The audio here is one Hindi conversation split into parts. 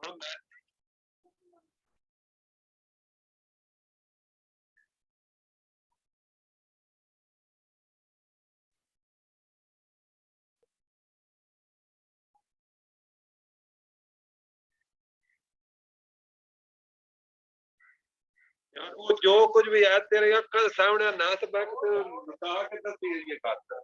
हम यार वो जो कुछ भी है तेरे अक्ल सामने नाच बैठ बता के तस्वीर ये करता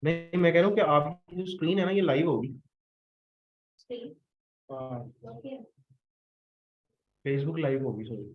नहीं, मैं कह रहा हूँ कि आपकी जो स्क्रीन है ना ये लाइव होगी। हाँ, फेसबुक लाइव होगी, सॉरी।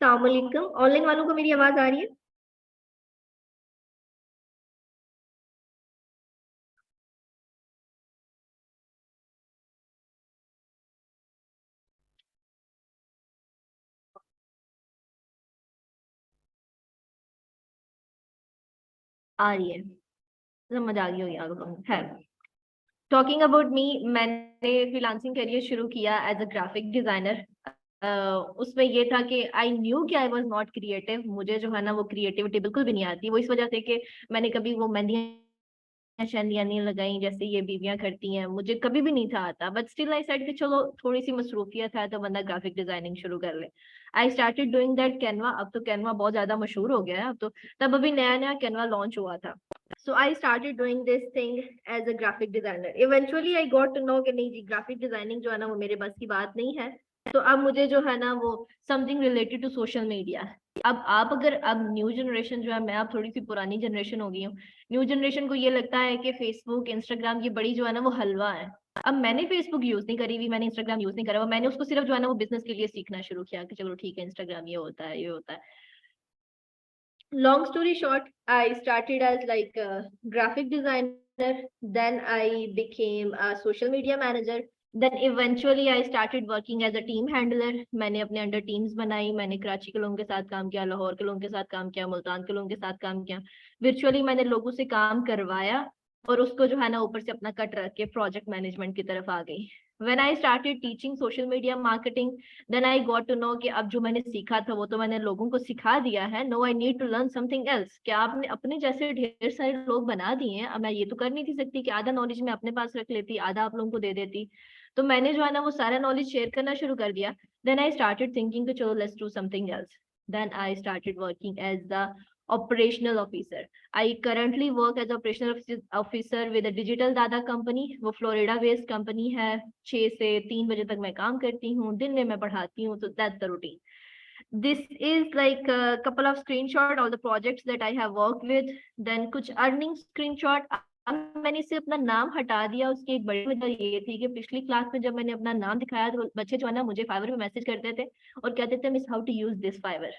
अस्सलाम वालेकुम। ऑनलाइन वालों को मेरी आवाज आ रही है? आ रही है, समझ आ गई होगी आपको। है टॉकिंग अबाउट मी, मैंने फ्रीलांसिंग करियर शुरू किया एज अ ग्राफिक डिजाइनर। उसमें ये था कि आई न्यू कि आई वाज नॉट क्रिएटिव, मुझे जो है ना वो क्रिएटिविटी बिल्कुल भी नहीं आती। वो इस वजह से कि मैंने कभी वो मेहंदियां शहनियां नहीं लगाई जैसे ये बीवियां करती हैं, मुझे कभी भी नहीं था आता। बट स्टिल आई सेड कि चलो थोड़ी सी मसरूफियत है तो बंदा ग्राफिक डिजाइनिंग शुरू कर ले। I started doing that Canva. अब तो कैनवा बहुत ज्यादा मशहूर हो गया है अब तो, तब अभी नया नया कैनवा लॉन्च हुआ था। So I started doing this thing as a graphic designer. Eventually I got to know कि नहीं जी, ग्राफिक डिजाइनिंग जो है ना वो मेरे बस की बात नहीं है। तो अब मुझे जो है ना वो something related to social media. अब आप अगर, अब न्यू जनरेशन जो है, मैं अब थोड़ी सी पुरानी जनरेशन हो गई हूँ। न्यू जनरेशन को ये लगता है कि फेसबुक इंस्टाग्राम ये बड़ी जो है ना वो हलवा है। अब मैंने फेसबुक यूज नहीं करी हुई, मैंने इंस्टाग्राम यूज नहीं करा हुआ, मैंने उसको सिर्फ जो है ना वो बिजनेस के लिए सीखना शुरू किया कि चलो ठीक है इंस्टाग्राम ये होता है ये होता है। Long story short, I started as like a graphic designer, then I became a social media manager, then eventually I started working as a team handler. मैंने अपने अंडर टीम्स बनाई, मैंने कराची के लोगों के साथ काम किया, लाहौर के लोगों के साथ काम किया, मुल्तान के लोगों के साथ काम किया। virtually मैंने लोगों से काम करवाया और उसको जो है ना ऊपर से अपना कट रख के प्रोजेक्ट मैनेजमेंट की तरफ आ गई। When I started teaching social media marketing, then I got to know कि अब जो मैंने सीखा था वो तो मैंने लोगों को सिखा दिया है। No I need to learn something else. क्या आपने अपने जैसे ढेर सारे लोग बना दिए हैं, अब मैं ये तो कर नहीं थी सकती कि आधा नॉलेज मैं अपने पास रख लेती, आधा आप लोगों को दे देती। तो मैंने जो है ना वो सारा नॉलेज शेयर करना शुरू कर दिया। देन आई स्टार्टेड थिंकिंग कि चलो let's do something else. Then I started working as the operational officer. I currently work as operational officer with a digital data company. वो फ्लोरिडा बेस्ड कंपनी है। 6 से 3 बजे तक मैं काम करती हूँ, दिन में मैं पढ़ाती हूँ। So that's the routine. This is like a couple of screenshot of the projects that I have worked with. Then कुछ earning screenshot. अब मैंने इससे अपना नाम हटा दिया, उसकी एक बड़ी वजह ये थी कि पिछली क्लास में जब मैंने अपना नाम दिखाया तो बच्चे जो है ना मुझे फाइवर पे मैसेज करते थे और कहते थे miss how to use this Fiverr.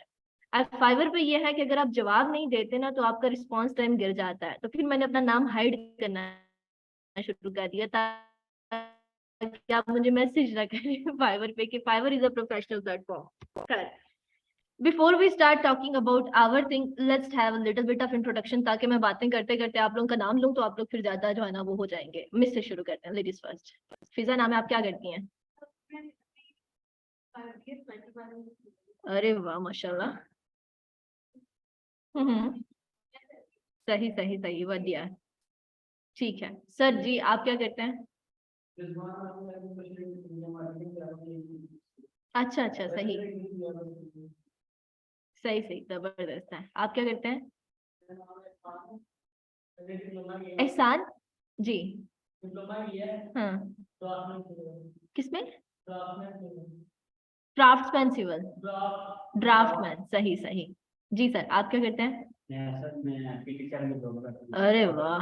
अब फाइवर पे ये है कि अगर आप जवाब नहीं देते ना तो आपका रिस्पॉन्स टाइम गिर जाता है। तो फिर मैंने अपना नाम हाइड करना शुरू कर दिया ताकि आप मुझे मैसेज ना करें फाइवर पे कि Fiverr is a professional platform. Before we start talking about our thing, let's have a little bit of introduction, ताकि मैं बातें करते करते आप लोगों का नाम लूं तो आप लोग फिर ज्यादा जो है ना वो हो जाएंगे। मिस से शुरू करते हैं, लेडीज फर्स्ट। फिजा नाम है, आप क्या करती हैं? अरे वाह माशाल्लाह। हम्म, सही सही सही, बढ़िया। ठीक है सर जी, आप क्या करते हैं? अच्छा अच्छा, सही सही सही, जबरदस्त है। आप क्या करते हैं? एहसान जी। हाँ, किसमें? क्राफ्ट्समैन सिविल, ड्राफ्टमैन, सही सही। जी सर, आप क्या करते हैं? अरे वाह,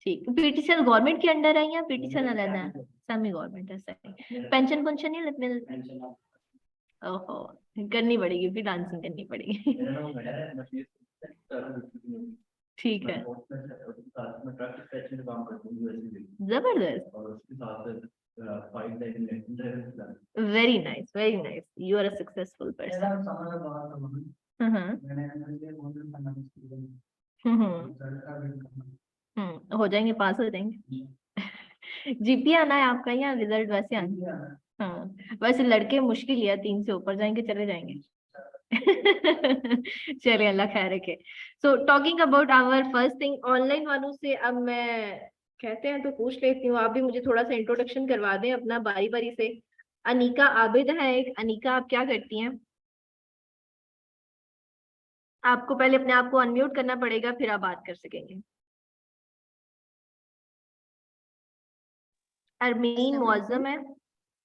ठीक। पीटीसीएल गवर्नमेंट के अंडर है या पीटीसीएल अलग है? सेमी गवर्नमेंट है, सही। पेंशन पेंशन नहीं मिलती? ओहो, करनी पड़ेगी, फिर डांसिंग करनी पड़ेगी ठीक है, जबरदस्त। Very nice very nice, you are a successful person. हो जाएंगे, पास हो जाएंगे जीपी आना है आपका या रिजल्ट वैसे आना? हाँ, वैसे लड़के मुश्किल है, 3 से ऊपर जाएंगे चले जाएंगे चलिए, अल्लाह खैर रखे। So talking about our first thing, online वालों से अब मैं कहते हैं तो पूछ लेती हूँ, आप भी मुझे थोड़ा सा इंट्रोडक्शन करवा दें अपना बारी बारी से। अनीका आबिद है एक। अनीका, आप क्या करती हैं? आपको पहले अपने आप को अनम्यूट करना पड़ेगा, फिर आप बात कर सकेंगे। अरमीन मुअज्जम है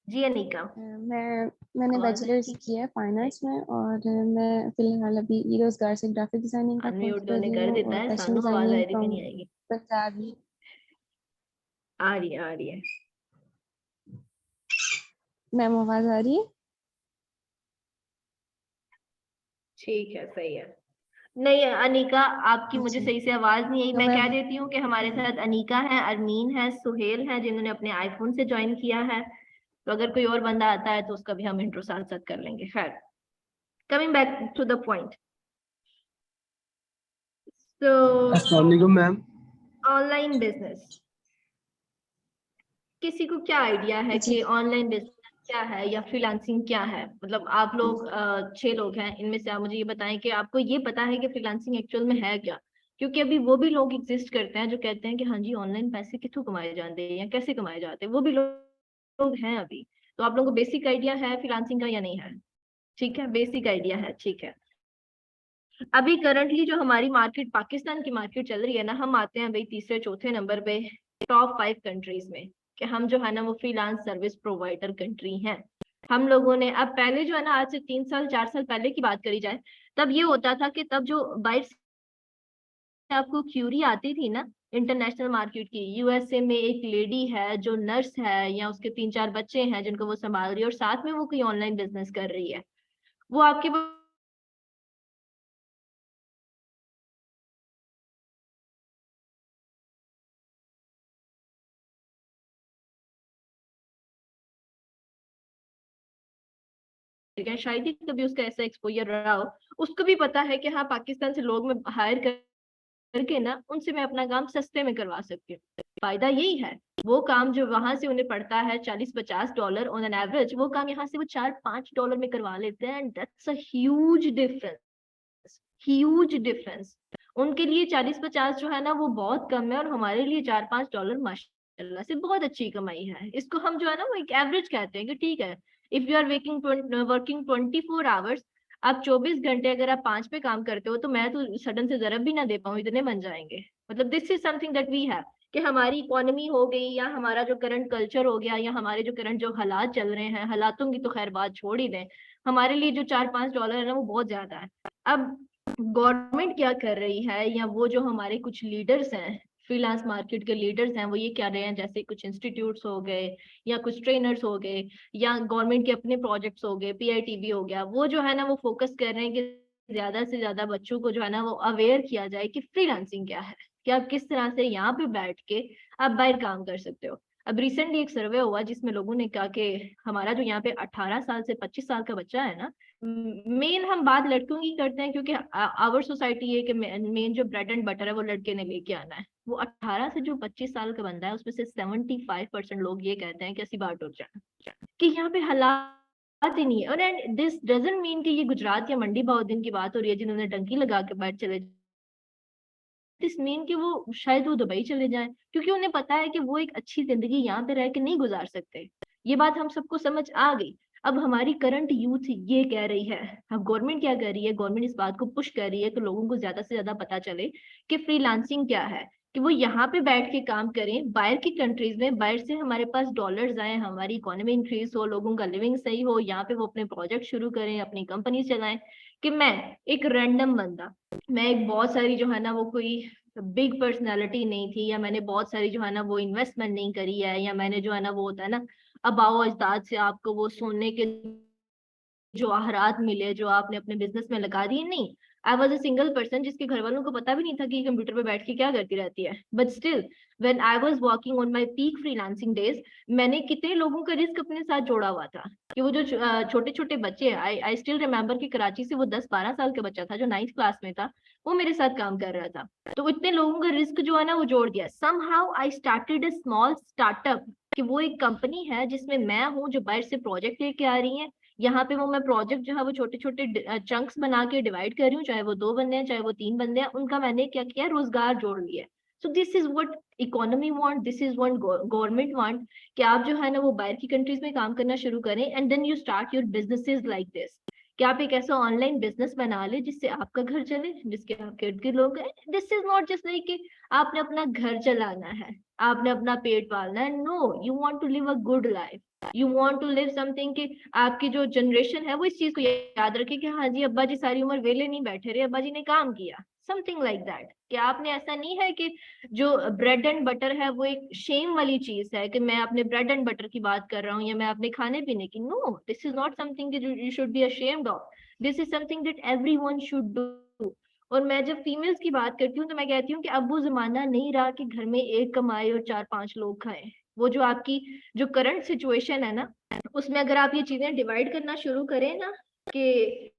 जी। अनीका, मैंने बैचलर्स किया है फाइनेंस में और मैं फिलहाल अभी ई रोजगार से ग्राफिक डिजाइनिंग का कोर्स अनम्यूट कर होने रही कर हूँ देता और है, फैशन सानू आवाज डिजाइनिंग आएगी कि फ्रॉम नहीं आएगी? पंजाब। आ रही है आ रही है। मैम आवाज आ रही है? ठीक है, सही है। नहीं अनिका, आपकी मुझे जी। सही से आवाज नहीं आई। तो मैं मैं कह देती हूँ कि हमारे साथ अनिका है, अरमीन है, सुहेल है, जिन्होंने अपने आईफोन से ज्वाइन किया है। तो अगर कोई और बंदा आता है तो उसका भी हम इंट्रो साथ साथ कर लेंगे। खैर, coming back to the point. तो अस्सलाम वालेकुम मैम। ऑनलाइन बिजनेस, किसी को क्या आइडिया है जी। कि ऑनलाइन बिजनेस क्या है या फ्रीलांसिंग क्या है? मतलब आप लोग 6 लोग हैं, इनमें से आप मुझे ये बताएं कि आपको ये पता है कि फ्रीलांसिंग एक्चुअल में है क्या? क्योंकि अभी वो भी लोग एग्जिस्ट करते हैं जो कहते हैं कि हाँ जी ऑनलाइन पैसे कितों कमाए जाते हैं या कैसे कमाए जाते हैं, वो भी लोग हैं अभी। तो आप लोगों को बेसिक आइडिया है फ्रीलांसिंग का या नहीं है? ठीक है, बेसिक आइडिया है, ठीक है। अभी करंटली जो हमारी मार्केट, पाकिस्तान की मार्केट चल रही है ना, हम आते हैं भाई तीसरे चौथे नंबर पे टॉप 5 कंट्रीज में, कि हम जो है ना वो फ्रीलांस सर्विस प्रोवाइडर कंट्री हैं। हम लोगों ने अब पहले जो है ना, आज से 3 साल 4 साल पहले की बात करी जाए, तब ये होता था कि तब जो बाइट से आपको क्यूरी आती थी ना इंटरनेशनल मार्केट की, यूएसए में एक लेडी है जो नर्स है या उसके 3-4 बच्चे हैं जिनको वो संभाल रही है और साथ में वो कोई ऑनलाइन बिजनेस कर रही है, वो आपके शायद ही कभी उसका ऐसा एक्सपोजर रहा हो, उसको भी पता है कि हाँ पाकिस्तान से लोग मैं हायर करके ना उनसे मैं अपना काम सस्ते में करवा सकती हूँ। फायदा यही है, वो काम जो वहां से उन्हें पड़ता है $40-50 ऑन एन एवरेज, वो काम यहाँ से वो $4-5 में करवा लेते हैं। And that's a huge difference, huge difference. उनके लिए 40-50 जो है ना वो बहुत कम है, और हमारे लिए $4-5 माशाल्लाह से बहुत अच्छी कमाई है। इसको हम जो है ना वो एक एवरेज कहते हैं कि ठीक है, if you are working 24 hours, आप 24 घंटे अगर आप 5 पे काम करते हो, तो मैं तो सडन से जरब भी ना दे पाऊँ, इतने बन जाएंगे। मतलब this is something that we have, कि हमारी इकोनॉमी हो गई या हमारा जो करंट कल्चर हो गया या हमारे जो करंट जो हालात चल रहे हैं, हालातों की तो खैर बात छोड़ ही दें, हमारे लिए जो $4-5 है ना वो बहुत ज्यादा है। अब गवर्नमेंट क्या कर रही है, या वो जो हमारे कुछ लीडर्स हैं, फ्रीलांस मार्केट के लीडर्स हैं, वो ये क्या रहे हैं, जैसे कुछ इंस्टीट्यूट्स हो गए या कुछ ट्रेनर्स हो गए या गवर्नमेंट के अपने प्रोजेक्ट्स हो गए, पीआईटीबी हो गया, वो जो है ना वो फोकस कर रहे हैं कि ज्यादा से ज्यादा बच्चों को जो है ना वो अवेयर किया जाए कि फ्रीलांसिंग क्या है, कि आप किस तरह से यहाँ पे बैठ के आप बाहर काम कर सकते हो। अब रिसेंटली एक सर्वे हुआ जिसमें लोगों ने कहा कि हमारा जो यहाँ पे 18 साल से 25 साल का बच्चा है ना, मेन हम बात लड़कियों की करते हैं क्योंकि आवर सोसाइटी ये कि मेन जो ब्रेड एंड बटर है वो लड़के ने लेके आना है। वो 18 से जो 25 साल का बंदा है उसमें से 75% लोग ये कहते हैं कि ऐसी बात हो जाए कि यहाँ पे हालात ही नहीं है। और दिस डजंट मीन कि ये गुजरात या मंडी बहुद्दीन की बात हो रही है जिन्होंने डंकी लगा के बैठ चले, दिस मीन कि वो शायद वो दुबई चले जाएं, क्योंकि उन्हें पता है कि वो एक अच्छी जिंदगी यहाँ पे रह के नहीं गुजार सकते। ये बात हम सबको समझ आ गई। अब हमारी करंट यूथ ये कह रही है, अब गवर्नमेंट क्या कर रही है, गवर्नमेंट इस बात को पुश कर रही है कि लोगों को ज्यादा से ज्यादा पता चले कि फ्रीलांसिंग क्या है, कि वो यहाँ पे बैठ के काम करें बाहर की कंट्रीज में, बाहर से हमारे पास डॉलर्स आए, हमारी इकोनॉमी इंक्रीज हो, लोगों का लिविंग सही हो, यहाँ पे वो अपने प्रोजेक्ट शुरू करें, अपनी कंपनी चलाएं। कि मैं एक रैंडम बंदा, मैं एक बहुत सारी जो है ना वो कोई बिग पर्सनालिटी नहीं थी, या मैंने बहुत सारी जो है ना वो इन्वेस्टमेंट नहीं करी है, या मैंने जो है ना वो होता है ना अबाओ अजदाद से आपको वो सोने के जो आहरात मिले जो आपने अपने बिजनेस में लगा दिए, नहीं। I was a single person जिसके घर वालों को पता भी नहीं था कि कंप्यूटर पे बैठ के क्या करती रहती है, but still when I was working on my peak freelancing days, मैंने कितने लोगों का रिस्क अपने साथ जोड़ा हुआ था। कि वो जो छोटे छोटे बच्चे, आई स्टिल रिमेम्बर कि कराची से वो 10-12 साल का बच्चा था जो 9th क्लास में था, वो मेरे साथ काम कर रहा था। तो इतने लोगों का रिस्क जो है ना वो जोड़ दिया। Somehow I started a small startup, कि वो एक कंपनी है जिसमें मैं हूँ जो बाहर से प्रोजेक्ट लेके आ रही है, यहाँ पे वो मैं प्रोजेक्ट जो है वो छोटे छोटे चंक्स बना के डिवाइड कर रही हूँ, चाहे वो 2 बंदे हैं चाहे वो 3 बंदे हैं, उनका मैंने क्या किया, रोजगार जोड़ लिया। सो this is what economy want, this is what government want, कि आप जो है ना वो बाहर की कंट्रीज में काम करना शुरू करें, and then you start your businesses like this, कि आप एक ऐसा ऑनलाइन बिजनेस बना ले जिससे आपका घर चले, जिसके आपके इर्द गिर्द लोग हैं। This is not just like कि आपने अपना घर चलाना है, आपने अपना पेट पालना है, no, you want to live a good life, you want to live something कि आपकी जो जनरेशन है वो इस चीज को याद रखे कि हाँ जी अब्बा जी सारी उम्र वेले नहीं बैठे रहे, अब्बा जी ने काम किया, समथिंग लाइक दैट। कि आपने ऐसा नहीं है कि जो ब्रेड एंड बटर है वो एक शेम वाली चीज है, कि मैं अपने ब्रेड एंड बटर की बात कर रहा हूँ या मैं अपने खाने पीने की, no, this is not something you should be ashamed of. This is something that everyone should do. और मैं जब फीमेल्स की बात करती हूँ तो मैं कहती हूँ कि अब वो जमाना नहीं रहा कि घर में एक कमाए और 4-5 लोग खाएं। वो जो आपकी जो करंट सिचुएशन है ना, उसमें अगर आप ये चीजें डिवाइड करना शुरू करें ना, कि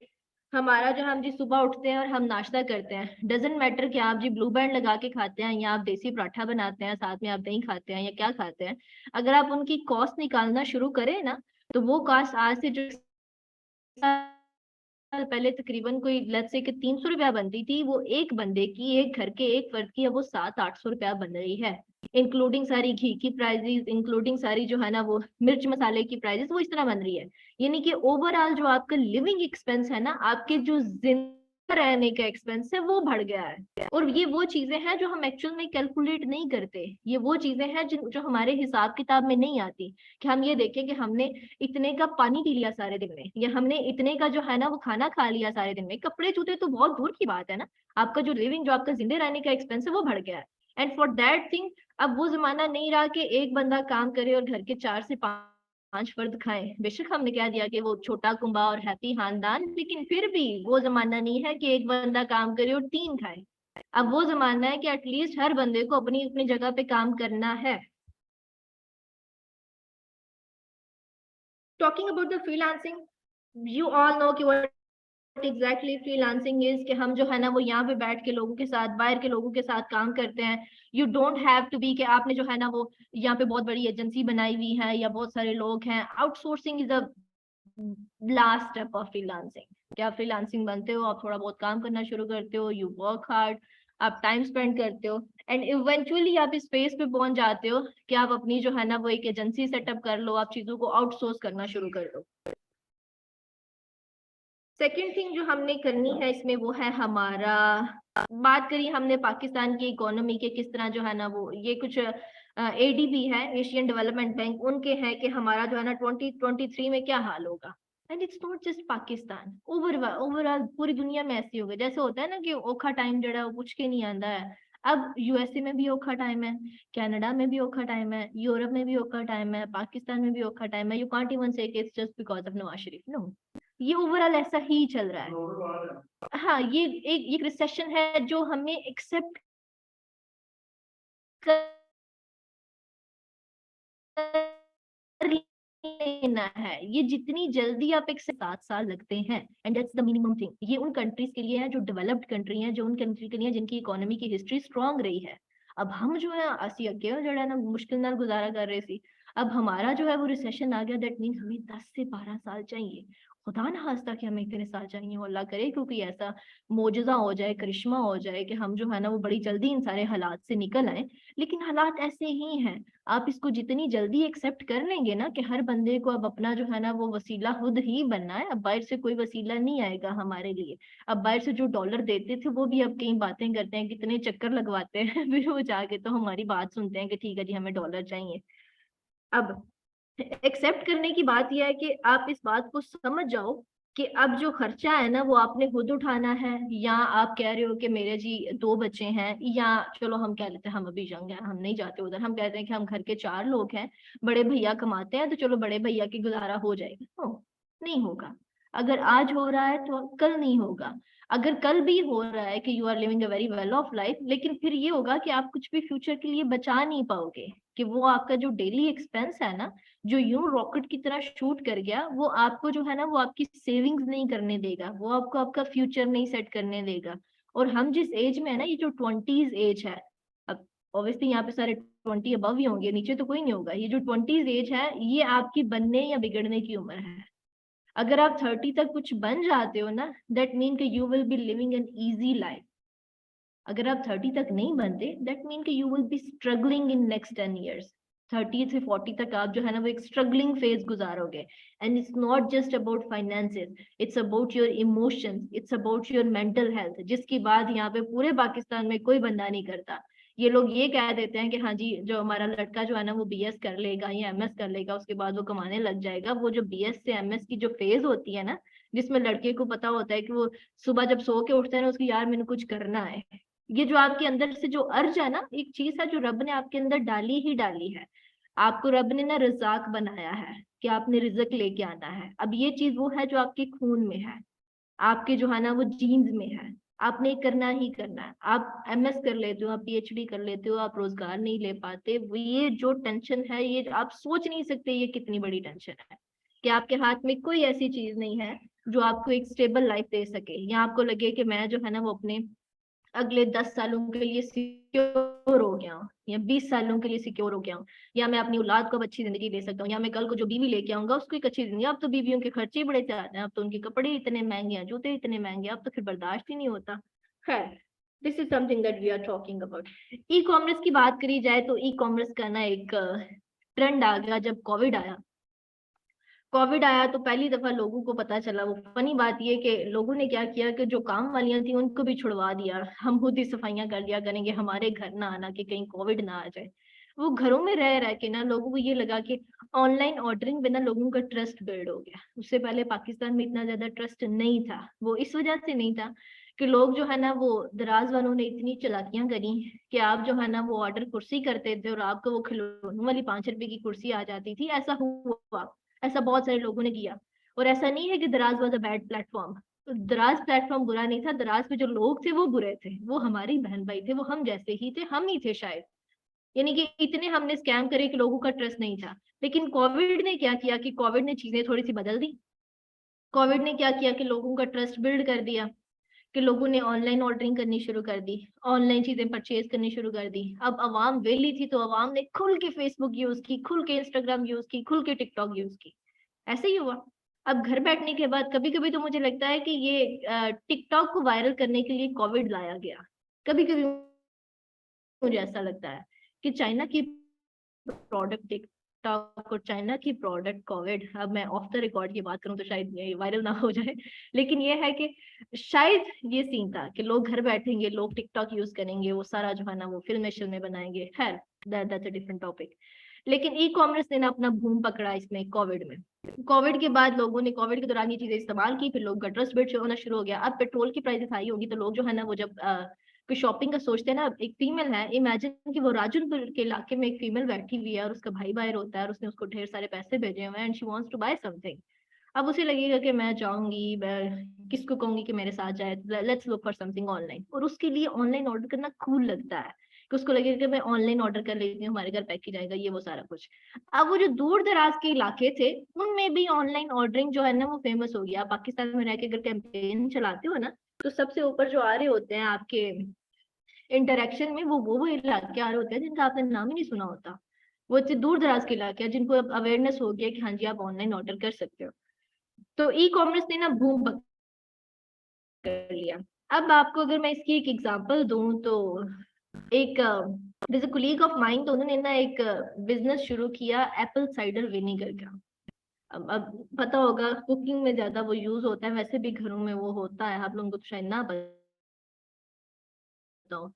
हमारा जो हम जी सुबह उठते हैं और हम नाश्ता करते हैं, डजेंट मैटर कि आप जी ब्लू बैंड लगा के खाते हैं या आप देसी पराठा बनाते हैं, साथ में आप दही खाते हैं या क्या खाते हैं, अगर आप उनकी कॉस्ट निकालना शुरू करें ना, तो वो कॉस्ट आज से जो साल पहले तकरीबन कोई लेट्स से कि 300 रुपया बनती थी, वो एक बंदे की, एक घर के एक फर्द की, अब वो 700-800 रुपया बन रही है, इंक्लूडिंग सारी घी की प्राइसेस, इंक्लूडिंग सारी जो है ना वो मिर्च मसाले की प्राइसेस, वो इस तरह बन रही है। यानी कि ओवरऑल जो आपका लिविंग एक्सपेंस है ना, आपके जो जिंदा रहने का एक्सपेंस है वो बढ़ गया है। और ये वो चीजें हैं जो हम एक्चुअल में कैलकुलेट नहीं करते, ये वो चीजें हैं जो हमारे हिसाब किताब में नहीं आती, कि हम ये देखें कि हमने इतने का पानी पी लिया सारे दिन में, या हमने इतने का जो है ना वो खाना खा लिया सारे दिन में, कपड़े जूते तो बहुत दूर की बात है ना, आपका जो लिविंग, जो आपका जिंदे रहने का एक्सपेंस है वो बढ़ गया है। एंड फॉर दैट थिंग अब वो जमाना नहीं रहा कि एक बंदा काम करे और घर के 4 से 5 फर्द खाएं। बेशक हमने कह दिया कि वो छोटा कुंबा और हैप्पी खानदान, लेकिन फिर भी वो जमाना नहीं है कि एक बंदा काम करे और 3 खाए। अब वो जमाना है कि एटलीस्ट हर बंदे को अपनी अपनी जगह पे काम करना है। Talking about the freelancing, you all know कि व्हाट एग्जैक्टली फ्रीलांसिंग इज, कि हम जो है ना वो यहाँ पे बैठ के लोगों के साथ, बाहर के लोगों के साथ काम करते हैं। You don't have to be कि आपने जो है ना वो यहाँ पे बहुत बड़ी एजेंसी बनाई हुई है या बहुत सारे लोग हैं। Outsourcing is the last step of freelancing. क्या फ्रीलांसिंग बनते हो, आप थोड़ा बहुत काम करना शुरू करते हो, यू वर्क हार्ड, आप टाइम स्पेंड करते हो, एंड इवेंचुअली आप इस स्पेस पे पहुंच जाते हो कि आप अपनी जो है ना वो एक एजेंसी सेटअप कर लो, आप चीजों को आउटसोर्स करना शुरू कर दो। सेकेंड थिंग जो हमने करनी है इसमें वो है हमारा, बात करी हमने पाकिस्तान की इकोनॉमी के किस तरह जो है ना वो, ये कुछ एडीबी है, एशियन डेवलपमेंट बैंक, उनके हैं कि हमारा जो है ना 2023 में क्या हाल होगा। And it's not just Pakistan, overall पूरी दुनिया में ऐसी हो गई। जैसे होता है ना कि औखा टाइम जड़ा है वो पूछ के नहीं आता है, अब यूएसए में भी औखा टाइम है, कनाडा में भी औखा टाइम है, यूरोप में भी औखा टाइम है, पाकिस्तान में भी औखा टाइम है। You can't even say it's just because of Nawaz Sharif, no, ये ओवरऑल ऐसा ही चल रहा है। हाँ, ये एक रिसेशन है जो हमें एक्सेप्ट कर लेना है। ये जितनी जल्दी आप 7 साल लगते हैं, and that's the minimum thing. ये उन कंट्रीज के लिए है जो डेवलप्ड कंट्री है, जो उन कंट्री के लिए जिनकी इकोनॉमी की हिस्ट्री स्ट्रांग रही है। अब हम जो है असी अगे जो है ना मुश्किल नाल गुजारा कर रहे सी, अब हमारा जो है वो रिसेशन आ गया, दैट मीन्स हमें 10 से 12 साल चाहिए। खुदा ना खास्ता कि हमें इतने साल चाहिए, अल्लाह करे क्योंकि ऐसा मोजज़ा हो जाए, करिश्मा हो जाए कि हम जो है ना वो बड़ी जल्दी इन सारे हालात से निकल आए। लेकिन हालात ऐसे ही हैं। आप इसको जितनी जल्दी एक्सेप्ट कर लेंगे ना कि हर बंदे को अब अपना जो है ना वो वसीला खुद ही बनना है, अब बाहर से कोई वसीला नहीं आएगा हमारे लिए। अब बाहर से जो डॉलर देते थे वो भी अब कई बातें करते हैं, कितने चक्कर लगवाते हैं फिर वो जाके तो हमारी बात सुनते हैं कि ठीक है जी हमें डॉलर चाहिए। अब एक्सेप्ट करने की बात यह है कि आप इस बात को समझ जाओ कि अब जो खर्चा है ना वो आपने खुद उठाना है, या आप कह रहे हो कि मेरे जी 2 बच्चे हैं, या चलो हम कह लेते हैं हम अभी यंग हैं, हम नहीं जाते उधर, हम कहते हैं कि हम घर के 4 लोग हैं, बड़े भैया कमाते हैं तो चलो बड़े भैया की गुजारा हो जाएगा। नहीं होगा। अगर आज हो रहा है तो कल नहीं होगा। अगर कल भी हो रहा है कि you are living a very well off life, लेकिन फिर ये होगा कि आप कुछ भी फ्यूचर के लिए बचा नहीं पाओगे, कि वो आपका जो डेली एक्सपेंस है ना, जो यूं रॉकेट की तरह शूट कर गया, वो आपको जो है ना वो आपकी सेविंग्स नहीं करने देगा, वो आपको आपका फ्यूचर नहीं सेट करने देगा। और हम जिस एज में है ना, ये जो 20s एज है, अब ऑब्वियसली यहाँ पे सारे 20 अबव ही होंगे, नीचे तो कोई नहीं होगा, ये जो 20s एज है ये आपकी बनने या बिगड़ने की उम्र है। अगर आप 30 तक कुछ बन जाते हो ना, दैट मीन कि you will be living an easy life. अगर आप 30 तक नहीं बनते, दैट मीन कि you will be struggling in next 10 years। 30 से 40 तक आप जो है ना वो एक स्ट्रगलिंग फेज गुजारोगे। And it's not just about finances, it's about your emotions, it's about your mental health, जिसकी बात यहाँ पे पूरे पाकिस्तान में कोई बंदा नहीं करता। ये लोग ये कह देते हैं कि हाँ जी जो हमारा लड़का जो है ना वो बीएस कर लेगा या एमएस कर लेगा, उसके बाद वो कमाने लग जाएगा। वो जो बीएस से एमएस की जो फेज होती है ना, जिसमें लड़के को पता होता है कि वो सुबह जब सो के उठता है ना उसकी यार मैंने कुछ करना है, ये जो आपके अंदर से जो अर्ज है ना, एक चीज है जो रब ने आपके अंदर डाली ही डाली है। आपको रब ने ना रज़ाक बनाया है कि आपने रिज़्क लेके आना है। अब ये चीज वो है जो आपके खून में है। आपके जो है ना वो जीन्स में है, आपने करना ही करना है। आप एमएस कर लेते हो, आप पीएचडी कर लेते हो, आप रोजगार नहीं ले पाते, ये जो टेंशन है ये आप सोच नहीं सकते ये कितनी बड़ी टेंशन है, कि आपके हाथ में कोई ऐसी चीज नहीं है जो आपको एक स्टेबल लाइफ दे सके, या आपको लगे कि मैं जो है ना वो अपने अगले 10 सालों के लिए सिक्योर हो गया हूँ, या 20 सालों के लिए सिक्योर हो गया हूँ, या मैं अपनी औलाद को अब अच्छी जिंदगी दे सकता हूँ, या मैं कल को जो बीवी लेके आऊंगा उसको एक अच्छी जिंदगी। अब तो बीवियों के खर्चे ही बड़े ज्यादा हैं, अब तो उनके कपड़े इतने महंगे हैं, जूते इतने महंगे, अब तो फिर बर्दाश्त ही नहीं होता। खैर, this is something that we are talking about. E commerce की बात करी जाए तो ई कॉमर्स का ना एक ट्रेंड आ गया जब कोविड आया। कोविड आया तो पहली दफा लोगों को पता चला, वो फनी बात ये कि लोगों ने क्या किया कि जो काम वालियां थी उनको भी छुड़वा दिया, हम खुद ही सफाइयां कर लिया करेंगे, हमारे घर ना आना कि कहीं कोविड ना आ जाए। वो घरों में रह रह के ना लोगों को ये लगा कि ऑनलाइन ऑर्डरिंग पे ना लोगों का ट्रस्ट बिल्ड हो गया। उससे पहले पाकिस्तान में इतना ज्यादा ट्रस्ट नहीं था, वो इस वजह से नहीं था कि लोग जो है ना वो दराज वालों ने इतनी चालाकियां करी कि आप जो है ना वो ऑर्डर कुर्सी करते थे और आपको वो खिलौनों वाली 5 रुपए की कुर्सी आ जाती थी। ऐसा हुआ, ऐसा बहुत सारे लोगों ने किया। और ऐसा नहीं है कि दराज वाज अ बैड प्लेटफॉर्म, दराज प्लेटफॉर्म बुरा नहीं था, दराज पे जो लोग थे वो बुरे थे, वो हमारी बहन भाई थे, वो हम जैसे ही थे, हम ही थे शायद। यानी कि इतने हमने स्कैम करे कि लोगों का ट्रस्ट नहीं था। लेकिन कोविड ने क्या किया कि कोविड ने चीजें थोड़ी सी बदल दी। कोविड ने क्या किया कि लोगों का ट्रस्ट बिल्ड कर दिया, कि लोगों ने ऑनलाइन ऑर्डरिंग करनी शुरू कर दी, ऑनलाइन चीजें परचेज करनी शुरू कर दी। अब अवाम वेली थी तो अवाम ने खुल के फेसबुक यूज की, खुल के इंस्टाग्राम यूज की, खुल के टिकटॉक यूज की। ऐसे ही हुआ। अब घर बैठने के बाद कभी कभी तो मुझे लगता है कि ये टिकटॉक को वायरल करने के लिए कोविड लाया गया। कभी कभी मुझे ऐसा लगता है कि चाइना की प्रोडक्ट टिकटॉक और चाइना की प्रोडक्ट कोविड, अब मैं ऑफ द रिकॉर्ड की बात करूं तो शायद ये वायरल ना हो जाए, लेकिन ये है कि शायद ये सीन था कि लोग घर बैठेंगे, लोग टिकटॉक यूज करेंगे, वो सारा जो है ना वो फिल्में बनाएंगे। खैर, दैट्स अ डिफरेंट टॉपिक। लेकिन ई कॉमर्स ने ना अपना बूम पकड़ा इसमें कोविड में। कोविड के बाद लोगों ने कोविड के दौरान ये चीजें इस्तेमाल की, फिर लोगों का ट्रस्ट बिल्ड होना शुरू हो गया। अब पेट्रोल की प्राइसेस हाई होगी तो लोग जो है ना वो जब कोई शॉपिंग का सोचते हैं ना, एक फीमेल है, इमेजिन कि वो राजनपुर के इलाके में एक फीमेल बैठी हुई है और उसका भाई बाहर होता है और उसने उसको ढेर सारे पैसे भेजे हुए हैं and she wants to buy something. अब उसे लगेगा कि मैं जाऊंगी, मैं किसको कहूंगी कि मेरे साथ जाए, let's look for something online. और उसके लिए ऑनलाइन ऑर्डर करना कूल लगता है, कि उसको लगेगा कि मैं ऑनलाइन ऑर्डर कर लेती हूँ, हमारे घर पैकेज आएगा, ये वो सारा कुछ। अब वो जो दूर दराज के इलाके थे उनमें भी ऑनलाइन ऑर्डरिंग जो है ना वो फेमस हो गया। आप पाकिस्तान में रह के अगर कैंपेन चलाते हो ना तो सबसे ऊपर जो आ रहे होते हैं आपके इंटरेक्शन में, वो इलाके आ रहे होते हैं जिनका आपने नाम ही नहीं सुना होता। वो इतने दूर दराज के इलाके हैं जिनको अब अवेयरनेस हो गया कि हाँ जी आप ऑनलाइन ऑर्डर कर सकते हो। तो ई कॉमर्स ने ना बूम कर लिया। अब आपको अगर मैं इसकी एक एग्जांपल दूं तो एक जैसे कुलीग ऑफ माइंड, तो उन्होंने ना एक बिजनेस शुरू किया एप्पल साइडर विनेगर का। अब पता होगा कुकिंग में ज्यादा वो यूज होता है, वैसे भी घरों में वो होता है, आप लोगों को तो शायद ना पता हो।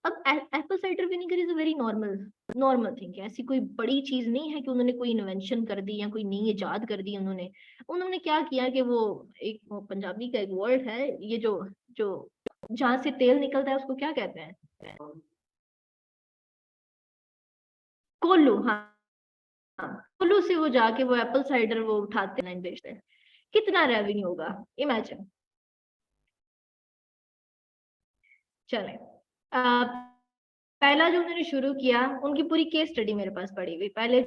अब Apple cider vinegar is a very normal normal thing है, ऐसी कोई बड़ी चीज नहीं है कि उन्होंने कोई इन्वेंशन कर दी या कोई नई इजाद कर दी। उन्होंने क्या किया कि वो एक वो पंजाबी का एक वर्ड है, ये जो जो जहाँ से तेल निकलता है उसको क्या कहते हैं, कोल्लू। हाँ, कोल्लू से वो जाके वो एप्पल साइडर वो उठाते हैं, बेचते हैं। कितना रेवेन्यू होगा इमेजिन। चले, पहला जो उन्होंने शुरू किया, उनकी पूरी केस स्टडी मेरे पास पड़ी हुई। पहले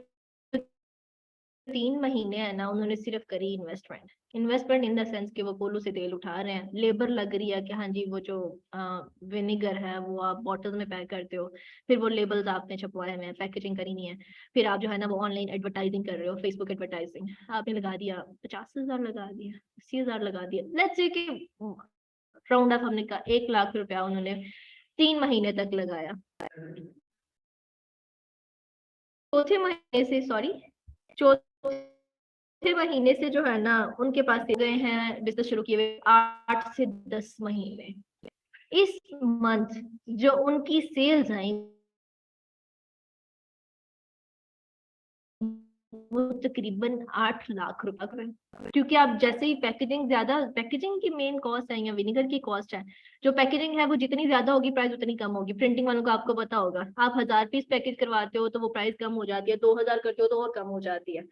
3 महीने है ना उन्होंने सिर्फ करी investment, investment in the sense कि वो कोल्हू से तेल उठा रहे हैं, लेबर लग रही है कि हाँ जी वो जो विनेगर है वो आप बॉटल में पैक करते हो, फिर वो लेबल्स आपने छपवाए हुए हैं, पैकेजिंग करी नहीं है, फिर आप जो है ना वो ऑनलाइन एडवर्टाइजिंग कर रहे हो, फेसबुक एडवर्टाइजिंग आपने लगा दिया 50,000 लगा दिया, 80,000 लगा दिया, लेट्स से कि राउंड अप हमने कहा 1 लाख रुपया उन्होंने 3 महीने तक लगाया। चौथे महीने से सॉरी चौथे महीने से जो है ना उनके पास गए हैं बिजनेस शुरू किए हुए 8 से 10 महीने। इस मंथ जो उनकी सेल्स आई वो तकरीबन 8 लाख रुपए, क्योंकि आप जैसे ही पैकेजिंग, ज्यादा पैकेजिंग की मेन कॉस्ट है या विनेगर की कॉस्ट है, जो पैकेजिंग है वो जितनी ज्यादा होगी प्राइस उतनी कम होगी। प्रिंटिंग वालों को आपको पता होगा, आप 1000 पीस पैकेज करवाते हो तो वो प्राइस कम हो जाती है, 2000 करते हो तो और कम हो जाती है।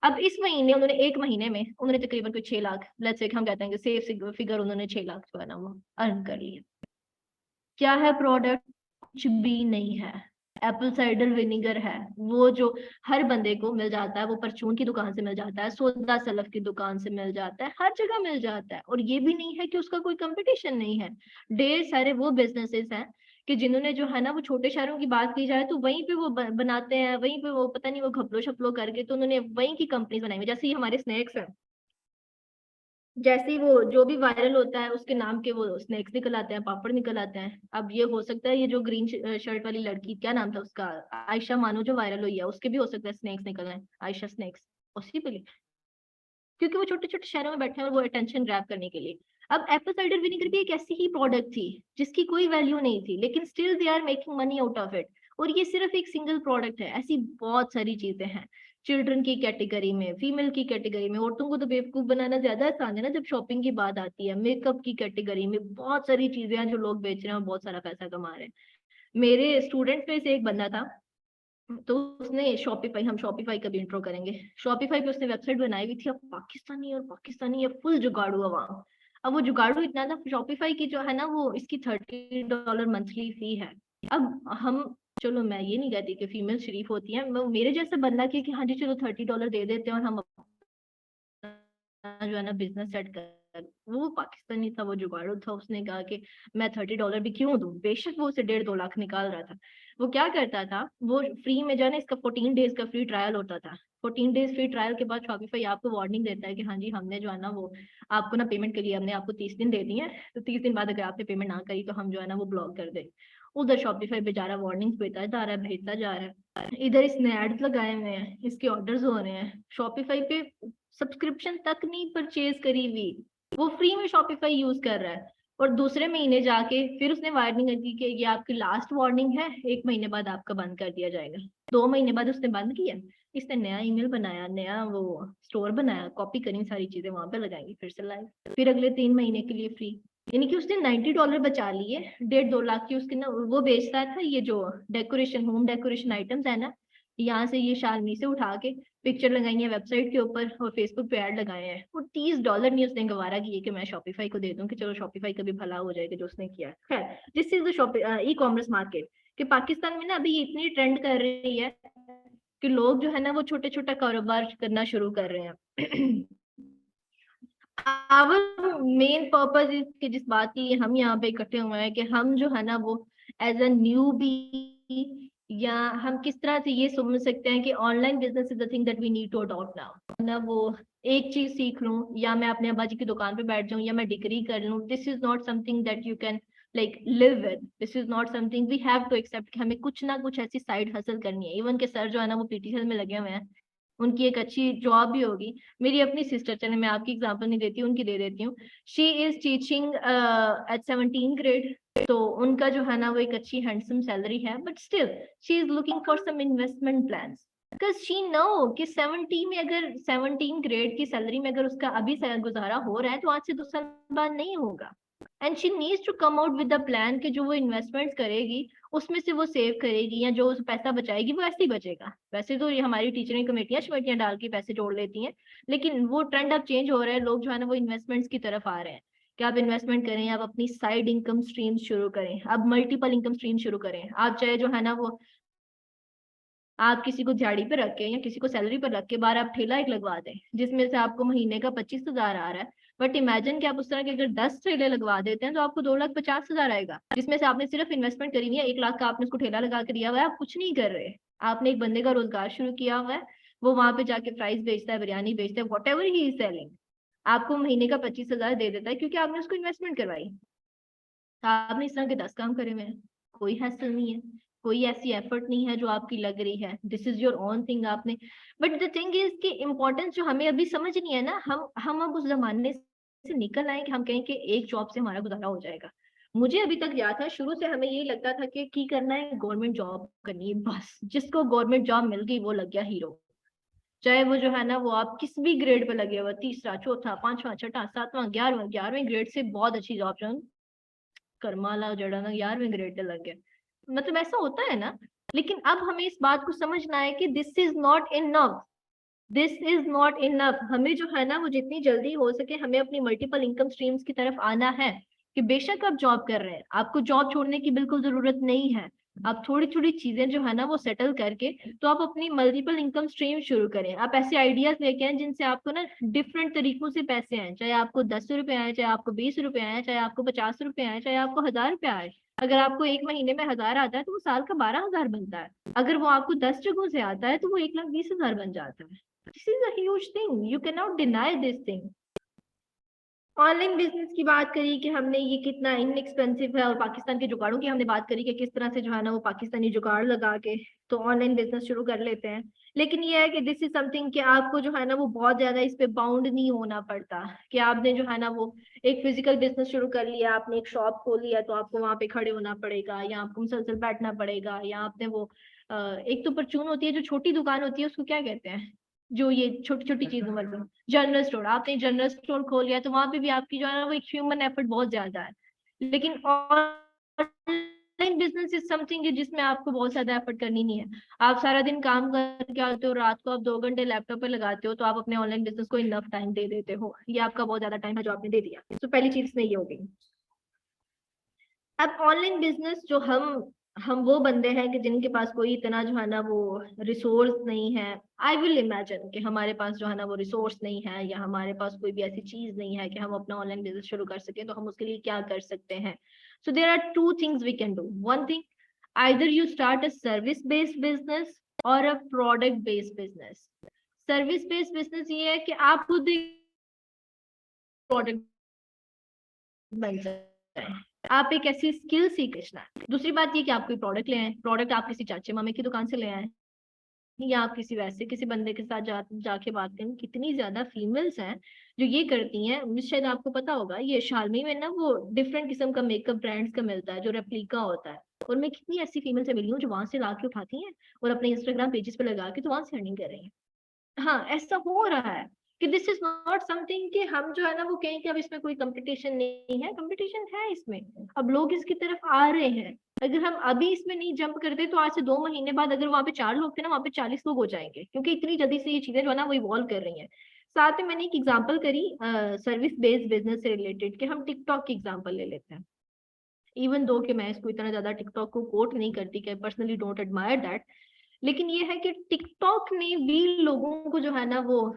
अब इस महीने उन्होंने 1 महीने में उन्होंने तकरीबन कोई 6 लाख, लेट्स से हम कहते हैं कि सेफ फिगर उन्होंने 6 लाख जो है ना वो अर्न कर लिया। क्या है प्रोडक्ट? कुछ भी नहीं है। एप्पल साइडर विनेगर है, वो जो हर बंदे को मिल जाता है, वो परचून की दुकान से मिल जाता है, सोदा सलफ की दुकान से मिल जाता है, हर जगह मिल जाता है। और ये भी नहीं है कि उसका कोई कंपटीशन नहीं है। ढेर सारे वो बिजनेसेस हैं कि जिन्होंने जो है ना वो छोटे शहरों की बात की जाए तो वहीं पे वो बनाते हैं, वहीं पे वो पता नहीं वो घपलो शपलो करके तो उन्होंने वहीं की कंपनीज बनाई हुई। जैसे ही हमारे स्नैक्स हैं, जैसे ही वो जो भी वायरल होता है उसके नाम के वो स्नैक्स निकल आते हैं, पापड़ निकल आते हैं। अब ये हो सकता है ये जो ग्रीन शर्ट वाली लड़की, क्या नाम था उसका, आयशा मानो, जो वायरल हुई है, उसके भी हो सकता है स्नैक्स निकल आए, आयशा स्नैक्स, उसी पे क्योंकि वो छोटे छोटे शहरों में बैठे हैं और वो अटेंशन ग्रैब करने के लिए। अब एप्पल साइडर विनेगर भी एक ऐसी ही प्रोडक्ट थी जिसकी कोई वैल्यू नहीं थी, लेकिन still they are making money out of it. और ये सिर्फ एक सिंगल प्रोडक्ट है, ऐसी बहुत सारी चीजें हैं। चिल्ड्रन की कैटेगरी में, फीमेल की कैटेगरी में, औरतों को तो बेवकूफ बनाना ज्यादा आसान है ना जब शॉपिंग की बात आती है। मेकअप की कैटेगरी में बहुत सारी चीजें हैं जो लोग बेच रहे हैं और बहुत सारा पैसा कमा रहे हैं। मेरे स्टूडेंट्स में से एक बंदा था, तो उसने शॉपिफाई, हम शॉपिफाई का भी इंट्रो करेंगे, शॉपिफाई पे उसने वेबसाइट बनाई हुई थी। अब पाकिस्तानी ये फुल जुगाड़ू अवाम। अब वो जुगाड़ू इतना था, शॉपिफाई की जो है ना वो इसकी $30 मंथली फी है। अब हम, चलो मैं ये नहीं कहती कि फीमेल शरीफ होती है, मेरे जैसा बंदा कि हाँ जी चलो $30 दे देते हैं और हम जो है ना बिजनेस सेट कर। वो पाकिस्तानी था, वो जुगाड़ू था, उसने कहा कि मैं $30 भी क्यों दूं, बेशक वो उसे 1.5-2 लाख निकाल रहा था। वो क्या करता था, वो फ्री में जाने, इसका 14 डेज का फ्री ट्रायल होता था। 14 डेज फ्री ट्रायल के बाद शॉपिफाई आपको वार्निंग देता है कि हाँ जी हमने जो है ना वो आपको ना पेमेंट के लिए हमने आपको 30 दिन दे दिए हैं, तो 30 दिन बाद अगर आपने पेमेंट ना करी तो हम जो है ना वो ब्लॉक कर दें। उधर शॉपिफाई बेचारा वार्निंग्स भेजता जा रहा है, भेजता जा रहा है, इधर इसने एड्स लगाए हुए हैं, इसके ऑर्डर्स हो रहे हैं। शॉपिफाई पे सब्सक्रिप्शन तक नहीं परचेज करी हुई, वो फ्री में शॉपिफाई यूज कर रहा है। और दूसरे महीने जाके फिर उसने वार्निंग दी कि ये आपकी लास्ट वार्निंग है, 1 महीने बाद आपका बंद कर दिया जाएगा। 2 महीने बाद उसने बंद किया, इसने नया ईमेल बनाया, नया वो स्टोर बनाया, कॉपी करी सारी चीजें वहां पे लगाएंगी, फिर से लाइव, फिर अगले 3 महीने के लिए फ्री। यानी कि उसने $90 बचा लिए, 1.5-2 लाख की उसकी ना वो बेचता था ये जो डेकोरेशन, होम डेकोरेशन आइटम्स है ना, यहाँ से ये शालमी से उठा के पिक्चर लगाई है वेबसाइट के ऊपर और फेसबुक पे ऐड लगाए हैं। और $30 नहीं उसने गवारा किए कि मैं शॉपिफाई को दे दूं कि चलो शॉपिफाई का भी भला हो जाएगा जो उसने किया। खैर, this is the e commerce market कि पाकिस्तान में ना अभी इतनी ट्रेंड कर रही है कि लोग जो है ना वो छोटे छोटा कारोबार करना शुरू कर रहे हैं। आवर मेन पर्पज इज कि जिस बात की हम यहाँ पे इकट्ठे हुए हैं कि हम जो है ना वो एज अ न्यूबी, या हम किस तरह से ये समझ सकते हैं कि online business is the thing that we need to adopt now. ना वो एक चीज सीख लूं या मैं अपने अब्बा जी की दुकान पे बैठ जाऊं या मैं डिग्री कर लूं, this is not something that you can like live with, this is not something we have to accept कि हमें कुछ ना कुछ ऐसी साइड हासिल करनी है। इवन के सर जो है ना वो पीटीसी में लगे हुए हैं, उनकी एक अच्छी जॉब भी होगी। मेरी अपनी सिस्टर, चले मैं आपकी एग्जांपल नहीं देती, उनकी दे देती हूँ। She is teaching at 17 grade, तो उनका जो है ना वो एक अच्छी हैंडसम सैलरी है, but still she is looking for some investment plans because she know कि 70 में अगर 17 ग्रेड की सैलरी में अगर उसका अभी गुजारा हो रहा है तो आज से 2 साल बाद नहीं होगा। And she needs to come out with the plan कि जो वो इन्वेस्टमेंट्स करेगी उसमें से वो सेव करेगी या जो उस पैसा बचाएगी वो ऐसे ही बचेगा। वैसे तो ये हमारी टीचरिंग कमेटियां शमेटियां डाल के पैसे जोड़ लेती हैं, लेकिन वो ट्रेंड अब चेंज हो रहा है, लोग जो है ना वो इन्वेस्टमेंट्स की तरफ आ रहे हैं कि आप इन्वेस्टमेंट करें, आप अपनी साइड इनकम स्ट्रीम शुरू करें, आप मल्टीपल इनकम स्ट्रीम शुरू करें। आप चाहे जो है ना वो आप किसी को दिहाड़ी पे रख के या किसी को सैलरी पर रख के बाहर आप ठेला एक लगवा दें जिसमें से आपको महीने का 25,000 आ रहा है। बट इमेजिन कि आप उस तरह के अगर 10 ठेले लगवा देते हैं तो आपको 2,50,000 आएगा, जिसमें से आपने सिर्फ इन्वेस्टमेंट करी हुई है 1 लाख का, आपने उसको ठेला लगा के दिया हुआ है, आप कुछ नहीं कर रहे, आपने एक बंदे का रोजगार शुरू किया हुआ है, वो वहां पे जाके फ्राइज बेचता है, बिरयानी बेचता है, what ever he is selling, आपको महीने का 25,000 दे देता है क्योंकि आपने उसको इन्वेस्टमेंट करवाई। आपने इस तरह के 10 काम करे हुए हैं, कोई हैसल नहीं है, कोई ऐसी एफर्ट नहीं है जो आपकी लग रही है, this is your own thing आपने। बट द थिंग इज कि इम्पोर्टेंस जो हमें अभी समझ नहीं है ना, हम अब उस जमाने से निकल आए कि हम कहें कि एक जॉब से हमारा गुजारा हो जाएगा। मुझे अभी तक याद था, शुरू से हमें यही लगता था कि की करना है, गवर्नमेंट जॉब करनी है, बस जिसको गवर्नमेंट जॉब मिल गई वो लग गया हीरो। चाहे वो जो है ना वो आप किस भी ग्रेड पे लगे हुए, तीसरा चौथा पांचवा छठा सातवां 11वें ग्रेड से बहुत अच्छी जॉब जो करमाला जड़ा ना 11वें ग्रेड पे लग गया, मतलब ऐसा होता है ना। लेकिन अब हमें इस बात को समझना है कि this is not enough, this is not enough. हमें जो है ना वो जितनी जल्दी हो सके हमें अपनी मल्टीपल इनकम स्ट्रीम्स की तरफ आना है। कि बेशक आप जॉब कर रहे हैं, आपको जॉब छोड़ने की बिल्कुल जरूरत नहीं है। आप थोड़ी थोड़ी चीजें जो है ना वो सेटल करके तो आप अपनी मल्टीपल इनकम स्ट्रीम शुरू करें। आप ऐसे आइडियाज लेके आए जिनसे आपको ना डिफरेंट तरीकों से पैसे आए, चाहे आपको 10 रुपए आए, चाहे आपको 20 रुपए आए, चाहे आपको 50 रुपए आए, चाहे आपको 1000 रुपए आए। अगर आपको एक महीने में 1000 आता है तो वो साल का 12,000 बनता है। अगर वो आपको 10 जगहों से आता है तो वो 1,20,000 बन जाता है। This is a huge thing. You cannot deny this thing. Online business की बात करी कि हमने ये कितना इनएक्सपेंसिव है, और पाकिस्तान के जुगाड़ों की हमने बात करी कि किस तरह से जो है ना वो पाकिस्तानी जुगाड़ लगा के तो ऑनलाइन बिजनेस शुरू कर लेते हैं। लेकिन ये है कि दिस इज समथिंग कि आपको जो है ना वो बहुत ज्यादा इस पे बाउंड नहीं होना पड़ता। कि आपने जो है ना वो एक फिजिकल बिजनेस शुरू कर लिया, आपने एक शॉप खोल लिया तो आपको वहां पे खड़े होना पड़ेगा, या आपको मुसलसल बैठना पड़ेगा, या आपने वो एक तो परचून होती है जो छोटी दुकान होती है, उसको क्या कहते हैं, जो ये छोटी छोटी चीजों मतलब जनरल स्टोर, आपने जनरल स्टोर खोल लिया तो वहां पे भी आपकी जो है ना वो एक ह्यूमन एफर्ट बहुत ज्यादा है। लेकिन ऑनलाइन बिजनेस इज समथिंग जिसमें आपको बहुत ज्यादा एफर्ट करनी नहीं है। आप सारा दिन काम करके आते हो, रात को आप 2 घंटे लैपटॉप पे लगाते हो, तो आप अपने ऑनलाइन बिजनेस को इनफ टाइम दे देते हो। ये आपका बहुत ज्यादा टाइम है जो आपने दे दिया। तो पहली चीज नहीं होगी। अब ऑनलाइन बिजनेस जो हम वो बंदे हैं कि जिनके पास कोई इतना जो है ना वो रिसोर्स नहीं है। आई विल इमेजिन कि हमारे पास जो है ना वो रिसोर्स नहीं है, या हमारे पास कोई भी ऐसी चीज नहीं है कि हम अपना ऑनलाइन बिजनेस शुरू कर सके, तो हम उसके लिए क्या कर सकते हैं। So there are two things we can do. One thing, either you start a service based business और a product based business. Service based business ये है कि आप खुद एक प्रोडक्ट बन सकते हैं, आप एक ऐसी स्किल सीखना है। दूसरी बात ये कि आप कोई प्रोडक्ट ले आए, प्रोडक्ट आप किसी चाचे मामे की दुकान से ले आए, या आप किसी वैसे किसी बंदे के साथ जाके बात करें। कितनी ज्यादा फीमेल्स हैं जो ये करती हैं। शायद आपको पता होगा, ये शालमी में ना वो डिफरेंट किस्म का मेकअप ब्रांड्स का मिलता है जो रेप्लिका होता है, और मैं कितनी ऐसी फीमेल से मिली हूँ जो वहां से ला के उठाती हैं और अपने इंस्टाग्राम पेजेस पे लगा के तो वहां से अर्निंग कर रही हैं। हाँ, ऐसा हो रहा है कि दिस इज नॉट समथिंग कि हम जो है ना वो कहें कि अब इसमें कोई कंपटीशन नहीं है। कंपटीशन है इसमें, अब लोग इसकी तरफ आ रहे हैं। अगर हम अभी इसमें नहीं जंप करते तो आज से 2 महीने बाद अगर वहां पे 4 लोग थे ना, वहां पे 40 लोग हो जाएंगे, क्योंकि इतनी जल्दी से ये चीजें जो है ना वो इवॉल्व कर रही हैं। साथ में मैंने एक एग्जांपल करी सर्विस बेस्ड बिजनेस से रिलेटेड, कि हम टिकटॉक की एग्जांपल ले लेते हैं। इवन दो कि मैं इसको इतना ज्यादा टिकटॉक को कोट नहीं करती, कि पर्सनली डोंट एडमायर दैट, लेकिन ये है कि टिकटॉक ने भी लोगों को जो है ना वो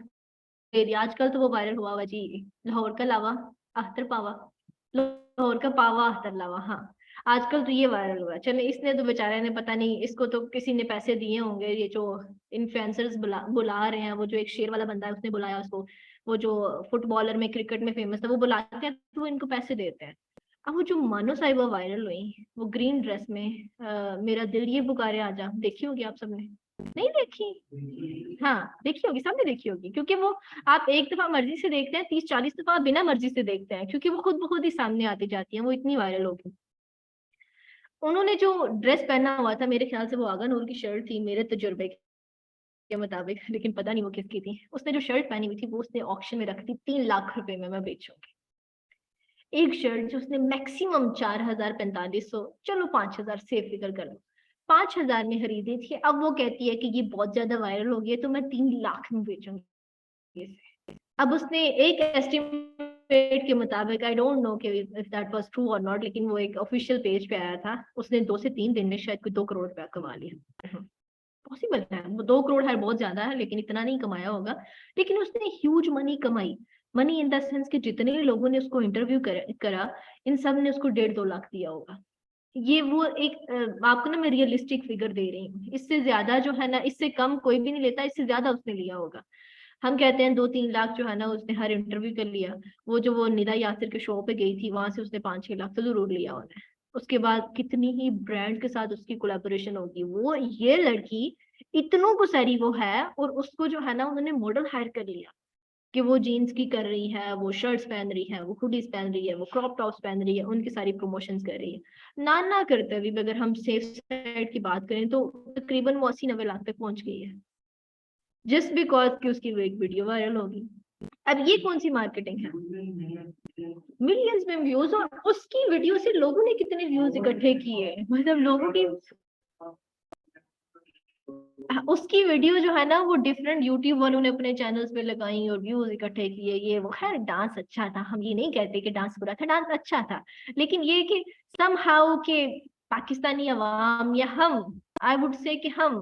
आजकल तो वो वायरल हुआ हुआ जी, लाहौर का लावा अख्तर पावा, लाहौर का पावा अख्तर लावा। हाँ, आजकल तो ये वायरल हुआ। चले, इसने तो बेचारे ने पता नहीं, इसको तो किसी ने पैसे दिए होंगे। ये जो इन्फ्लुएंसर्स बुला रहे हैं, वो जो एक शेर वाला बंदा है उसने बुलाया उसको, वो जो फुटबॉलर में क्रिकेट में फेमस था वो बुलाते हैं तो वो इनको पैसे देते हैं। अब वो जो मानो साहिबा वायरल हुई वो ग्रीन ड्रेस में, मेरा दिल ये पुकारे आजा, देखी होगी आप सबने? नहीं देखी? हाँ देखी होगी, सबने देखी होगी, क्योंकि वो आप एक दफा मर्जी से देखते हैं, 30-40 दफा बिना मर्जी से देखते हैं, क्योंकि वो खुद ब खुद ही सामने आती जाती है, वो इतनी वायरल होगी। उन्होंने जो ड्रेस पहना हुआ था, मेरे ख्याल से वो आगा नूर की शर्ट थी मेरे तजुर्बे के मुताबिक, लेकिन पता नहीं वो किसकी थी। उसने जो शर्ट पहनी हुई थी वो उसने ऑक्शन में रख दी, 3 लाख रुपए में मैं बेचूंगी। एक शर्ट जो उसने मैक्सिमम 4,000-4,500, चलो 5,000 सेफ फिगर कर लो, 5,000 में खरीदी थी। अब वो कहती है कि ये बहुत ज्यादा वायरल हो गया तो मैं 3 लाख में बेचूंगी इसे। अब उसने एक एस्टिमेट के मुताबिक, आई डोंट नो कि इफ दैट वाज ट्रू और नॉट, लेकिन वो एक ऑफिशियल पेज पे आया था, उसने 2 से 3 दिन में शायद कोई 2 करोड़ रुपया कमा लिया। पॉसिबल है, वो 2 करोड़ है बहुत ज्यादा है, लेकिन इतना नहीं कमाया होगा। लेकिन उसने ह्यूज मनी कमाई। मनी इन द सेंस कि जितने लोगों ने उसको इंटरव्यू करा इन सब ने उसको 1.5-2 लाख दिया होगा। ये वो एक आपको ना मैं रियलिस्टिक फिगर दे रही हूँ। इससे ज्यादा जो है ना, इससे कम कोई भी नहीं लेता, इससे ज्यादा उसने लिया होगा। हम कहते हैं 2-3 लाख जो है ना उसने हर इंटरव्यू कर लिया। वो जो वो निदा यासिर के शो पे गई थी वहां से उसने 5-6 लाख तो जरूर लिया होना है। उसके बाद कितनी ही ब्रांड के साथ उसकी कोलैबोरेशन होगी। वो ये लड़की इतनों को सारी वो है, और उसको जो है ना उन्होंने मॉडल हायर कर लिया कि वो जीन्स की कर रही है, वो शर्ट्स पहन रही है, वो हुडीज पहन रही है, वो क्रॉप टॉप्स पहन रही है, उनकी सारी प्रमोशंस कर रही है। ना करते हुए अगर हम सेफ साइड की बात करें तो तकरीबन वो 80-90 लाख तक पहुंच गई है, जस्ट बिकॉज कि उसकी वो एक वीडियो वायरल होगी। अब ये कौन सी मार्केटिंग है? मिलियंस में व्यूज, और उसकी वीडियो से लोगों ने कितने व्यूज इकट्ठे किए, मतलब लोगों की उसकी वीडियो जो है ना वो डिफरेंट यूट्यूब वालों ने अपने चैनल्स पे लगाई और व्यूज इकट्ठे किए, ये वो। खैर डांस अच्छा था, हम ये नहीं कहते कि डांस बुरा था, डांस अच्छा था, लेकिन ये कि समहाउ के पाकिस्तानी अवाम या हम, आई वुड से कि हम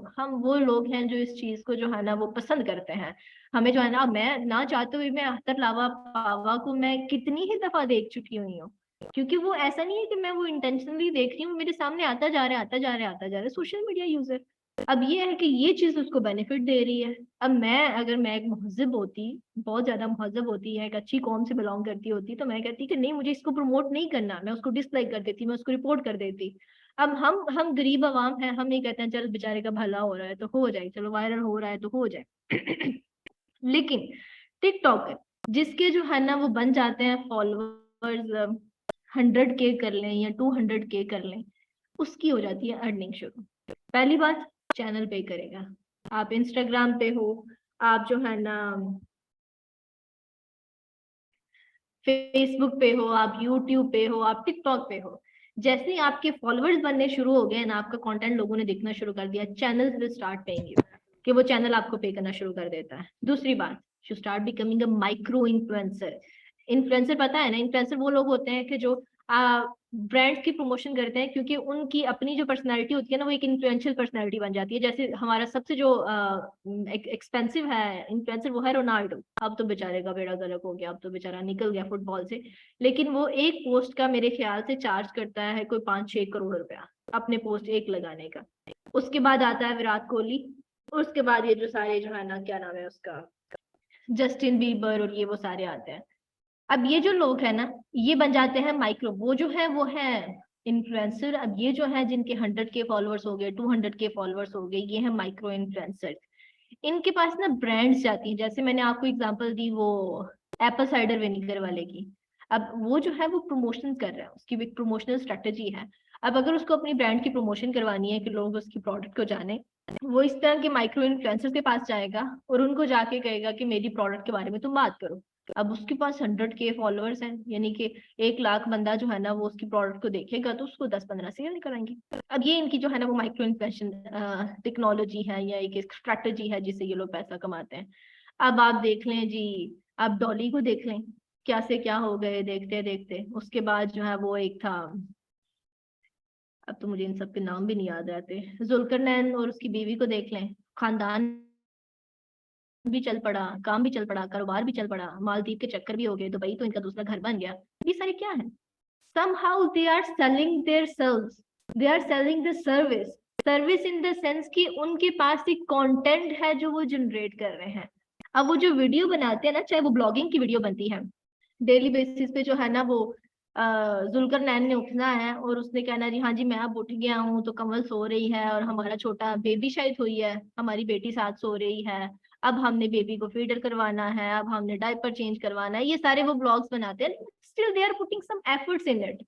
वो लोग हैं जो इस चीज को जो है ना वो पसंद करते हैं। हमें जो है ना, मैं ना चाहते हुए मैं अख्तर लावा पावा को मैं कितनी ही दफा देख चुकी हुई हूँ, क्योंकि वो ऐसा नहीं है कि मैं वो इंटेंशनली देख रही हूँ, मेरे सामने आता जा रहा है आता जा रहा है आता जा रहा है, सोशल मीडिया यूजर। अब ये है कि ये चीज उसको बेनिफिट दे रही है। अब मैं, अगर मैं एक महजब होती, बहुत ज्यादा महजब होती है, एक अच्छी कौम से बिलोंग करती होती, तो मैं कहती कि नहीं, मुझे इसको प्रमोट नहीं करना, मैं उसको डिसलाइक कर देती, मैं उसको रिपोर्ट कर देती। अब हम गरीब आवाम हैं, हम ये कहते हैं चल बेचारे का भला हो रहा है तो हो जाए, चलो वायरल हो रहा है तो हो जाए। लेकिन टिकटॉकर जिसके जो है ना वो बन जाते हैं फॉलोअर्स 100K कर लें या 200K कर लें, उसकी हो जाती है अर्निंग शुरू। पहली बात, चैनल पे करेगा, आप इंस्टाग्राम पे हो, आप जो है ना फेसबुक पे हो, आप यूट्यूब पे हो, आप टिकटॉक पे हो, जैसे ही आपके फॉलोअर्स बनने शुरू हो गए ना, आपका कंटेंट लोगों ने देखना शुरू कर दिया, channel will start paying you, कि वो चैनल आपको पे करना शुरू कर देता है। दूसरी बात, you start becoming a micro influencer. Influencer पता है ना, इन्फ्लुएंसर वो लोग होते हैं कि जो ब्रांड्स की प्रमोशन करते हैं, क्योंकि उनकी अपनी जो पर्सनैलिटी होती है ना वो एक इन्फ्लुएंशियल पर्सनैलिटी बन जाती है। जैसे हमारा सबसे जो एक्सपेंसिव है इन्फ्लुएंसर वो है रोनाल्डो। अब तो बेचारे का बेड़ा गर्क हो गया, अब तो बेचारा निकल गया फुटबॉल से, लेकिन वो एक पोस्ट का मेरे ख्याल से चार्ज करता है कोई 5-6 करोड़ रुपया अपने पोस्ट एक लगाने का। उसके बाद आता है विराट कोहली, उसके बाद ये जो सारे जो है ना, क्या नाम है उसका, जस्टिन बीबर और ये वो सारे आते हैं। अब ये जो लोग हैं ना, ये बन जाते हैं माइक्रो, वो जो है वो है इन्फ्लुएंसर। अब ये जो है जिनके 100K फॉलोअर्स हो गए, 200K फॉलोअर्स हो गए, ये है माइक्रो इन्फ्लुएंसर। इनके पास ना ब्रांड्स जाती हैं, जैसे मैंने आपको एग्जांपल दी वो एप्पल साइडर विनेगर वाले की। अब वो जो है वो प्रमोशन कर रहा है, उसकी भी एक प्रमोशनल स्ट्रेटेजी है। अब अगर उसको अपनी ब्रांड की प्रमोशन करवानी है कि लोग उसकी प्रोडक्ट को जाने, वो इस तरह के माइक्रो इन्फ्लुएंसर्स के पास जाएगा और उनको जाके कहेगा कि मेरी प्रोडक्ट के बारे में तुम बात करो। अब उसके पास 100K फॉलोअर्स हैं, यानी कि 1 लाख बंदा जो है ना वो उसकी प्रोडक्ट को देखेगा, तो उसको 10-15 सेल कराएंगे। अब ये इनकी जो है ना वो माइक्रो इन्फ्लुएंशन टेक्नोलॉजी है या एक स्ट्रैटेजी है जिससे ये लोग पैसा कमाते हैं। अब आप देख लें जी, आप डॉली को देख लें, क्या से क्या हो गए देखते देखते। उसके बाद जो है वो एक था, अब तो मुझे इन सब के नाम भी नहीं याद रहते, जुल्करनैन और उसकी बीवी को देख लें, खानदान भी चल पड़ा, काम भी चल पड़ा, कारोबार भी चल पड़ा, मालदीव के चक्कर भी हो गए, दुबई तो इनका दूसरा घर बन गया। ये सारे क्या है? somehow they are selling their selves, they are selling the service in the sense कि उनके पास एक कंटेंट है जो वो जनरेट कर रहे हैं। अब वो जो वीडियो बनाते हैं ना, चाहे वो ब्लॉगिंग की वीडियो बनती है, डेली बेसिस पे जो है ना वो जुल्करनैन ने उठना है और उसने कहना जी हाँ जी मैं अब उठ गया हूँ, तो कमल सो रही है और हमारा छोटा बेबी शायद हुई है, हमारी बेटी साथ सो रही है, अब हमने बेबी को फीडर करवाना है, अब हमने डायपर चेंज करवाना है। ये सारे वो ब्लॉग्स बनाते हैं, still they are putting some efforts in it.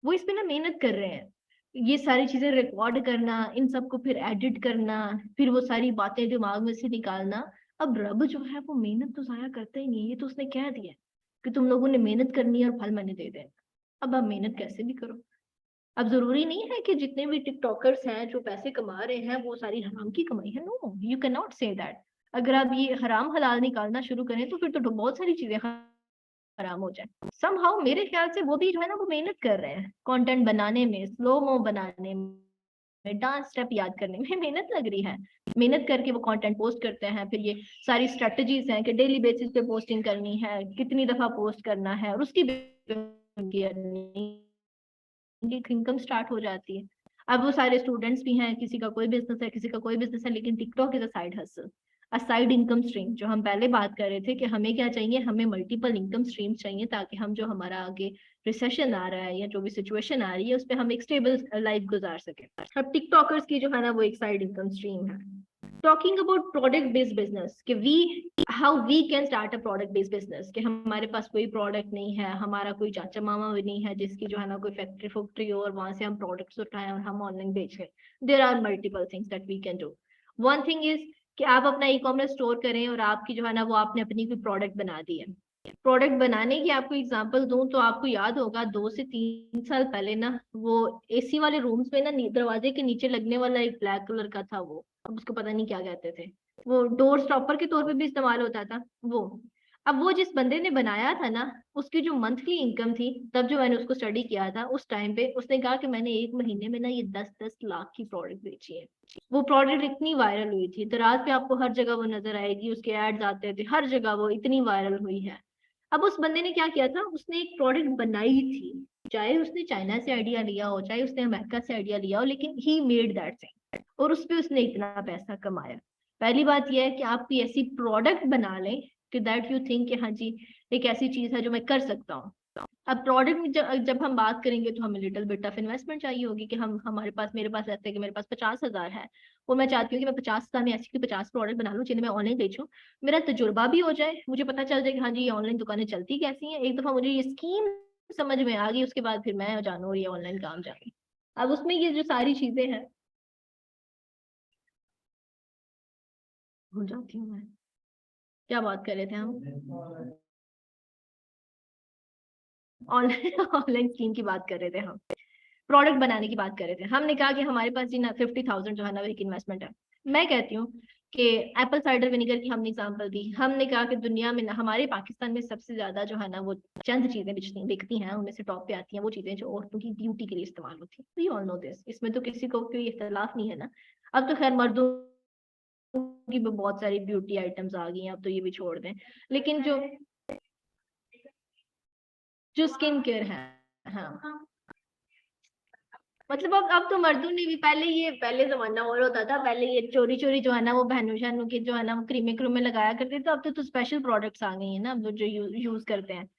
वो इस पे ना मेहनत कर रहे हैं, ये सारी चीजें रिकॉर्ड करना, इन सबको फिर एडिट करना, फिर वो सारी बातें दिमाग में से निकालना। अब रब जो है वो मेहनत तो जाया करता ही नहीं है, ये तो उसने कह दिया कि तुम लोगों ने मेहनत करनी है और फल मैंने दे देना। अब आप मेहनत कैसे भी करो। अब जरूरी नहीं है कि जितने भी टिकटॉकर्स हैं जो पैसे कमा रहे हैं वो सारी हराम की कमाई है, no you can not say that. अगर आप ये हराम हलाल निकालना शुरू करें तो फिर तो बहुत सारी चीजें हराम हो जाए। समहाउ मेरे ख्याल से वो भी जो है ना वो मेहनत कर रहे हैं कंटेंट बनाने में, स्लो मो बनाने में, डांस स्टेप याद करने में मेहनत लग रही है। मेहनत करके वो कंटेंट पोस्ट करते हैं, फिर ये सारी स्ट्रेटजीज हैं कि डेली बेसिस पे पोस्टिंग करनी है, कितनी दफा पोस्ट करना है, और उसकी इनकम स्टार्ट हो जाती है। अब वो सारे स्टूडेंट्स भी हैं, किसी का कोई बिजनेस है, किसी का कोई बिजनेस है, लेकिन TikTok is a side hustle, a side income stream. जो हम पहले बात कर रहे थे कि हमें क्या चाहिए, हमें मल्टीपल इनकम स्ट्रीम चाहिए, ताकि हम जो हमारा आगे रिसेशन आ रहा है या जो भी सिचुएशन आ रही है उस पर हम एक स्टेबल लाइफ गुजार सके। अब टिकटॉकर्स की जो है ना वो एक साइड इनकम स्ट्रीम है। Talking about product based business, कि we how we can start a product based business, कि हमारे पास कोई प्रोडक्ट नहीं है, हमारा कोई चाचा मामा भी नहीं है जिसकी जो है ना कोई फैक्ट्री हो और वहां से हम प्रोडक्ट्स उठाएं और हम ऑनलाइन बेच लें। There are multiple things that we can do. One thing is कि आप अपना ई कॉमर्स स्टोर करें और आपकी जो है ना वो आपने अपनी कोई प्रोडक्ट बना दी है, प्रोडक्ट बनाने की आपको एग्जांपल दूं तो आपको याद होगा 2 से 3 साल पहले ना वो एसी वाले रूम्स में ना दरवाजे के नीचे लगने वाला एक ब्लैक कलर का था, वो अब उसको पता नहीं क्या कहते थे, वो डोर स्टॉपर के तौर पे भी इस्तेमाल होता था वो। अब वो जिस बंदे ने बनाया था ना, उसकी जो मंथली इनकम थी, तब जो मैंने उसको स्टडी किया था उस टाइम पे, उसने कहा कि मैंने 1 महीने में ना ये 10-10 लाख की प्रोडक्ट बेची है। वो प्रोडक्ट इतनी वायरल हुई थी, दराज पे आपको हर जगह वो नजर आएगी, उसके एड्स आते थे हर जगह, वो इतनी वायरल हुई है। अब उस बंदे ने क्या किया था, उसने एक प्रोडक्ट बनाई थी, चाहे उसने चाइना से आइडिया लिया हो, चाहे उसने अमेरिका से आइडिया लिया हो, लेकिन ही मेड दैट थिंग और उस पे उसने इतना पैसा कमाया। पहली बात यह है कि आप कोई ऐसी प्रोडक्ट बना लें कि दैट यू थिंक कि हाँ जी एक ऐसी चीज है जो मैं कर सकता हूँ। अब प्रोडक्ट में जब हम बात करेंगे तो हमें लिटिल बिट ऑफ इन्वेस्टमेंट चाहिए होगी कि हम हमारे पास मेरे पास ऐसे है कि मेरे पास 50,000 है और मैं चाहती हूँ कि मैं 50,000 में ऐसी कोई 50 प्रोडक्ट बना लूँ जिन्हें मैं ऑनलाइन बेचूं, मेरा तजुर्बा भी हो जाए, मुझे पता चल जाए कि हाँ जी ये ऑनलाइन दुकानें चलती कैसी हैं, एक दफा मुझे ये स्कीम समझ में आ गई, उसके बाद फिर मैं जानू और ये ऑनलाइन काम जाऊँ। अब उसमें ये जो सारी चीजें हैं, भूल जाती हूँ मैं क्या बात कर रहे थे हम, ऑनलाइन ऑनलाइन स्कीम की बात कर रहे थे हम, प्रोडक्ट बनाने की बात कर रहे थे। हमने कहा कि हमारे पास जी ना 50,000 जो है ना वो एक इन्वेस्टमेंट है। मैं कहती हूँ कि एप्पल साइडर विनेगर की हमने एग्जांपल दी, हमने कहा कि दुनिया में ना हमारे पाकिस्तान में सबसे ज्यादा जो है ना वो चंद चीजें बिकती हैं, उनमें से टॉप पे आती हैं वो चीजें जो औरतों की ब्यूटी के लिए इस्तेमाल होती है। वी ऑल नो दिस, इसमें तो किसी को कोई इख्तलाफ नहीं है ना। अब तो खैर मर्दों की भी बहुत सारी ब्यूटी आइटम्स आ गई हैं, अब तो ये भी छोड़ दें, लेकिन जो जो स्किन केयर है, हाँ मतलब अब तो मर्दों ने भी, पहले जमाना और होता था, पहले ये चोरी चोरी जो है ना वो बहनों शहनों के जो है ना वो क्रीमे क्रूमे लगाया करते थे, अब तो स्पेशल प्रोडक्ट्स आ गई है ना अब जो यूज करते हैं।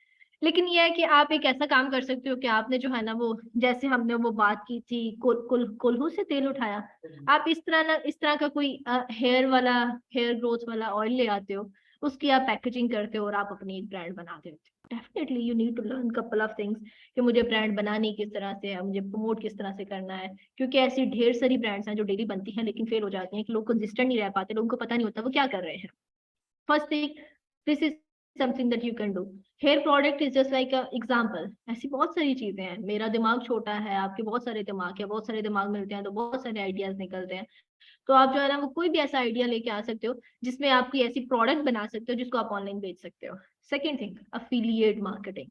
लेकिन ये है कि आप एक ऐसा काम कर सकते हो कि आपने जो है ना वो, जैसे हमने वो बात की थी कोल्हू से तेल उठाया, आप इस तरह का कोई हेयर ग्रोथ वाला ऑयल ले आते हो, उसकी आप पैकेजिंग करते हो और आप अपनी एक ब्रांड बना देते हो। Definitely you need to learn couple of things कि मुझे ब्रांड बनानी किस तरह से है, मुझे प्रमोट किस तरह से करना है, क्योंकि ऐसी ढेर सारी ब्रांड्स हैं जो डेली बनती हैं लेकिन फेल हो जाती हैं कि लोग कंसिस्टेंट नहीं रह पाते, लोगों को पता नहीं होता वो क्या कर रहे हैं। First thing, this is something that you can do. Hair product is just like a example, ऐसी बहुत सारी चीजें हैं, मेरा दिमाग छोटा है, आपके बहुत सारे दिमाग है, बहुत सारे दिमाग मिलते हैं तो बहुत सारे आइडियाज निकलते हैं। तो आप जो है ना वो कोई भी ऐसा आइडिया लेके आ सकते हो जिसमें आप कोई ऐसी प्रोडक्ट बना सकते हो जिसको आप ऑनलाइन बेच सकते हो। Second thing, affiliate marketing.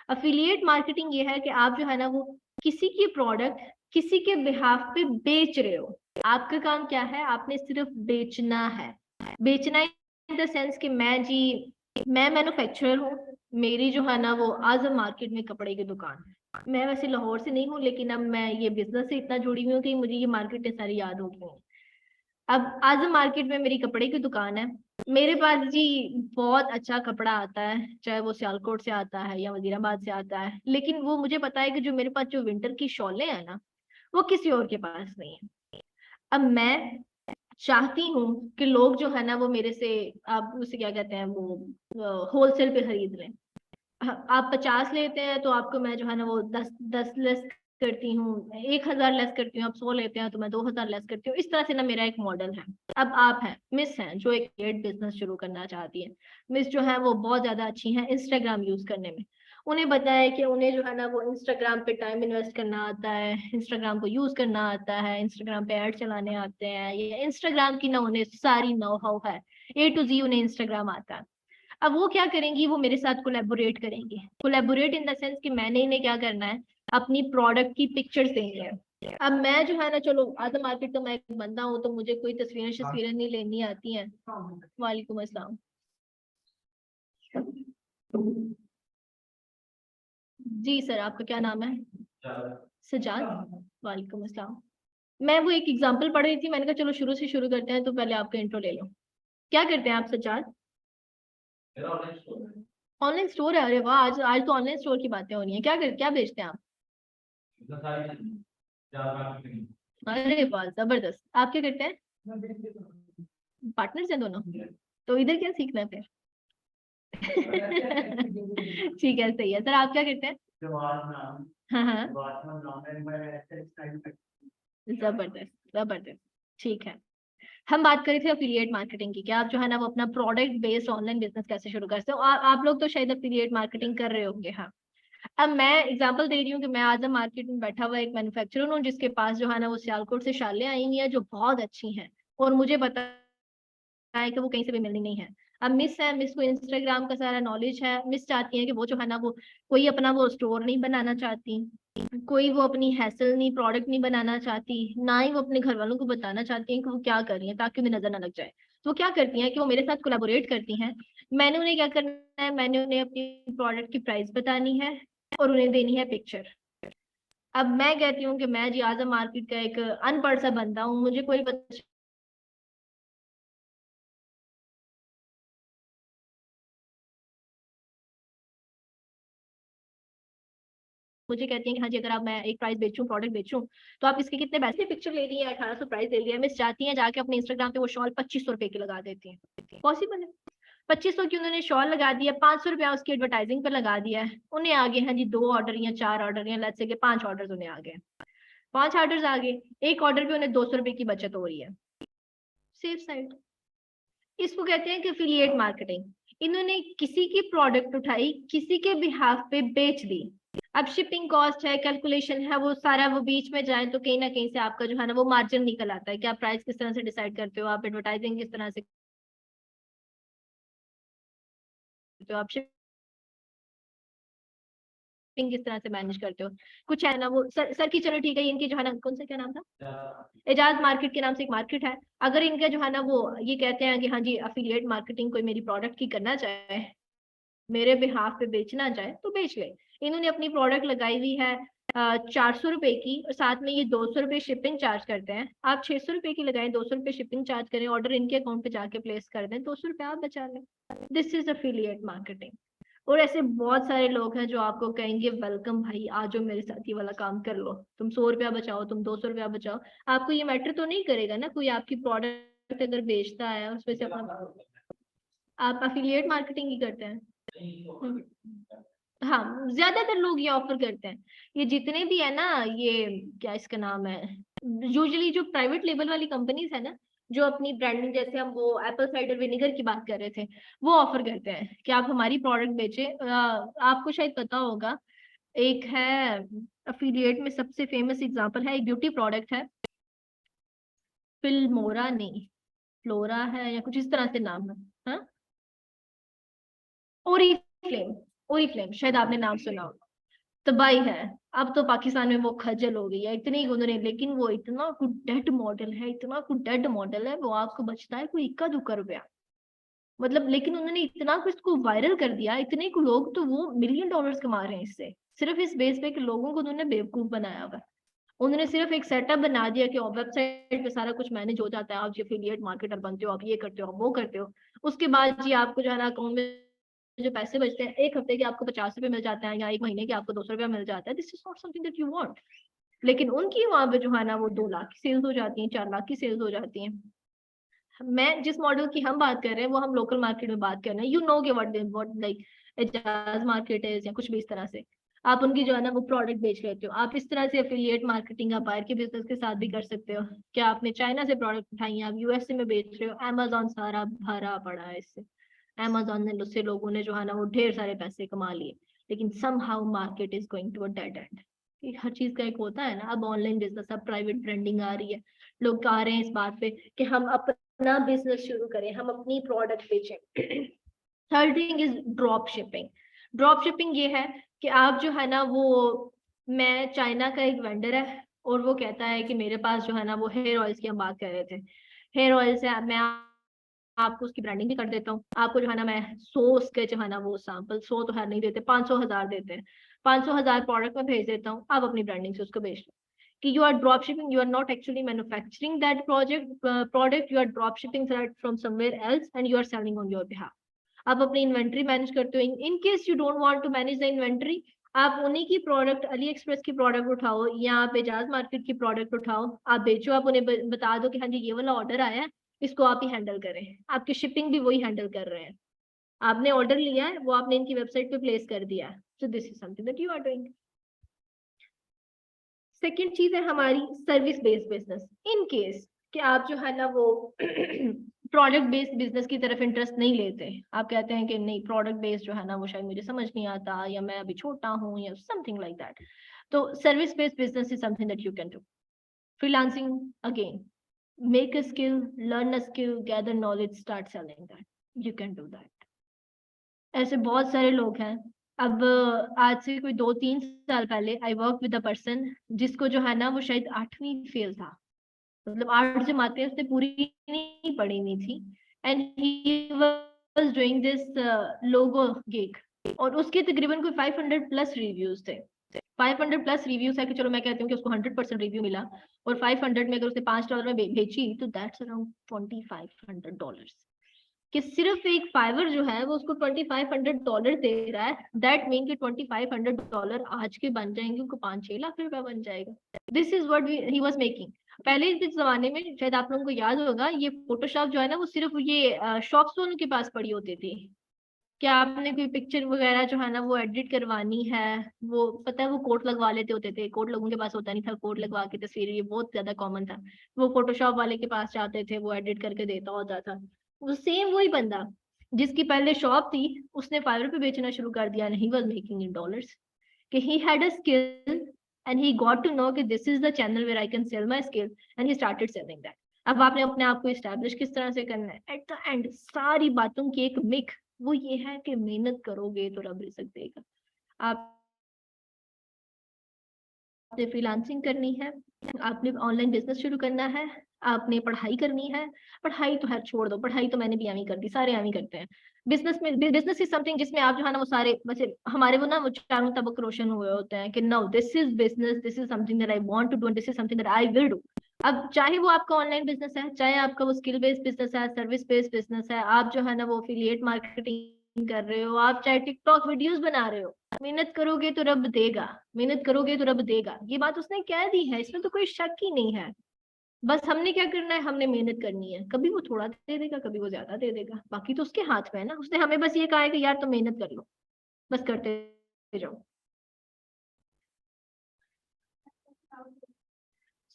Affiliate marketing ये है कि आप जो है ना वो किसी की प्रोडक्ट किसी के बिहाफ पे बेच रहे हो। आपका काम क्या है, आपने सिर्फ बेचना है। बेचना इन द सेंस कि मैं मैन्युफैक्चरर हूँ, मेरी जो है ना वो आजम मार्केट में कपड़े की दुकान है, मैं वैसे लाहौर से नहीं हूँ लेकिन अब मैं ये बिजनेस से इतना जुड़ी हुई हूँ कि मुझे ये मार्केटें सारी याद हो गई हैं। अब आजम मार्केट में मेरी कपड़े की दुकान है, मेरे पास जी बहुत अच्छा कपड़ा आता है, चाहे वो सियालकोट से आता है या वजीराबाद से आता है, लेकिन वो मुझे पता है कि जो मेरे पास जो विंटर की शॉलें हैं ना वो किसी और के पास नहीं है। अब मैं चाहती हूँ कि लोग जो है ना वो मेरे से, आप उसे क्या कहते हैं वो होलसेल पे खरीद लें। आप 50 लेते हैं तो आपको मैं जो है ना वो 10 लेस करती हूँ, 1,000 लेस करती हूँ, आप 100 लेते हैं तो मैं 2,000 लेस करती हूँ। इस तरह से ना मेरा एक मॉडल है। अब आप हैं मिस हैं जो एक बिजनेस शुरू करना चाहती है, मिस जो है वो बहुत ज्यादा अच्छी हैं इंस्टाग्राम यूज करने में, उन्हें बताया कि उन्हें जो है ना वो इंस्टाग्राम पे टाइम इन्वेस्ट करना आता है, इंस्टाग्राम को यूज करना आता है, इंस्टाग्राम पे ऐड चलाने आते हैं, ये इंस्टाग्राम की ना उन्हें सारी नो हाउ है, A to Z उन्हें इंस्टाग्राम आता है। अब वो क्या करेंगी, वो मेरे साथ कोलैबोरेट करेंगी, कोलैबोरेट इन द सेंस कि मैंने इन्हें क्या करना है, अपनी प्रोडक्ट की पिक्चर्स देनी है। अब मैं जो है ना, चलो आधा मार्केट तो मैं एक बंदा हूँ तो मुझे कोई तस्वीरें नहीं लेनी आती हैं। वालेकुम अस्सलाम। जी सर, आपका क्या नाम है? सजाद। वालेकुम अस्सलाम। मैं वो एक एग्जांपल पढ़ रही थी, मैंने कहा चलो शुरू से शुरू करते हैं, तो पहले आपका इंट्रो ले लो। क्या करते हैं आप सजाद? ऑनलाइन स्टोर है, अरे वाह, आज आज तो ऑनलाइन स्टोर की बातें हो रही हैं। क्या बेचते हैं आप? अरे वाह जबरदस्त। आप क्या करते हैं? पार्टनर्स हैं दोनों? तो इधर क्या सीखना है फिर? ठीक है, सही है सर। आप क्या करते हैं? हाँ हाँ, जबरदस्त जबरदस्त, ठीक है। हम बात कर रहे थे अफिलिएट मार्केटिंग की, कि आप जो है ना वो अपना प्रोडक्ट बेस्ड ऑनलाइन बिजनेस कैसे शुरू कर सकते हो। आप लोग तो शायद अफिलिएट मार्केटिंग कर रहे होंगे। हाँ, अब मैं एग्जांपल दे रही हूँ कि मैं आज मार्केट में बैठा हुआ एक मैन्युफैक्चरर हूँ जिसके पास जो है ना वो सियालकोट से शालें आई हुई है जो बहुत अच्छी हैं, और मुझे पता है कि वो कहीं से भी मिलनी नहीं है। अब मिस है, मिस को इंस्टाग्राम का सारा नॉलेज है, मिस चाहती है कि वो जो है ना वो कोई अपना वो स्टोर नहीं बनाना चाहती, कोई वो अपनी हैसल नहीं प्रोडक्ट नहीं बनाना चाहती, ना ही वो अपने घर वालों को बताना चाहती है कि वो क्या कर रही है ताकि उन्हें नजर ना लग जाए। तो वो क्या करती हैं कि वो मेरे साथ कोलैबोरेट करती हैं। मैंने उन्हें क्या करना है, मैंने उन्हें अपनी प्रोडक्ट की प्राइस बतानी है और उन्हें देनी है पिक्चर। अब मैं कहती हूँ कि मैं जी आजम मार्केट का एक अनपढ़ सा बंदा हूँ, मुझे कोई मुझे कहती है कि हाँ जी अगर आप मैं एक प्राइस बेचूं प्रोडक्ट बेचूं तो आप इसके कितने पैसे, पिक्चर ले रही है 1800 प्राइस ले लिया, मिस जाती है जाके अपने इंस्टाग्राम पे वो शॉल 2500 रुपए की लगा देती है। पॉसिबल है? 2500 की उन्होंने शॉल लगा दिया, 500 रुपया उसकी एडवर्टाइजिंग पर लगा दिया है, उन्हें आ गए हैं जी 2 ऑर्डर या 4 ऑर्डर या लेट्स से कि 5 ऑर्डर उन्हें आ गए, 5 ऑर्डर आ गए, एक ऑर्डर पे उन्हें 200 रुपए की बचत हो रही है। सेफ साइड, इसको कहते हैं कि एफिलिएट मार्केटिंग। इन्होंने किसी की प्रोडक्ट उठाई, किसी के बिहाफ पे बेच दी। अब शिपिंग कॉस्ट है, कैलकुलेशन है, वो सारा वो बीच में जाए तो कहीं ना कहीं से आपका जो है ना वो मार्जिन निकल आता है कि आप प्राइस किस तरह से डिसाइड करते हो, आप एडवर्टाइजिंग किस तरह से करते हो, आप शिपिंग किस तरह से मैनेज करते हो। कुछ है ना वो सर की चलो ठीक है, इनकी जो है ना कौन सा क्या नाम था, एजाज मार्केट के नाम से एक मार्केट है। अगर इनका जो है ना वो ये कहते हैं कि हाँ जी अफिलिएट मार्केटिंग कोई मेरी प्रोडक्ट की करना चाहे, मेरे बिहाफ पे बेचना चाहे तो बेच ले। इन्होंने अपनी प्रोडक्ट लगाई हुई है 400 रुपए की, और साथ में ये 200 रुपए शिपिंग चार्ज करते हैं। आप 600 रुपए की लगाएं, 200 रुपए शिपिंग चार्ज करें, ऑर्डर इनके अकाउंट पे जाके प्लेस कर दें, 200 रुपए आप बचा लें। This is affiliate marketing. और ऐसे बहुत सारे लोग हैं जो आपको कहेंगे वेलकम भाई आ जाओ मेरे साथ ये वाला काम कर लो, तुम 100 रुपया बचाओ, तुम 200 रुपया बचाओ। आपको ये मैटर तो नहीं करेगा ना, कोई आपकी प्रोडक्ट अगर बेचता है उसमें से अपना, आप अफिलिएट मार्केटिंग ही करते हैं। हाँ, ज्यादातर लोग ये ऑफर करते हैं। ये जितने भी है ना, ये क्या इसका नाम है, यूजुअली जो प्राइवेट लेबल वाली कंपनीज है ना, जो अपनी ब्रांडिंग, जैसे हम वो एप्पल साइडर विनेगर की बात कर रहे थे, वो ऑफर करते हैं कि आप हमारी प्रोडक्ट बेचे। आपको शायद पता होगा, एक है अफिलिएट में सबसे फेमस एग्जांपल है, एक ब्यूटी प्रोडक्ट है, फिल्मोरा नहीं, फ्लोरा है या कुछ इस तरह से नाम है, हाँ, ओरीफ्लेम। ओरीफ्लेम शायद आपने नाम सुना हो। तबाही है। अब तो पाकिस्तान में वो खजल हो गई है, इतनी उन्होंने, लेकिन वो इतना कुछ डेड मॉडल है, इतना कुछ डेड मॉडल है, वो आपको बचता है कोई इक्का दुक्का रुपया, मतलब। लेकिन उन्होंने इतना कुछ को वायरल कर दिया, इतने को लोग, तो वो मिलियन डॉलर्स कमा रहे हैं इससे, सिर्फ इस बेस पे कि लोगों को उन्होंने बेवकूफ बनाया हुआ। उन्होंने सिर्फ एक सेटअप बना दिया कि वेबसाइट पे सारा कुछ मैनेज हो जाता है, आप जो एफिलिएट मार्केटर बनते हो, आप ये करते हो, आप वो करते हो, उसके बाद जी आपको जो है ना अकाउंट में जो पैसे बचते हैं, एक हफ्ते के आपको 50 रुपए मिल जाते हैं या एक महीने के आपको 200 रुपया मिल जाता है। This is not something that you want. लेकिन उनकी वहां पे जो है ना वो 2 लाख की सेल्स हो जाती है, 4 लाख की सेल्स हो जाती है। मैं जिस मॉडल की हम बात कर रहे हैं वो हम लोकल मार्केट में बात कर रहे हैं, यू नो के व्हाट लाइक एजाज मार्केट है या कुछ भी इस तरह से। आप उनकी जो है ना वो प्रोडक्ट बेच लेते हो। आप इस तरह से एफिलिएट मार्केटिंग आप बाहर के बिजनेस के साथ भी कर सकते हो। क्या आपने चाइना से प्रोडक्ट उठाई है, आप यूएसए में बेच रहे हो, अमेजोन सारा भरा पड़ा है इससे। अमेजोन ने से लोगों ने जो है ना वो ढेर सारे पैसे कमा लिए, लेकिन somehow market is going to a dead end. हर चीज का एक होता है ना। अब ऑनलाइन बिजनेस, अब प्राइवेट ब्रांडिंग आ रही है, लोग आ रहे हैं इस बात पे कि हम अपना बिजनेस शुरू करें, हम अपनी प्रोडक्ट बेचें। Third thing is drop shipping. Drop shipping ये है कि आप जो है ना वो, मैं चाइना का एक वेंडर है और वो कहता है कि मेरे पास जो है ना वो हेयर ऑयल्स की हम बात कर रहे थे, हेयर ऑयल से मैं आपको उसकी ब्रांडिंग भी कर देता हूँ। आपको जो है ना मैं 100 उसके जो है ना वो सैंपल, 100 तो है नहीं देते, 500 1000 देते हैं, 500 1000 प्रोडक्ट में भेज देता हूँ, आप अपनी ब्रांडिंग से उसको बेच लो। कि you are drop shipping, you are not actually manufacturing that product, you are drop shipping that from somewhere else and you are selling on your behalf. आप अपनी इन्वेंट्री मैनेज करते हो। In case you don't want to manage the inventory, आप उन्हीं की प्रोडक्ट, अली एक्सप्रेस की प्रोडक्ट उठाओ या आप एजाज मार्केट की प्रोडक्ट उठाओ, आप बेचो। आप उन्हें बता दो कि हाँ जी ये वाला ऑर्डर आया है, इसको आप ही हैंडल करें, आपकी शिपिंग भी वही हैंडल कर रहे हैं। आपने ऑर्डर लिया है, वो आपने इनकी वेबसाइट पे प्लेस कर दिया है। So this is something that you are doing. Second चीज है हमारी service based business. In case कि आप जो है ना वो प्रोडक्ट बेस्ड बिजनेस की तरफ इंटरेस्ट नहीं लेते, आप कहते हैं कि नहीं प्रोडक्ट बेस्ड जो है ना वो शायद मुझे समझ नहीं आता, या मैं अभी छोटा हूँ, या समथिंग लाइक दैट। तो service based business is something that you can do. Freelancing again, make a skill, learn a skill, gather knowledge, start selling that, you can do that. ऐसे बहुत सारे लोग हैं। अब आज से कोई 2-3 साल पहले I work with a person जिसको जो है ना वो शायद 8वीं फेल था, मतलब 8 जमातें उसने पूरी नहीं पढ़ी हुई थी, and he was doing this logo gig, और उसके तकरीबन कोई 500 प्लस रिव्यूज थे। 500 प्लस रिव्यूज है कि चलो मैं कहती हूँ कि उसको 100% रिव्यू मिला, और 500 में अगर उसने $5 में भेजी तो दैट्स अराउंड $2500, कि सिर्फ एक फाइवर जो है वो उसको $2500 दे रहा है। दैट मीन कि $2500 आज के बन जाएंगे उनको 5-6 लाख रुपया बन जाएगा। This is what he was making. पहले इस जमाने में शायद आप लोगों को याद होगा, ये फोटोशॉप जो है ना वो सिर्फ ये शॉप्स वालों के पास पड़ी होती थी। क्या आपने कोई पिक्चर वगैरह जो है ना वो एडिट करवानी है, वो पता है वो कोट लगवा लेते होते थे, कोट लोगों के पास होता नहीं था, कोट लगवा के तस्वीर, ये बहुत ज्यादा कॉमन था। वो फोटोशॉप वाले के पास जाते थे, वो एडिट करके देता होता था। वो सेम वही बंदा जिसकी पहले शॉप थी, उसने फाइवर पे बेचना शुरू कर दिया, and he was making in dollars, कि he had a skill and he got to know कि this is the channel where I can sell my skill, and he started selling that। अब आपने अपने आप को एस्टैब्लिश किस तरह से करना है, एट द एंड सारी बातों की एक मिक वो ये है कि मेहनत करोगे तो रब रिज़्क देगा। आपने फ्रीलांसिंग करनी है, आपने ऑनलाइन बिजनेस शुरू करना है, आपने पढ़ाई करनी है। पढ़ाई तो है छोड़ दो, पढ़ाई तो मैंने भी एम ही कर दी, सारे एम ही करते हैं। बिजनेस में, बिजनेस इज समथिंग जिसमें आप जो है ना वो सारे वैसे हमारे वो ना वो चारों तबक रोशन हुए होते हैं कि no this is business, this is something that I want to do, this is something that I will do. अब चाहे वो आपका ऑनलाइन बिजनेस है, चाहे आपका वो स्किल बेस्ड बिजनेस है, सर्विस बेस्ड बिजनेस है, आप जो है ना वो एफिलिएट मार्केटिंग कर रहे हो, आप चाहे टिकटॉक वीडियोस बना रहे हो, मेहनत करोगे तो रब देगा, मेहनत करोगे तो रब देगा। ये बात उसने कह दी है, इसमें तो कोई शक ही नहीं है। बस हमने क्या करना है, हमने मेहनत करनी है। कभी वो थोड़ा दे देगा, कभी वो ज्यादा दे देगा, बाकी तो उसके हाथ में है ना। उसने हमें बस ये कहा है कि यार तुम मेहनत कर लो, बस करते जाओ।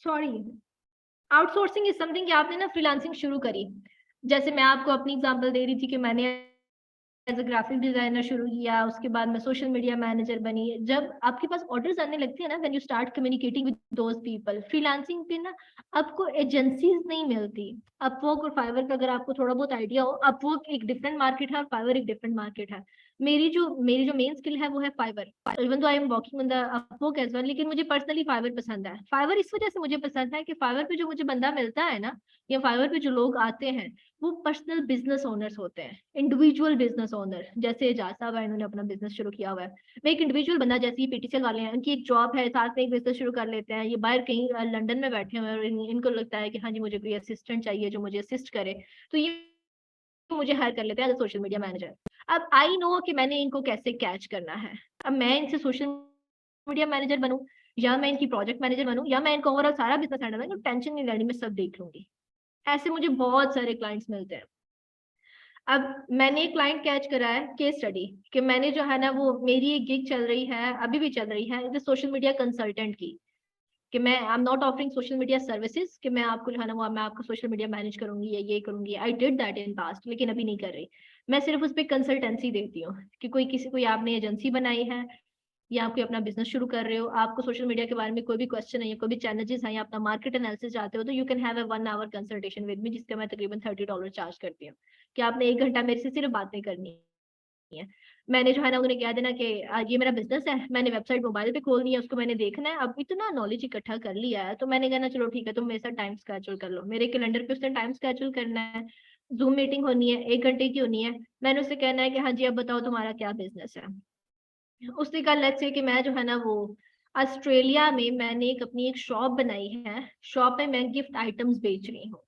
सॉरी, आउटसोर्सिंग इज समथिंग कि आपने ना फ्रीलांसिंग शुरू करी। जैसे मैं आपको अपनी एग्जांपल दे रही थी कि मैंने एज अ ग्राफिक डिजाइनर शुरू किया, उसके बाद मैं सोशल मीडिया मैनेजर बनी। जब आपके पास ऑर्डर्स आने लगते हैं ना, when you start communicating with those people, freelancing पे ना आपको एजेंसीज नहीं मिलती। अपवर्क और फाइवर का अगर आपको थोड़ा बहुत आइडिया हो, अपवर्क एक डिफरेंट मार्केट है और फाइवर एक डिफरेंट मार्केट है। मेरी जो मेन स्किल है वो है Fiverr, even though I am working on the Upwork as well, लेकिन मुझे पर्सनली फाइवर पसंद है। फाइवर इस वजह से मुझे पसंद है कि फाइवर पे जो मुझे बंदा मिलता है ना, या फाइवर पे जो लोग आते हैं वो पर्सनल बिजनेस ओनर्स होते हैं, इंडिविजुअल बिजनेस ओनर। जैसे एजाज साहब है, इन्होंने अपना बिजनेस शुरू किया हुआ है। मैं एक इंडिविजुअल बंदा, जैसे पीटीसीएल वाले हैं, उनकी एक जॉब है, साथ में एक बिजनेस शुरू कर लेते हैं। ये बाहर कहीं लंदन में बैठे हुए हैं और इनको लगता है कि हाँ जी मुझे कोई असिस्टेंट चाहिए जो मुझे असिस्ट करे, तो ये मुझे हायर कर लेते हैं एज सोशल मीडिया मैनेजर। अब आई नो कि मैंने इनको कैसे कैच करना है। अब मैं इनसे सोशल मीडिया मैनेजर बनूं, या मैं इनकी प्रोजेक्ट मैनेजर बनूं, या मैं इनको ओवरऑल सारा बिजनेस हैंडल करूं, टेंशन नहीं लेनी, मैं सब देख लूंगी। ऐसे मुझे बहुत सारे क्लाइंट्स मिलते हैं। अब मैंने एक क्लाइंट कैच करा है, केस स्टडी, कि मैंने जो है ना वो मेरी एक गिग चल रही है, अभी भी चल रही है, सोशल मीडिया कंसल्टेंट की, कि मैं I am not offering social media services, कि मैं आपको जो है ना वो मैं आपको सोशल मीडिया मैनेज करूंगी या ये करूंगी। I did that in past, लेकिन अभी नहीं कर रही। मैं सिर्फ उस पर कंसल्टेंसी देती हूँ कि कोई आपने एजेंसी बनाई है या आप कोई अपना बिजनेस शुरू कर रहे हो, आपको सोशल मीडिया के बारे में कोई भी क्वेश्चन है या कोई भी चैलेंजेस है या अपना मार्केट एनालिसिस चाहते हो, तो you can have a 1 hour consultation with me, जिसका मैं तकरीबन $30 चार्ज करती हूँ, कि आपने 1 घंटा मेरे से सिर्फ बातें करनी है। मैंने जो है ना उन्हें कह देना कि ये मेरा बिजनेस है, मैंने वेबसाइट मोबाइल पे खोलनी है, उसको मैंने देखना है। अब इतना नॉलेज इकट्ठा कर लिया है, तो मैंने कहना चलो ठीक है, तुम मेरे साथ टाइम स्केड्यूल कर लो। मेरे कैलेंडर पे उसने टाइम स्केड्यूल करना है, जूम मीटिंग होनी है, 1 घंटे की होनी है। मैंने उससे कहना है कि हाँ जी अब बताओ तुम्हारा क्या बिजनेस है। उसने कहा लेट्स से कि मैं जो है ना वो ऑस्ट्रेलिया में मैंने अपनी एक शॉप बनाई है, शॉप में मैं गिफ्ट आइटम्स बेच रही हूँ।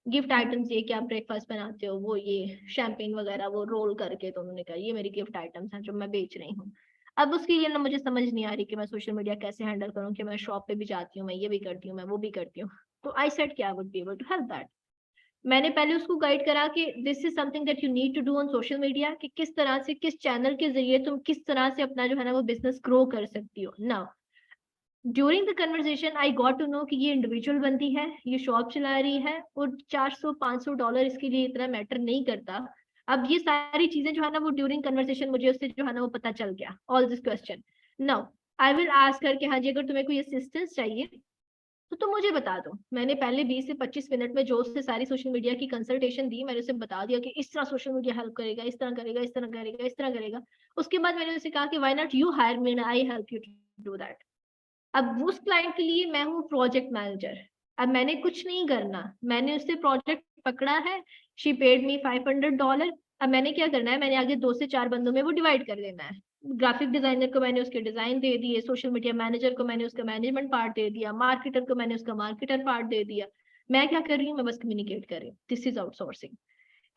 गिफ्ट आइटम्स ये कि आप ब्रेकफास्ट बनाते हो, वो ये शैम्पेन वगैरह वो रोल करके, तो उन्होंने कहा ये मेरी गिफ्ट आइटम्स हैं जो मैं बेच रही हूँ। अब उसके लिए ना मुझे समझ नहीं आ रही कि मैं सोशल मीडिया कैसे हैंडल करूँ, कि मैं शॉप पे भी जाती हूँ, मैं ये भी करती हूँ, मैं वो भी करती हूँ। तो आई सेड कि I would be able to help that. मैंने पहले उसको गाइड करा कि this is something that you need to do on social media, कि किस तरह से, किस चैनल के जरिए तुम किस तरह से अपना जो है ना वो बिजनेस ग्रो कर सकती हो। Now during the conversation I got to know कि ये इंडिविजुअल बंदी है, ये शॉप चला रही है और $400-500 इसके लिए इतना मैटर नहीं करता। अब ये सारी चीजें जो है ना वो ड्यूरिंग कन्वर्सेशन मुझे उससे जो है ना वो पता चल गया। All this question now I will ask कर कि हाँ जी अगर तुम्हें कोई असिस्टेंस चाहिए तो तुम मुझे बता दो। मैंने पहले 20 से 25 मिनट में जो उससे सारी सोशल मीडिया की कंसल्टेशन दी, मैंने उसे बता दिया कि इस तरह सोशल मीडिया हेल्प करेगा, इस तरह करेगा, इस तरह करेगा, इस तरह करेगा। उसके बाद मैंने उसे कहा कि why not you hire me, I help you to do that. अब उस क्लाइंट के लिए मैं हूँ प्रोजेक्ट मैनेजर। अब मैंने कुछ नहीं करना, मैंने उससे प्रोजेक्ट पकड़ा है, शी पेड मी $500। अब मैंने क्या करना है, मैंने आगे 2 से 4 बंदों में वो डिवाइड कर देना है। ग्राफिक डिजाइनर को मैंने उसके डिजाइन दे दिए, सोशल मीडिया मैनेजर को मैंने उसका मैनेजमेंट पार्ट दे दिया, मार्केटर को मैंने उसका मार्केटर पार्ट दे दिया। मैं क्या कर रही हूँ, मैं बस कम्युनिकेट कर रही हूँ। This is outsourcing.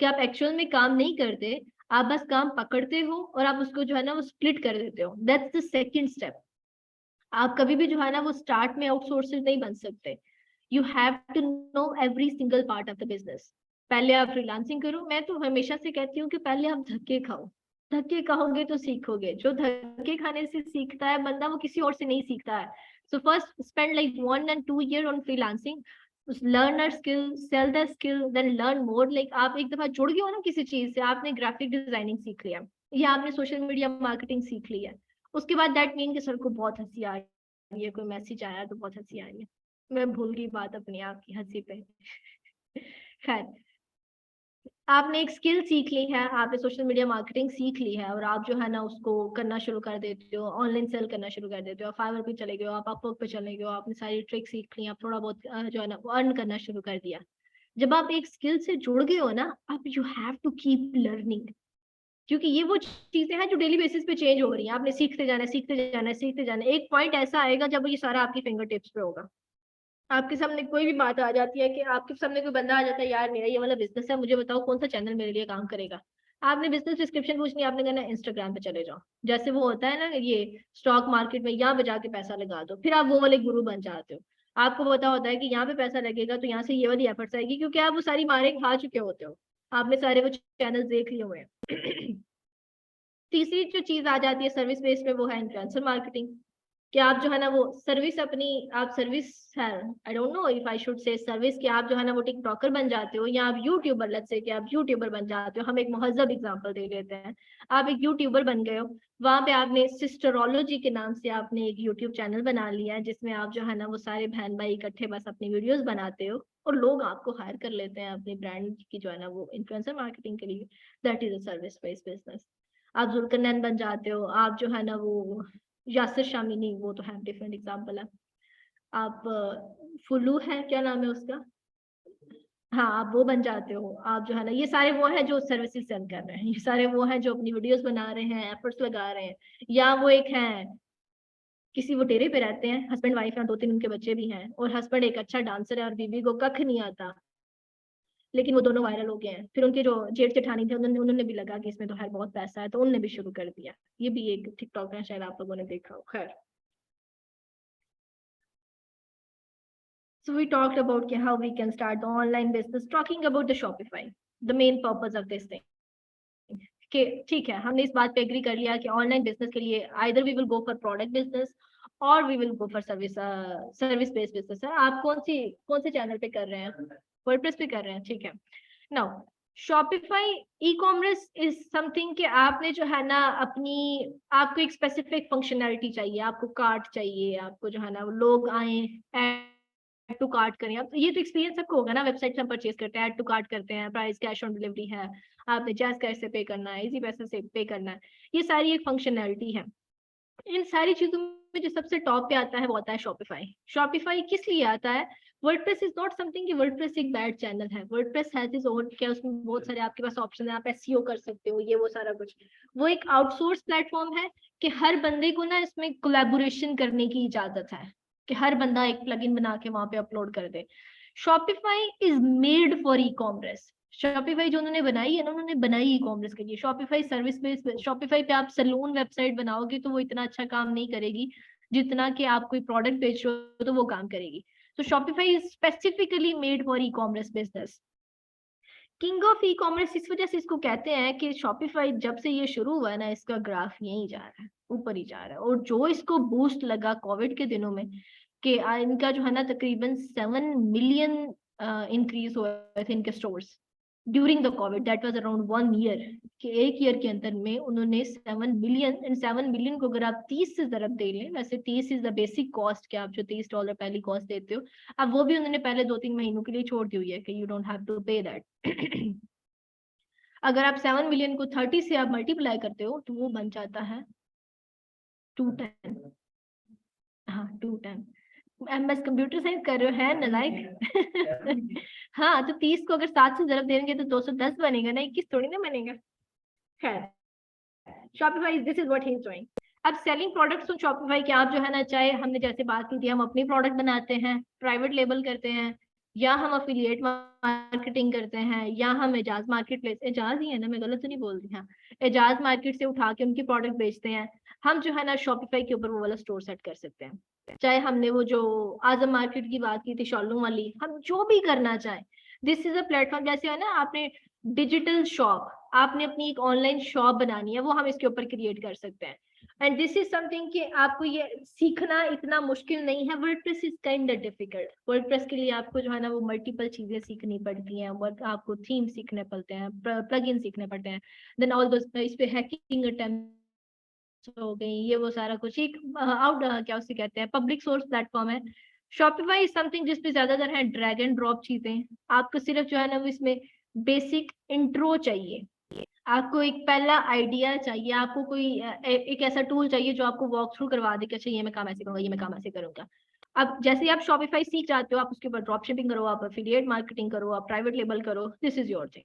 कि आप एक्चुअल में काम नहीं करते, आप बस काम पकड़ते हो और आप उसको जो है ना वो स्प्लिट कर देते हो। That's the second step. आप कभी भी जो है ना वो स्टार्ट में आउटसोर्सर नहीं बन सकते। You have to know every single part of the business. पहले आप फ्रीलांसिंग करो। मैं तो हमेशा से कहती हूँ कि पहले आप धक्के खाओ, धक्के खाओगे तो सीखोगे। जो धक्के खाने से सीखता है बंदा वो किसी और से नहीं सीखता है। So first spend like 1 and 2 year on freelancing, learn a skill, sell the skill, then learn more। Like आप एक दफा जुड़ गए हो ना किसी चीज से, आपने ग्राफिक डिजाइनिंग सीख लिया या आपने सोशल मीडिया मार्केटिंग सीख लिया, उसके बाद दैट मीन कि सर को बहुत हंसी आ रही है, कोई मैसेज आया तो बहुत हंसी आ रही है। मैं भूल गई बात अपनी आपकी हंसी पे। खैर, आपने एक स्किल सीख ली है, आपने सोशल मीडिया मार्केटिंग सीख ली है और आप जो है ना उसको करना शुरू कर देते हो, ऑनलाइन सेल करना शुरू कर देते हो, आप फाइवर पे चले गए हो, आप अपवर्क पे चले गए हो, आपने सारी ट्रिक सीख ली, आप थोड़ा बहुत जो है ना अर्न करना शुरू कर दिया। जब आप एक स्किल से जुड़ गए हो ना, आप you have to keep learning, क्योंकि ये वो चीजें हैं जो डेली बेसिस पे चेंज हो रही हैं। आपने सीखते जाना है, सीखते जाना है, सीखते जाना है। एक पॉइंट ऐसा आएगा जब ये सारा आपकी फिंगर टिप्स पे होगा। आपके सामने कोई भी बात आ जाती है कि आपके सामने कोई बंदा आ जाता है, यार मेरा ये वाला बिजनेस है, मुझे बताओ कौन सा चैनल मेरे लिए काम करेगा। आपने बिजनेस डिस्क्रिप्शन पूछनी, आपने कहना इंस्टाग्राम पे चले जाओ। जैसे वो होता है ना ये स्टॉक मार्केट में, यहाँ पे जाके पैसा लगा दो, फिर आप वो वाले गुरु बन जाते हो। आपको पता होता है कि यहाँ पे पैसा लगेगा तो यहाँ से ये वाली एफर्ट्स आएगी, क्योंकि आप वो सारी मारे खा चुके होते हो, आपने सारे वो चैनल देख लिए हुए हैं। तीसरी जो चीज आ जाती है सर्विस बेस्ड में, वो है इन्फ्लुएंसर मार्केटिंग। कि आप जो है ना वो सर्विस अपनी, आप सर्विस है, I don't know if I should say service, कि आप जो है ना वो टिकटॉकर बन जाते हो या आप यूट्यूबर, लेट्स से कि आप यूट्यूबर बन जाते हो। हम एक महजब एग्जांपल दे देते हैं। आप एक यूट्यूबर बन गए हो, वहां पे आपने सिस्टरोलॉजी के नाम से आपने एक यूट्यूब चैनल बना लिया है, जिसमें आप जो है ना वो सारे बहन भाई इकट्ठे बस अपनी वीडियोस बनाते हो और लोग आपको हायर कर लेते हैं अपनी ब्रांड की जो है ना वो इन्फ्लुएंसर मार्केटिंग के लिए। That is a service based business. आप जुल्करनैन बन जाते हो, आप जो है ना वो यासिर शामी, नहीं वो तो है डिफरेंट एग्जांपल है। आप फुल्लू है, क्या नाम है उसका, हाँ आप वो बन जाते हो। आप जो है ना, ये सारे वो है जो सर्विसेज सेल कर रहे हैं, ये सारे वो हैं जो अपनी वीडियोस बना रहे हैं, एफर्ट्स लगा रहे हैं। या वो एक है किसी वो डेरे पे रहते हैं, हस्बैंड वाइफ हैं, 2-3 उनके बच्चे भी हैं, और हस्बैंड एक अच्छा डांसर है और बीवी को कख नहीं आता, लेकिन वो दोनों वायरल हो गए हैं। फिर उनके जो जेठ जेठानी थे उन्होंने भी लगा कि इसमें तो है बहुत पैसा है, तो उन्होंने भी शुरू कर दिया। ये भी एक टिकटॉक है, शायद आप लोगों ने देखा हो। खैर, so we talked about how we can start the online business, talking about the Shopify, the main purpose of this thing। कि ठीक है, हमने इस बात पे एग्री कर लिया कि ऑनलाइन बिजनेस के लिए either we will go for product business और we will go for service based business है। आप कौन से चैनल पे कर रहे हैं? वर्डप्रेस पे कर रहे हैं, ठीक है। Now Shopify e commerce is something कि आपने जो है ना अपनी, आपको एक स्पेसिफिक फंक्शनैलिटी चाहिए, आपको कार्ट चाहिए, आपको जो है ना लोग आए ऐड टू कार्ट करें। अब ये तो एक्सपीरियंस सबको होगा ना, वेबसाइट से हम परचेज करते हैं, ऐड टू कार्ट करते हैं, प्राइस कैश ऑन डिलीवरी है, आपने जैस कैश से पे करना है, इजी पैसे से पे करना है, ये सारी एक फंक्शनैलिटी है। इन सारी चीजों में जो सबसे टॉप पे आता है वो आता है शॉपिफाई। शॉपिफाई किस लिए आता है? वर्डप्रेस इज नॉट समथिंग कि वर्डप्रेस एक बैड चैनल है। वर्डप्रेस हैज इट्स ओन, क्या उसमें बहुत सारे आपके पास ऑप्शन है, आप एसईओ कर सकते हो, ये वो सारा कुछ। वो एक आउटसोर्स प्लेटफॉर्म है कि हर बंदे को ना इसमें कोलैबोरेशन करने की इजाजत है, कि हर बंदा एक प्लगइन बना के वहां पे अपलोड कर दे। Shopify is made for e commerce. Shopify जो उन्होंने बनाई है ना, उन्होंने बनाई ई कॉमर्स के लिए। शॉपिफाई सर्विस बेस्ड, शॉपिफाई पे आप सैलून वेबसाइट बनाओगे तो वो इतना अच्छा काम नहीं करेगी जितना कि आप कोई प्रोडक्ट बेच रहे हो तो वो काम करेगी। तो Shopify is specifically made for e commerce business. King of e commerce इस वजह से इसको कहते हैं कि शॉपिफाई जब से ये शुरू हुआ है ना, इसका ग्राफ यहीं जा रहा है, ऊपर ही जा रहा है। और जो इसको बूस्ट लगा कोविड के दिनों में कि इनका जो है ना तकरीबन 7 मिलियन इंक्रीज हुए थे इनके stores during the Covid, that was around 1 year, कि 1 ईयर के अंदर में उन्होंने 7 मिलियन, एंड 7 मिलियन को अगर आप 30 से ज़रब दे लें, वैसे 30 इज द बेसिक कॉस्ट, कि आप जो $30 पहली कॉस्ट देते हो, अब वो भी उन्होंने पहले 2-3 महीनों के लिए छोड़ दी हुई है कि यू डोंट हैव टू पे दैट। अगर आप 7 मिलियन को 30 से आप मल्टीप्लाई करते हो तो वो बन जाता है 210। हाँ 210। एमएस कंप्यूटर साइंस कर रहे हो है नालायक। हाँ तो 30 को अगर 7 से ज़रब देंगे तो 210 बनेगा ना, 21 थोड़ी ना बनेगा। खैर Shopify this is what he is doing। अब सेलिंग प्रोडक्ट्स ऑन Shopify के आप जो है ना, चाहे हमने जैसे बात की थी, हम अपनी प्रोडक्ट बनाते हैं, प्राइवेट लेबल करते हैं, या हम अफिलिएट मार्केटिंग करते हैं, या हम एजाज मार्केट प्लेस, एजाज ही है ना, मैं गलत तो नहीं बोल रही, हाँ एजाज मार्केट से उठा के उनकी प्रोडक्ट बेचते हैं, हम जो है ना Shopify के ऊपर वो वाला स्टोर सेट कर सकते हैं। चाहे हमने वो जो आजम मार्केट की बात की थी शॉलूम वाली, हम जो भी करना चाहें, दिस इज अ प्लेटफॉर्म। जैसे है ना आपने डिजिटल शॉप, आपने अपनी एक ऑनलाइन शॉप बनानी है, वो हम इसके ऊपर क्रिएट कर सकते हैं। एंड दिस इज समथिंग कि आपको ये सीखना इतना मुश्किल नहीं है। WordPress is kind of difficult. WordPress के लिए आपको जो है ना वो मल्टीपल चीजें सीखनी पड़ती हैं, आपको थीम सीखने पड़ते हैं, प्लगइन सीखने पड़ते हैं, देन ऑल दोस इस पे हैकिंग अटेम्प्ट हो गई, ये वो सारा कुछ एक आउट क्या उसे कहते हैं, पब्लिक सोर्स प्लेटफॉर्म है। शॉपिफाई इज समथिंग जिसपे ज्यादातर है ड्रैग एंड ड्रॉप चीजें। आपको सिर्फ जो है ना वो इसमें बेसिक इंट्रो चाहिए, आपको एक पहला आइडिया चाहिए, आपको कोई एक ऐसा टूल चाहिए जो आपको वॉक थ्रू करवा दे कि अच्छा ये मैं काम ऐसे करूंगा, ये मैं काम ऐसे करूंगा। अब जैसे आप शॉपिफाई सीख जाते हो, आप उसके ऊपर ड्रॉप शिपिंग करो, आप एफिलिएट मार्केटिंग करो, आप प्राइवेट लेबल करो, दिस इज योर थिंग।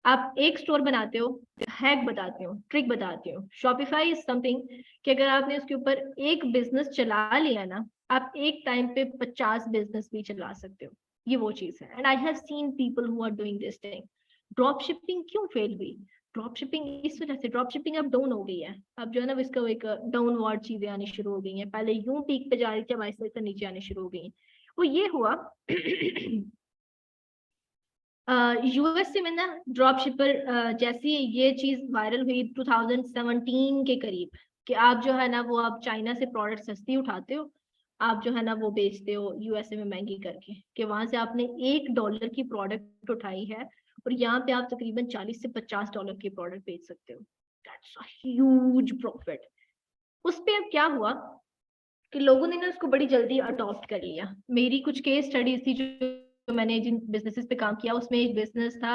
आप एक स्टोर बनाते हो, हैक बताती हूँ, ट्रिक बताती हूँ। शॉपिफाई इज समथिंग कि अगर आपने उसके ऊपर एक बिजनेस चला लिया ना, आप एक टाइम पे 50 बिजनेस भी चला सकते हो, ये वो चीज है। And I have seen people who are doing this thing. Drop shipping क्यों फेल हुई? ड्रॉप शिपिंग इस वजह से, ड्रॉप शिपिंग अब डाउन हो गई है। अब जो है ना इसका एक डाउनवर्ड चीजें आनी शुरू हो गई हैं। पहले यूं पीक पे जा रही थी, अब ऐसे ऐसे नीचे आनी शुरू हो गई। वो ये हुआ यूएसए में ना ड्रॉप शिपर, जैसी ये चीज वायरल हुई 2017 के करीब, कि आप जो है ना वो आप चाइना से प्रोडक्ट सस्ती उठाते हो, आप जो है ना वो बेचते हो यूएसए में महंगी करके, कि वहां से आपने $1 की प्रोडक्ट उठाई है और यहाँ पे आप तकरीबन $40 से $50 की प्रोडक्ट बेच सकते हो। That's a huge profit. उस पे अब क्या हुआ कि लोगों ने ना उसको बड़ी जल्दी अडॉप्ट कर लिया। मेरी कुछ केस स्टडीज थी जो मैंने जिन बिजनेसेस पे काम किया, उसमें एक बिजनेस था,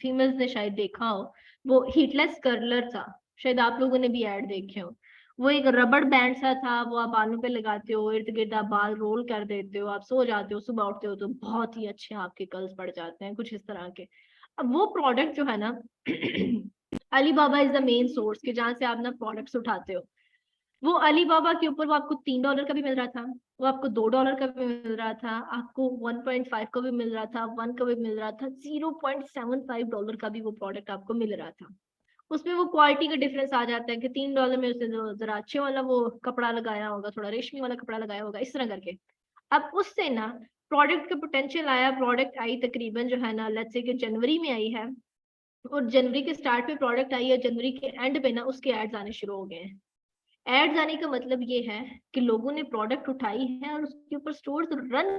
फीमेल्स ने शायद देखा हो, वो हीटलेस कर्लर था, शायद आप लोगों ने भी ऐड देखे हो। वो एक रबड़ बैंड सा था, वो आप बालों पे लगाते हो, इर्द गिर्द आप बाल रोल कर देते हो, आप सो जाते हो, सुबह उठते हो तो बहुत ही अच्छे आपके कर्ल्स पड़ जाते हैं, कुछ इस तरह के। अब वो प्रोडक्ट जो है ना Alibaba is the main source के जहाँ से आप ना प्रोडक्ट्स उठाते हो। वो अलीबाबा के ऊपर वो आपको $3 का भी मिल रहा था, वो आपको $2 का भी मिल रहा था, आपको 1.5 का भी मिल रहा था, 1 का भी मिल रहा था, $0.75 का भी वो प्रोडक्ट आपको मिल रहा था। उसमें वो क्वालिटी का डिफरेंस आ जाता है कि $3 में उसने जरा अच्छे वाला वो कपड़ा लगाया होगा, थोड़ा रेशमी वाला कपड़ा लगाया होगा, इस तरह करके। अब उससे ना प्रोडक्ट का पोटेंशियल आया, प्रोडक्ट आई तकरीबन जो है ना लेट्स से कि जनवरी में आई है, और जनवरी के स्टार्ट पे प्रोडक्ट आई है, जनवरी के एंड पे ना उसके एड्स आने शुरू हो गए हैं। एड्स आने का मतलब ये है कि लोगों ने प्रोडक्ट उठाई है और उसके ऊपर स्टोर्स रन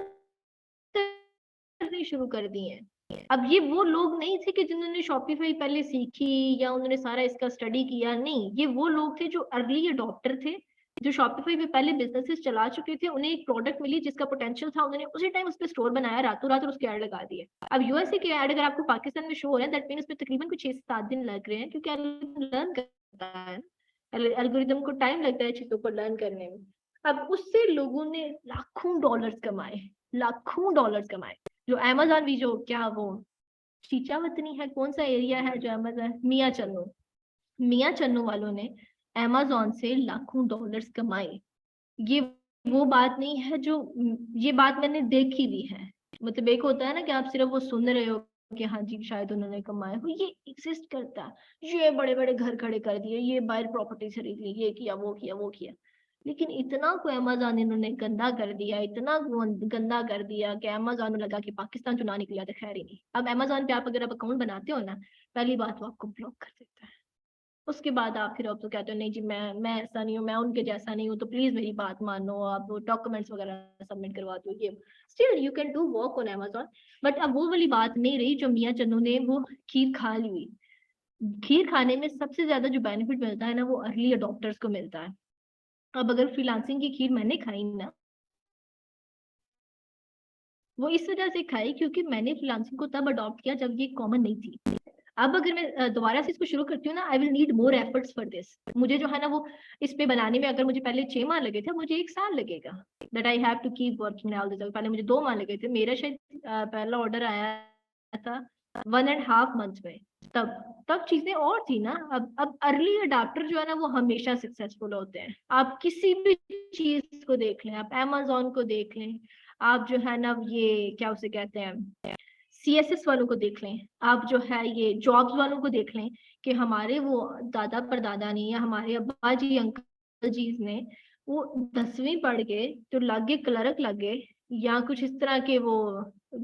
करने शुरू कर दिए हैं। अब ये वो लोग नहीं थे कि जिन्होंने शॉपिफाई पहले सीखी या उन्होंने सारा इसका स्टडी किया, नहीं, ये वो लोग थे जो अर्ली अडॉप्टर थे, जो शॉपिफाई पे पहले बिजनेसेस चला चुके थे, उन्हें एक प्रोडक्ट मिली जिसका पोटेंशियल था, उन्होंने उसी टाइम उस पर स्टोर बनाया, रातों रात, और उसके ऐड लगा दिए। अब यूएसए के ऐड अगर आपको पाकिस्तान में शो हो रहे हैं, दैट मीन उसमें तकरीबन कुछ 6 से 7 दिन लग रहे हैं, क्योंकि लर्न करता है, एल्गोरिदम को टाइम लगता है चीजों को लर्न करने में। अब उससे लोगों ने लाखों डॉलर्स कमाए, लाखों डॉलर्स कमाए। जो अमेज़न भी, जो क्या वो शीचावतनी है, कौन सा एरिया है जो अमेज़न, मियां चन्नू वालों ने अमेज़न से लाखों डॉलर्स कमाए। ये वो बात नहीं है जो, ये बात मैंने देखी भी है। मतलब एक होता है ना कि आप सिर्फ वो सुन रहे हो कि हाँ जी शायद उन्होंने कमाया हो, ये एग्जिस्ट करता है। ये बड़े बड़े घर खड़े कर दिए, ये बाहर प्रॉपर्टी खरीद ली, ये किया वो किया वो किया, लेकिन इतना को अमेज़न इन्होंने गंदा कर दिया, इतना गंदा कर दिया कि अमेज़न लगा कि पाकिस्तान चुना निकला था। खैर ही नहीं, अब अमेज़न पे आप अगर आप अकाउंट बनाते हो ना, पहली बात वो आपको ब्लॉक कर देता है। उसके बाद आप फिर आप तो कहते हो नहीं जी मैं ऐसा नहीं हूँ, मैं उनके जैसा नहीं हूँ, तो प्लीज मेरी बात मानो, आप डॉक्यूमेंट्स वगैरह सबमिट करवा दो। ये still you can do work on Amazon, but अब वो वाली बात नहीं रही जो मियां चन्नू ने वो खीर खा ली हुई। खीर खाने में सबसे ज्यादा जो बेनिफिट मिलता है ना, वो अर्ली अडॉप्टर्स को मिलता है। अब अगर फ्रीलांसिंग की खीर मैंने खाई ना, वो इस वजह से खाई क्योंकि मैंने फ्रीलांसिंग को तब अडॉप्ट किया जब ये कॉमन नहीं थी। अब अगर मैं दोबारा से इसको शुरू करती हूँ ना, I will need more efforts for this. मुझे जो है ना वो इस पे बनाने में अगर मुझे पहले 6 माह लगे थे, मुझे 1 साल लगेगा। That I have to keep working all this. पहले मुझे 2 माह लगे थे, मेरा शायद पहला ऑर्डर आया था 1.5 मंथ में। तब चीजें और थी ना। अब अर्ली अडाप्टर जो है ना वो हमेशा सक्सेसफुल होते हैं। आप किसी भी चीज को देख लें, आप अमेज़न को देख लें, आप जो है ना ये क्या उसे कहते हैं CSS वालों को देख लें, आप जो है ये जॉब्स वालों को देख लें, कि हमारे वो दादा परदादा ने या हमारे अब्बा जी अंकल जी ने वो 10वीं पढ़ के तो लगे क्लर्क लगे, या कुछ इस तरह के वो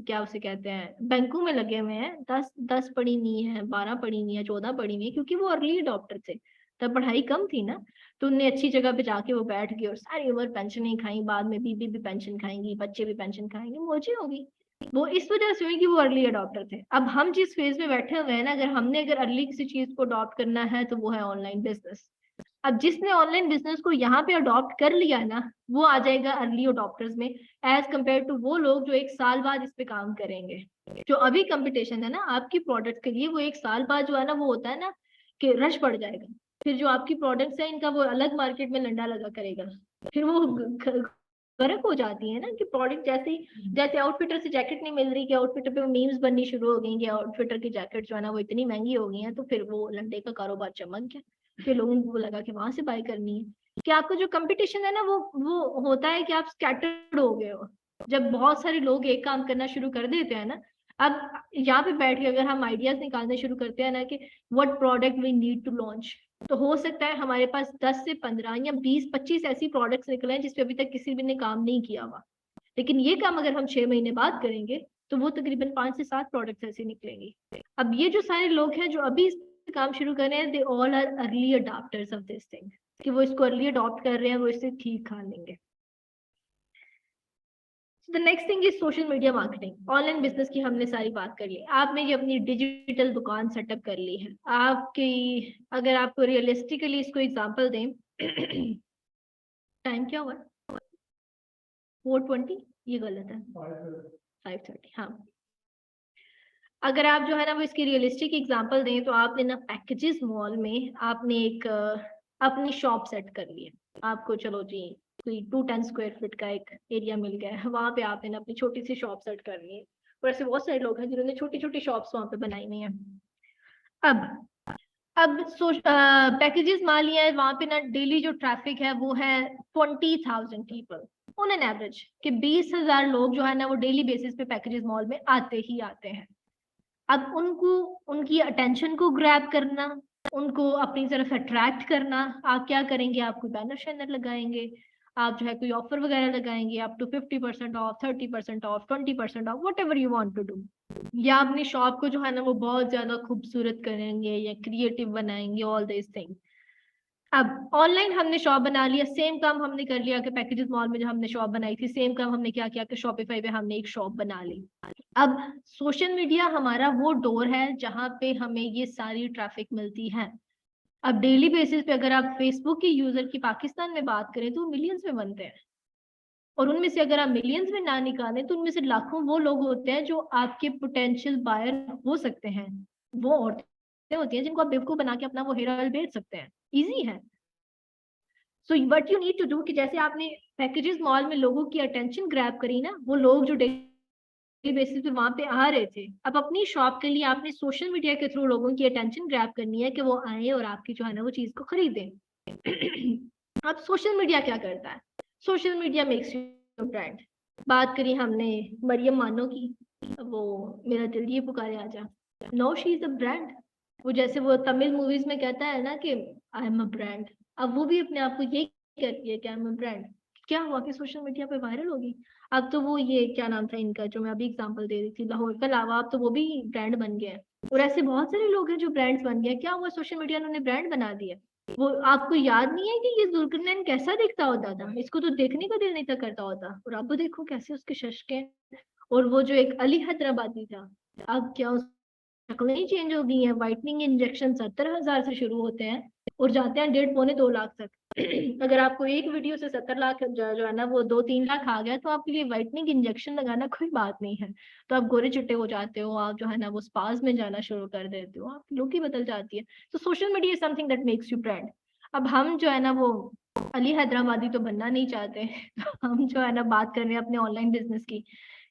क्या उसे कहते हैं बैंकों में लगे हुए हैं। 10 पढ़ी नहीं है, 12 पढ़ी नहीं है, 14 पढ़ी नहीं है, क्योंकि वो अर्ली अडॉप्टर थे। तब पढ़ाई कम थी ना, तो उन्हें अच्छी जगह पे जाके वो बैठ गए और सारी उम्र पेंशन ही खाई। बाद में बीबी भी पेंशन खाएंगी, बच्चे भी पेंशन खाएंगे, मौजें होगी। वो इस वजह से हुई कि वो अर्ली अडॉप्टर थे। अब हम जिस फेज में बैठे हुए हैं ना, अगर अर्ली किसी चीज को अडॉप्ट करना है तो वो है ऑनलाइन बिजनेस। अब जिसने ऑनलाइन बिजनेस को यहाँ पे अडॉप्ट कर लिया ना, वो आ जाएगा अर्ली अडॉप्टर्स में, एज कम्पेयर टू वो लोग जो 1 साल बाद इस पे काम करेंगे। जो अभी कंपटीशन है ना आपकी प्रोडक्ट के लिए, वो 1 साल बाद जो है ना वो होता है ना कि रश पड़ जाएगा। फिर जो आपकी प्रोडक्ट्स है इनका वो अलग मार्केट में लंडा लगा करेगा। फिर वो फर्क हो जाती है ना कि प्रोडक्ट जैसे आउटफिटर से जैकेट नहीं मिल रही, कि आउटफिटर पे मीम्स बननी शुरू हो गई कि आउटफिटर की जैकेट जो है ना वो इतनी महंगी हो गई है, तो फिर वो लंडे का कारोबार चमक गया। फिर लोगों को लगा कि वहां से बाय करनी है। कि आपका जो कंपटीशन है ना वो होता है कि आप स्कैटर्ड हो गए हो। जब बहुत सारे लोग एक काम करना शुरू कर देते हैं ना, अब यहाँ पे बैठ के अगर हम आइडियाज निकालने शुरू करते हैं ना कि what product we need to launch, तो हो सकता है हमारे पास 10 से 15 या 20-25 ऐसी प्रोडक्ट्स निकले हैं जिसपे अभी तक किसी भी ने काम नहीं किया हुआ। लेकिन ये काम अगर हम 6 महीने बाद करेंगे तो वो तकरीबन 5 से 7 प्रोडक्ट्स ऐसी निकलेंगी। अब ये जो सारे लोग हैं जो अभी इस काम शुरू कर रहे हैं, they all are early adopters of this thing, कि वो इसको अर्ली अडॉप्ट कर रहे हैं, वो इससे ठीक खा लेंगे। The next thing is social media marketing. Online business की हमने सारी बात कर ली। आपने ये अपनी डिजिटल दुकान सेटअप कर ली है आपकी। अगर आपको रियलिस्टिकली इसको एग्जांपल दें, टाइम क्या हुआ 4:20, ये गलत है 5:30। हाँ, अगर आप जो है ना वो इसकी रियलिस्टिक एग्जांपल दें, तो आपने ना पैकेजेस मॉल में आपने एक अपनी शॉप सेट कर ली है। आपको चलो जी कोई 210 स्क्वायर फीट का एक एरिया मिल गया है, वहां पे आपने ना अपनी छोटी सी शॉप सेट कर ली है। और ऐसे बहुत सारे लोग हैं जिन्होंने छोटी छोटी शॉप्स वहां पे बनाई हुई हैं। अब पैकेजेस मान लिया है, वहां पे ना डेली जो ट्रैफिक है वो है 20,000 पीपल ऑन एन एवरेज, कि 20,000 लोग जो है ना वो डेली बेसिस पे पैकेजेस मॉल में आते ही आते हैं। अब उनको उनकी अटेंशन को ग्रैब करना, उनको अपनी तरफ अट्रैक्ट करना, आप क्या करेंगे, आप कोई बैनर शैनर लगाएंगे, आप जो है कोई ऑफर वगैरह लगाएंगे, up to 50% off, 30% off, 20% off, whatever you want to do. या अपनी शॉप को जो है ना वो बहुत ज्यादा खूबसूरत करेंगे या क्रिएटिव बनाएंगे, ऑल दिस थिंग। अब ऑनलाइन हमने शॉप बना लिया, सेम काम हमने कर लिया कि पैकेजेस मॉल में जो हमने शॉप बनाई थी, सेम काम हमने क्या किया कि शॉपिफाई पे हमने एक शॉप बना ली। अब सोशल मीडिया हमारा वो डोर है जहां पे हमें ये सारी ट्रैफिक मिलती है। अब डेली बेसिस पे अगर आप फेसबुक के यूजर की पाकिस्तान में बात करें तो मिलियंस में बनते हैं, और उनमें से अगर आप मिलियंस में ना निकालें तो उनमें से लाखों वो लोग होते हैं जो आपके पोटेंशियल बायर हो सकते हैं। वो औरतें होती हैं जिनको आप बेवकूफ बना के अपना वो हेयर ऑयल बेच सकते हैं, इजी है। So what you need to do कि जैसे आपने पैकेजेस मॉल में लोगों की अटेंशन ग्रैब करी ना, वो लोग जो डेली बेसिस पे वहां पे आ रहे थे, अब अपनी शॉप के लिए आपने सोशल मीडिया के थ्रू लोगों की अटेंशन ग्रैब करनी है कि वो आए और आपकी जो है ना वो चीज को खरीदें। अब सोशल मीडिया क्या करता है, social media makes you brand. बात करी हमने मरियम मानो की, वो मेरा दिल ये पुकारे आजा, no she is a brand. वो जैसे वो तमिल मूवीज में कहता है ना कि आई एम अ ब्रांड, अब वो भी अपने आप को ये करती है कि आई एम अ ब्रांड, क्या हुआ कि सोशल मीडिया पे वायरल होगी। अब तो वो ये क्या नाम था इनका जो मैं अभी एग्जांपल दे रही थी लाहौर का लावा, अब तो वो भी ब्रांड बन गया है। और ऐसे बहुत सारे लोग हैं जो ब्रांड्स बन गए। क्या हुआ, सोशल मीडिया ने उन्हें ब्रांड बना दिया। वो आपको याद नहीं है कि ये जुल्करनैन कैसा दिखता होता था, इसको तो देखने का दिल नहीं था करता होता, और अब देखो कैसे उसके शशके। और वो जो एक अली हैदराबादी था, अब क्या शक्लें ही चेंज हो गई हैं। व्हाइटनिंग इंजेक्शन 70,000 से शुरू होते हैं और जाते हैं 1.5-2 लाख तक। अगर आपको एक वीडियो से 70 लाख जो है ना वो 2-3 लाख आ गया, तो आपके लिए व्हाइटनिंग इंजेक्शन लगाना कोई बात नहीं है। तो आप गोरे चिट्टे हो जाते हो, आप जो है ना वो स्पास में जाना शुरू कर देते हो, आप लुक ही बदल जाती है। तो social media is something that makes you brand. अब हम जो है ना वो अली हैदराबादी तो बनना नहीं चाहते। तो हम जो है ना बात कर रहे हैं अपने ऑनलाइन बिजनेस की,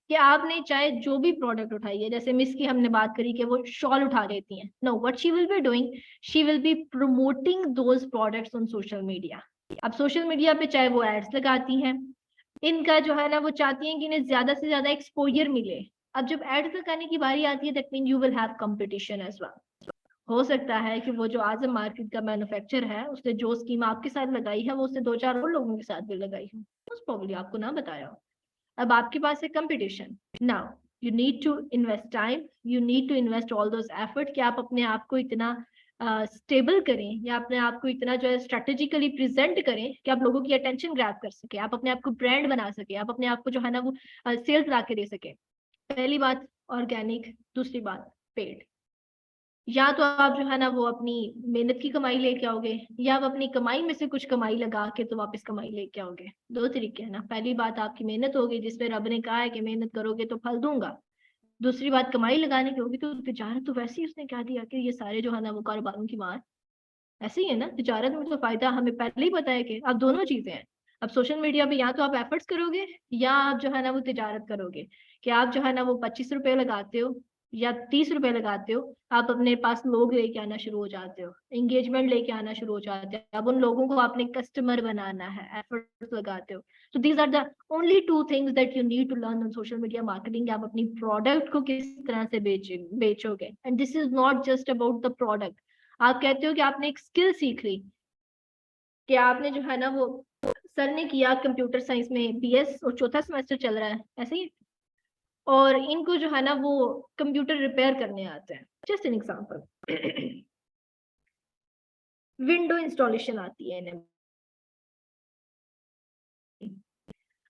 कि आपने चाहे जो भी प्रोडक्ट उठाइए, जैसे मिस की हमने बात करी कि वो शॉल उठा देती हैं। No, what she will be doing, she will be promoting those products on social media. अब सोशल मीडिया पे चाहे वो एड्स लगाती हैं, इनका जो है ना वो चाहती हैं कि इन्हें ज्यादा से ज्यादा एक्सपोजर मिले। अब जब एड्स लगाने की बारी आती है, that mean you will have competition as well. हो सकता है कि वो जो आजम मार्केट का मैन्युफैक्चर है, उसने जो स्कीम आपके साथ लगाई है वो उसने 2-4 और लोगों के साथ भी लगाई हो, मोस्ट प्रोबेबली आपको ना बताया हो। अब आपके पास है competition. Now you need to invest time, you need to invest all those effort कि आप अपने आप को इतना स्टेबल करें, या अपने आप को इतना जो है स्ट्रेटेजिकली प्रेजेंट करें कि आप लोगों की अटेंशन ग्रैब कर सके, आप अपने आप को ब्रांड बना सके, आप अपने आप को जो है ना वो सेल्स ला के दे सके। पहली बात ऑर्गेनिक, दूसरी बात पेड। या तो आप जो है ना वो अपनी मेहनत की कमाई लेके आओगे, या आप अपनी कमाई में से कुछ कमाई लगा के तो वापस कमाई लेके आओगे। दो तरीके हैं ना, पहली बात आपकी मेहनत होगी जिसमें रब ने कहा है कि मेहनत करोगे तो फल दूंगा। दूसरी बात कमाई लगाने की होगी, तो तिजारत तो वैसे ही उसने क्या दिया कि ये सारे जो है ना वो कारोबारों की मार। ऐसे ही है ना, तिजारत में तो फायदा हमें पहले ही पता है कि अब दोनों चीजें हैं। अब सोशल मीडिया पे या तो आप एफर्ट्स करोगे, या आप जो है ना वो तिजारत करोगे, कि आप जो है ना वो 25 रुपए लगाते हो या 30 रुपए लगाते हो, आप अपने पास लोग लेके आना शुरू हो जाते हो, एंगेजमेंट लेके आना शुरू हो जाते हैं। अब उन लोगों को आपने कस्टमर बनाना है, एफर्ट्स लगाते हो। तो these are the only 2 things that you need to learn on social media marketing. आप अपनी प्रोडक्ट को किस तरह से बेचोगे, and this is not just about the product. आप कहते हो कि आपने एक स्किल सीख ली, कि आपने जो है ना वो सर ने किया कंप्यूटर साइंस में बीएस और चौथा सेमेस्टर चल रहा है ऐसे ही, और इनको जो है ना वो कंप्यूटर रिपेयर करने आते हैं। Just an example, window installation आती है इन्हें।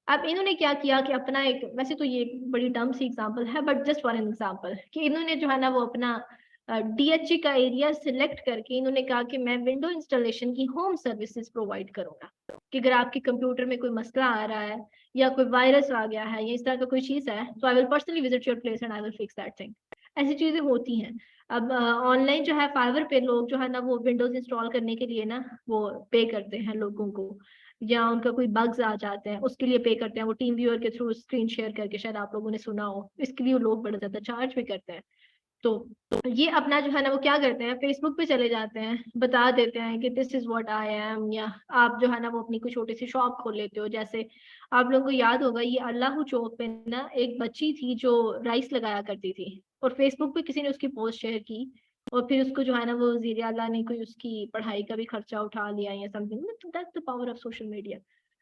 अब इन्होंने क्या किया कि अपना एक, वैसे तो ये बड़ी डम सी एग्जांपल है but just for an example, कि इन्होंने जो है ना वो अपना डीएचए का एरिया सिलेक्ट करके इन्होंने कहा कि मैं विंडो इंस्टॉलेशन की होम सर्विसेज प्रोवाइड करूंगा, कि अगर आपके कंप्यूटर में कोई मसला आ रहा है या कोई वायरस आ गया है या इस तरह का कोई चीज है, तो I will personally visit your place and I will fix that thing. ऐसी चीजें होती हैं। अब ऑनलाइन जो है फाइवर पे लोग जो है ना वो विंडोज इंस्टॉल करने के लिए ना वो पे करते हैं लोगों को, या उनका कोई बग्स आ जाते हैं उसके लिए पे करते हैं, वो टीम व्यूअर के थ्रू स्क्रीन शेयर करके, शायद आप लोगों ने सुना हो, इसके लिए लोग बड़ा ज्यादा चार्ज भी करते हैं। तो ये अपना जो है ना वो क्या करते हैं, फेसबुक पे चले जाते हैं, बता देते हैं कि this is what I am, या आप जो है ना वो अपनी कोई छोटी सी शॉप खोल लेते हो। जैसे आप लोगों को याद होगा ये अल्लाह चौक पे ना एक बच्ची थी जो राइस लगाया करती थी, और फेसबुक पे किसी ने उसकी पोस्ट शेयर की, और फिर उसको जो है ना वो वजीर आला ने कोई उसकी पढ़ाई का भी खर्चा उठा लिया या something. That's the power of social media.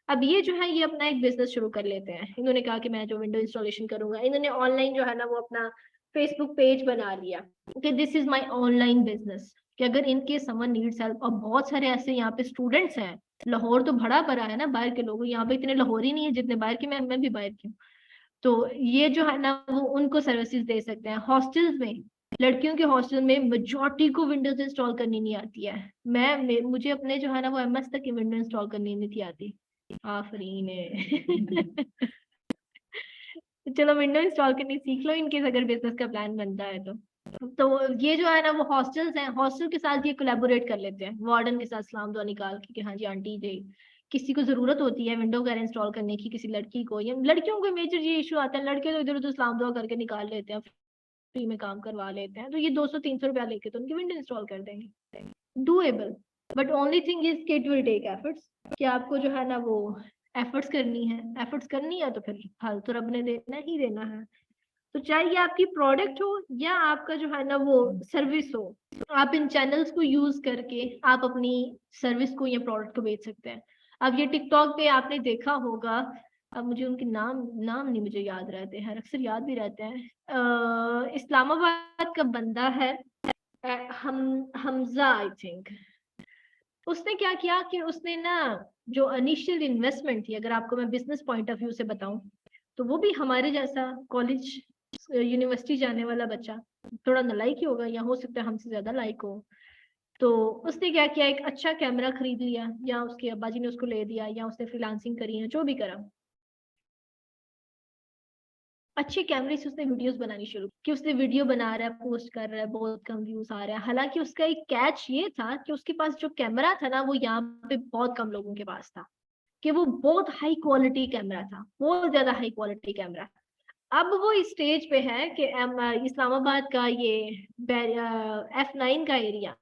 अब ये जो है ये अपना एक बिजनेस शुरू कर लेते हैं। इन्होंने कहा कि मैं जो विंडो इंस्टॉलेशन करूंगा, इन्होंने ऑनलाइन जो है ना वो अपना फेसबुक पेज बना लिया कि this is my online business, कि अगर इनके समवन नीड्स हेल्प। और बहुत सारे ऐसे यहाँ पे स्टूडेंट्स हैं, लाहौर तो भरा पड़ा है ना बाहर के लोगों, यहाँ पे इतने लाहौरी नहीं है जितने बाहर के। मैं भी बाहर की हूँ। तो ये जो है ना वो उनको सर्विसेज दे सकते हैं। हॉस्टल्स में, लड़कियों के हॉस्टल में मेजॉरिटी को विंडोज इंस्टॉल करनी नहीं आती है। मुझे अपने जो है ना वो एमएस तक की विंडो इंस्टॉल करनी नहीं थी आती। आफरीन है। चलो विंडो इंस्टॉल करनी सीख लो इनकेस अगर बिजनेस का प्लान बनता है तो ये जो है ना वो हॉस्टल्स हैं, हॉस्टल के साथ ये कोलैबोरेट कर लेते हैं, वार्डन के साथ सलाम दुआ निकाल के कि हाँ जी आंटी जी किसी को जरूरत होती है विंडो वगैरह इंस्टॉल करने की, किसी लड़की को, या लड़कियों को मेजर ये इशू आता है, लड़के तो इधर उधर सलाम दुआ करके निकाल लेते हैं, फ्री में काम करवा लेते हैं, तो ये 200-300 रुपया लेके तो उनकी विंडो इंस्टॉल कर देंगे। Doable, but only thing is it will take efforts, कि आपको जो है ना वो एफर्ट्स करनी है। एफर्ट्स करनी है तो फिर फल तो रब ने देना ही देना है। तो चाहे ये आपकी प्रोडक्ट हो या आपका जो है ना वो सर्विस हो, आप इन चैनल्स को यूज करके आप अपनी सर्विस को या प्रोडक्ट को बेच सकते हैं। अब ये टिकटॉक पे आपने देखा होगा, अब मुझे उनके नाम नाम नहीं मुझे याद रहते हैं, अक्सर याद भी रहते हैं। इस्लामाबाद का बंदा है, हमजा आई थिंक। उसने क्या किया कि उसने ना जो इनिशियल इन्वेस्टमेंट थी, अगर आपको मैं बिजनेस पॉइंट ऑफ व्यू से बताऊं, तो वो भी हमारे जैसा कॉलेज यूनिवर्सिटी जाने वाला बच्चा, थोड़ा नालायक ही होगा या हो सकता है हमसे ज्यादा लायक हो। तो उसने क्या किया, एक अच्छा कैमरा खरीद लिया, या उसके अब्बा जी ने उसको ले दिया, या उसने फ्रीलांसिंग करी है, जो भी करा, अच्छे कैमरे से उसने वीडियोस बनानी शुरू की। उसने वीडियो बना रहा है, पोस्ट कर रहा है, बहुत कम व्यूज आ रहा है। हालांकि उसका एक कैच ये था कि उसके पास जो कैमरा था ना, वो यहाँ पे बहुत कम लोगों के पास था, कि वो बहुत हाई क्वालिटी कैमरा था, बहुत ज्यादा हाई क्वालिटी कैमरा। अब वो इस स्टेज पे है कि इस्लामाबाद का ये F9 का एरिया,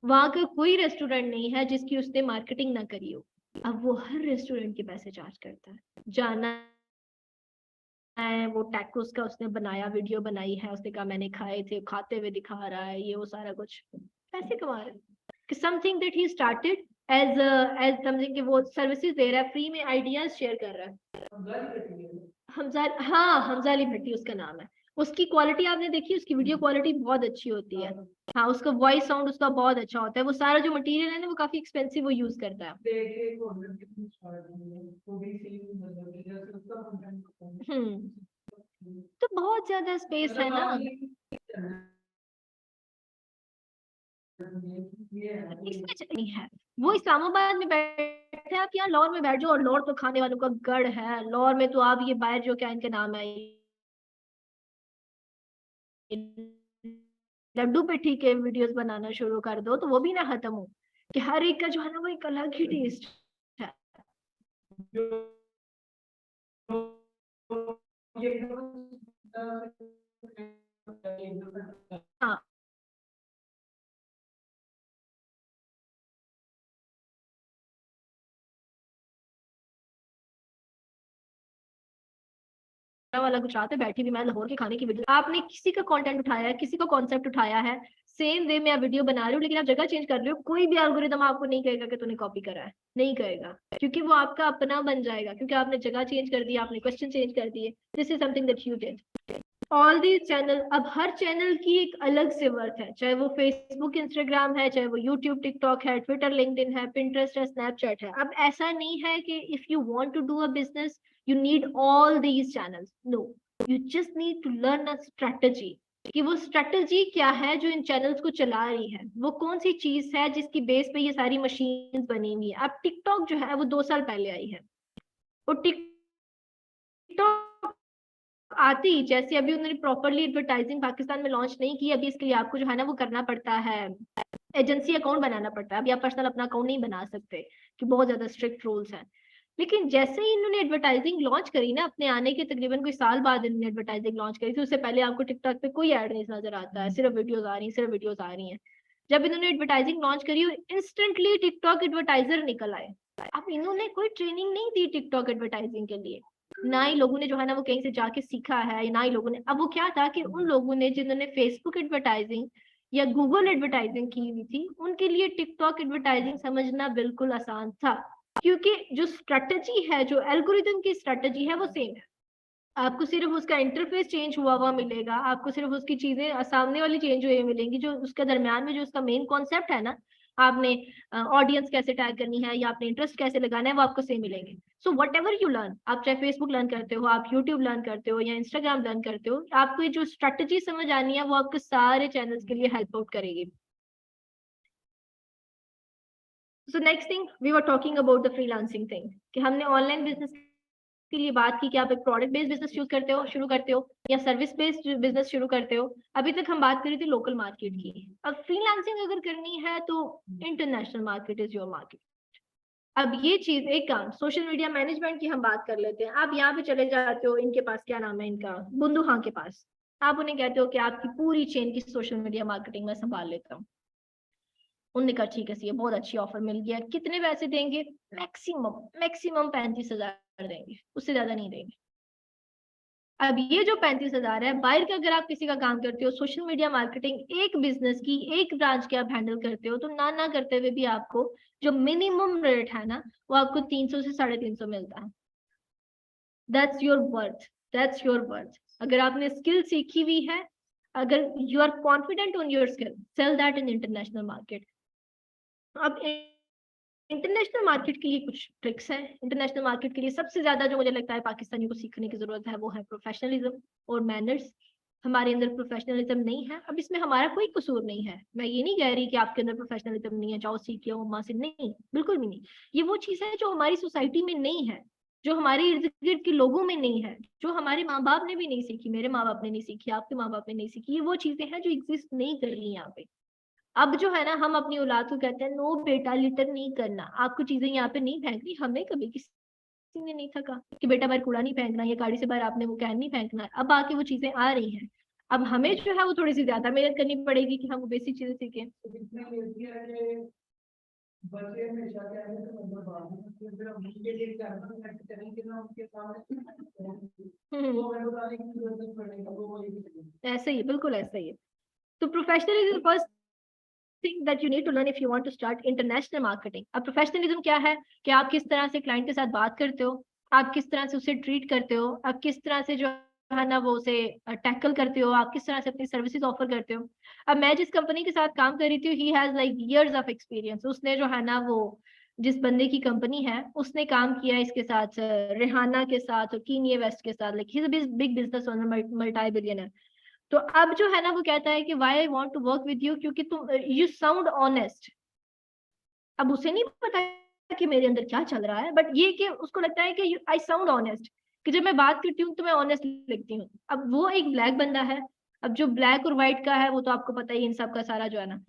वहां का कोई रेस्टोरेंट नहीं है जिसकी उसने मार्केटिंग ना करी हो। अब वो हर रेस्टोरेंट के पैसे चार्ज करता है, जाना है, वो टैकोस का उसने बनाया, वीडियो बनाई है, उसने कहा मैंने खाए थे, खाते हुए दिखा रहा है, ये वो सारा कुछ पैसे कमा रहा है। Something that he started as something कि वो सर्विसेज दे रहा है, फ्री में आइडियाज शेयर कर रहा है। हाँ, हमजा अली भट्टी उसका नाम है। उसकी क्वालिटी आपने देखी, उसकी वीडियो क्वालिटी बहुत अच्छी होती है। हाँ, उसका वॉइस साउंड उसका बहुत अच्छा होता है। वो सारा जो मटेरियल है ना, वो काफी एक्सपेंसिव वो यूज करता है। तो बहुत ज्यादा स्पेस है ना, इसमें नहीं है। वो इस्लामाबाद में बैठे हैं, आप यहाँ लाहौर में बैठ जाओ, और लाहौर तो खाने वालों का गढ़ है। लाहौर में तो आप ये बाहर जो क्या इनका नाम है, लड्डू पे ठीक है वीडियोस बनाना शुरू कर दो, तो वो भी ना खत्म हो, कि हर एक का जो है ना वो एक अलग ही टेस्ट है। हाँ, वाला गुजरात में बैठी भी मैं लाहौर के खाने की वीडियो, आपने किसी का कंटेंट उठाया है, किसी का कॉन्सेप्ट उठाया है, सेम वे में आप वीडियो बना रहे हो, लेकिन आप जगह चेंज कर रहे हो, कोई भी एल्गोरिदम आपको नहीं कहेगा कि तूने कॉपी करा है, नहीं कहेगा, क्योंकि वो आपका अपना बन जाएगा, क्योंकि आपने जगह चेंज कर दी, आपने क्वेश्चन चेंज कर दिए। This is something that you did. All the channel, अब हर चैनल की एक अलग से वर्थ है, चाहे वो फेसबुक इंस्टाग्राम है, चाहे वो यूट्यूब टिकटॉक है, ट्विटर लिंक्डइन है, पिंटरेस्ट है, स्नैपचैट है। अब ऐसा नहीं है कि if you want to do a business you need all these channels. No, you just need to learn a strategy, कि वो स्ट्रेटजी क्या है जो इन चैनल्स को चला रही है, वो कौन सी चीज है जिसकी बेस पे ये सारी मशीन बनी हुई है। अब टिकटॉक जो है वो 2 साल पहले आई है, और टिकटॉक आती जैसे अभी उन्होंने प्रॉपरली एडवर्टाइजिंग पाकिस्तान में लॉन्च नहीं की। अभी इसके लिए आपको जो है ना वो करना पड़ता है, एजेंसी अकाउंट बनाना पड़ता है। अभी आप पर्सनल अपना अकाउंट नहीं बना सकते, कि बहुत ज्यादा स्ट्रिक्ट रूल्स हैं। लेकिन जैसे ही इन्होंने एडवर्टाइजिंग लॉन्च करी ना, अपने आने के तकरीबन कोई साल बाद इन्होंने एडवर्टाइजिंग लॉन्च करी थी, उससे पहले आपको टिकटॉक पे कोई एड नहीं नजर आता है, सिर्फ वीडियोस आ रही हैं, सिर्फ वीडियोस आ रही हैं। जब इन्होंने एडवर्टाइजिंग लॉन्च करी, इंस्टेंटली टिकटॉक एडवर्टाइजर निकल आए। अब इन्होंने कोई ट्रेनिंग नहीं दी टिकटॉक एडवर्टाइजिंग के लिए, ना ही लोगों ने जो है ना वो कहीं से जाके सीखा है, ना ही लोगों ने। अब वो क्या था कि उन लोगों ने जिन्होंने फेसबुक एडवर्टाइजिंग या गूगल एडवर्टाइजिंग की हुई थी, उनके लिए टिकटॉक एडवर्टाइजिंग समझना बिल्कुल आसान था, क्योंकि जो स्ट्रेटजी है, जो एल्गोरिदम की स्ट्रेटजी है, वो सेम है। आपको सिर्फ उसका इंटरफेस चेंज हुआ हुआ मिलेगा, आपको सिर्फ उसकी चीजें सामने वाली चेंज हुई मिलेंगी, जो उसके दरमियान में जो उसका मेन कॉन्सेप्ट है ना, आपने ऑडियंस कैसे टैग करनी है या आपने इंटरेस्ट कैसे लगाना है, वो आपको सेम मिलेंगे। So what ever you learn, आप चाहे फेसबुक लर्न करते हो, आप यूट्यूब लर्न करते हो या इंस्टाग्राम लर्न करते हो, आपको ये जो स्ट्रेटजी समझ आनी है वो आपके सारे चैनल्स के लिए हेल्प आउट करेगी। So next thing we were talking about the freelancing thing, कि हमने ऑनलाइन बिजनेस के लिए बात की कि आप एक प्रोडक्ट बेस्ड बिजनेस शुरू करते हो या सर्विस बेस्ड बिजनेस शुरू करते हो। अभी तक हम बात कर रहे थे लोकल मार्केट की। अब फ्रीलांसिंग अगर करनी है तो international market is your market. अब ये चीज, एक काम सोशल मीडिया मैनेजमेंट की हम बात कर लेते हैं। आप यहाँ पे चले जाते हो, इनके पास क्या नाम है इनका, बुंदू खां के पास, आप उन्हें कहते हो कि आपकी पूरी चेन की सोशल मीडिया मार्केटिंग मैं संभाल लेता हूँ। उन्होंने कहा ठीक है, ये बहुत अच्छी ऑफर मिल गया, कितने पैसे देंगे? मैक्सिमम 35,000 देंगे, उससे ज्यादा नहीं देंगे। अब ये जो 35,000 है, बाहर का अगर आप किसी का काम करते हो, सोशल मीडिया मार्केटिंग एक बिजनेस की एक ब्रांच के आप हैंडल करते हो, तो ना करते हुए भी आपको जो मिनिमम रेट है ना, वो आपको 300 से 350 मिलता है। That's your worth, that's your worth. अगर आपने स्किल सीखी हुई है, अगर you are confident on your skill, sell that in international market. अब इंटरनेशनल मार्केट के लिए कुछ ट्रिक्स हैं। इंटरनेशनल मार्केट के लिए सबसे ज्यादा जो मुझे लगता है पाकिस्तानियों को सीखने की जरूरत है, वो है प्रोफेशनलिज्म और मैनर्स। हमारे अंदर प्रोफेशनलिज्म नहीं है। अब इसमें हमारा कोई कसूर नहीं है, मैं ये नहीं कह रही कि आपके अंदर प्रोफेशनलिज्म नहीं है, जाओ सीख लो अम्मा से, नहीं, बिल्कुल भी नहीं। ये वो चीज है जो हमारी सोसाइटी में नहीं है, जो हमारे इर्द गिर्द के लोगों में नहीं है, जो हमारे माँ बाप ने भी नहीं सीखी, मेरे माँ बाप ने नहीं सीखी, आपके माँ बाप ने नहीं सीखी। ये वो चीजें हैं जो एग्जिस्ट नहीं कर रही यहाँ पे। अब जो है ना, हम अपनी औलाद को कहते हैं नो बेटा लिटर नहीं करना, आपको चीजें यहाँ पे नहीं फेंकनी। हमें कभी किसी ने नहीं था कहा कि बेटा बाहर कूड़ा नहीं फेंकना, या गाड़ी से बाहर आपने वो कैन नहीं फेंकना। अब आके वो चीजें आ रही हैं। अब हमें जो है वो थोड़ी सी ज्यादा मेहनत करनी पड़ेगी कि हम वो बेसिक चीजें सीखें। ऐसे ही, बिल्कुल ऐसे ही है। तो professionalism first thing that you need to learn if you want to start international marketing. अब प्रोफेशनलिज्म क्या है कि आप किस तरह से क्लाइंट के साथ बात करते हो, आप किस तरह से उसे ट्रीट करते हो, आप किस तरह से जो है ना वो उसे टैकल करते हो, आप किस तरह से अपनी सर्विसेज ऑफर करते हो। अब मैं जिस कंपनी के साथ काम कर रही थी, he has like years of experience. उसने जो है ना वो जिस बंदे की कंपनी है, उसने काम किया इसके साथ, रिहाना के साथ और कीनिये वेस्ट के साथ। Like he is a big business owner, multi billionaire. तो अब जो है ना वो कहता है कि why I want to work with you, क्योंकि तुम यू साउंड ऑनेस्ट। अब उसे नहीं पता कि मेरे अंदर क्या चल रहा है, बट ये कि उसको लगता है कि आई साउंड ऑनेस्ट, कि जब मैं बात करती हूँ तो मैं ऑनेस्ट लगती हूँ। अब वो एक ब्लैक बंदा है। अब जो ब्लैक और व्हाइट का है वो तो आपको पता ही, इन सब का सारा जो है ना,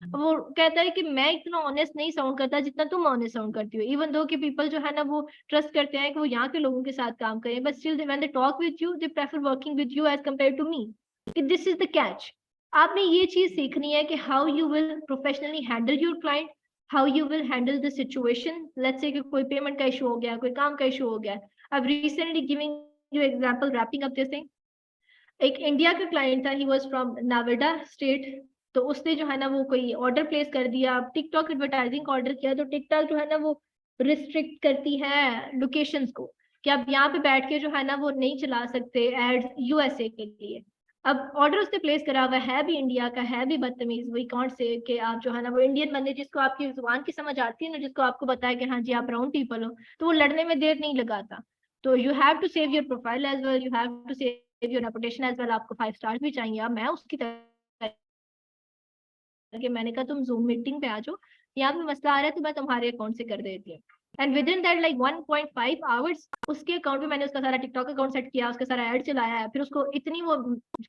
वो कहता है कि मैं इतना ऑनेस्ट नहीं साउंड करता जितना तुम ऑनेस्ट साउंड करती हो। इवन दो कि पीपल जो है ना वो ट्रस्ट करते हैं कि वो यहाँ के लोगों के साथ काम करें, but still when they talk with you they prefer working with you as compare to me. कि दिस इज द कैच। आपने ये चीज सीखनी है कि how you will professionally handle your client, how you will handle the situation. Let's say कि कोई पेमेंट का इशू हो गया, कोई काम का इशू हो गया। अब recently giving you example, wrapping up this thing, एक इंडिया का क्लाइंट था, he was from Noida state. तो उसने जो है ना वो कोई ऑर्डर प्लेस कर दिया, टिकटॉक एडवर्टाइजिंग ऑर्डर किया। तो टिकटॉक जो है ना वो रिस्ट्रिक्ट करती है लोकेशंस को, कि आप यहाँ पे बैठ के जो है ना वो नहीं चला सकते एड्स यूएसए के लिए। अब ऑर्डर उसने प्लेस करा हुआ है भी इंडिया का, है भी बदतमीज, वही कौन से कि आप जो है ना वो इंडियन बंदे जिसको आपकी जुबान की समझ आती है ना, जिसको आपको बताया कि हाँ जी आप राउंड पीपल हो, तो वो लड़ने में देर नहीं लगाता। तो you have to save your profile as well, you have to save your reputation as well. आपको 5 स्टार्स भी चाहिए। अब मैं उसकी तरह कि मैंने कहा तुम जूम मीटिंग पे आ जाओ, यहाँ पे मसला आ रहा है तो मैं तुम्हारे अकाउंट से कर देती हूँ। And with in that like 1.5 hours उसके अकाउंट में मैंने उसका सारा टिकटॉक अकाउंट सेट किया, उसका सारा ऐड चलाया है। फिर उसको इतनी वो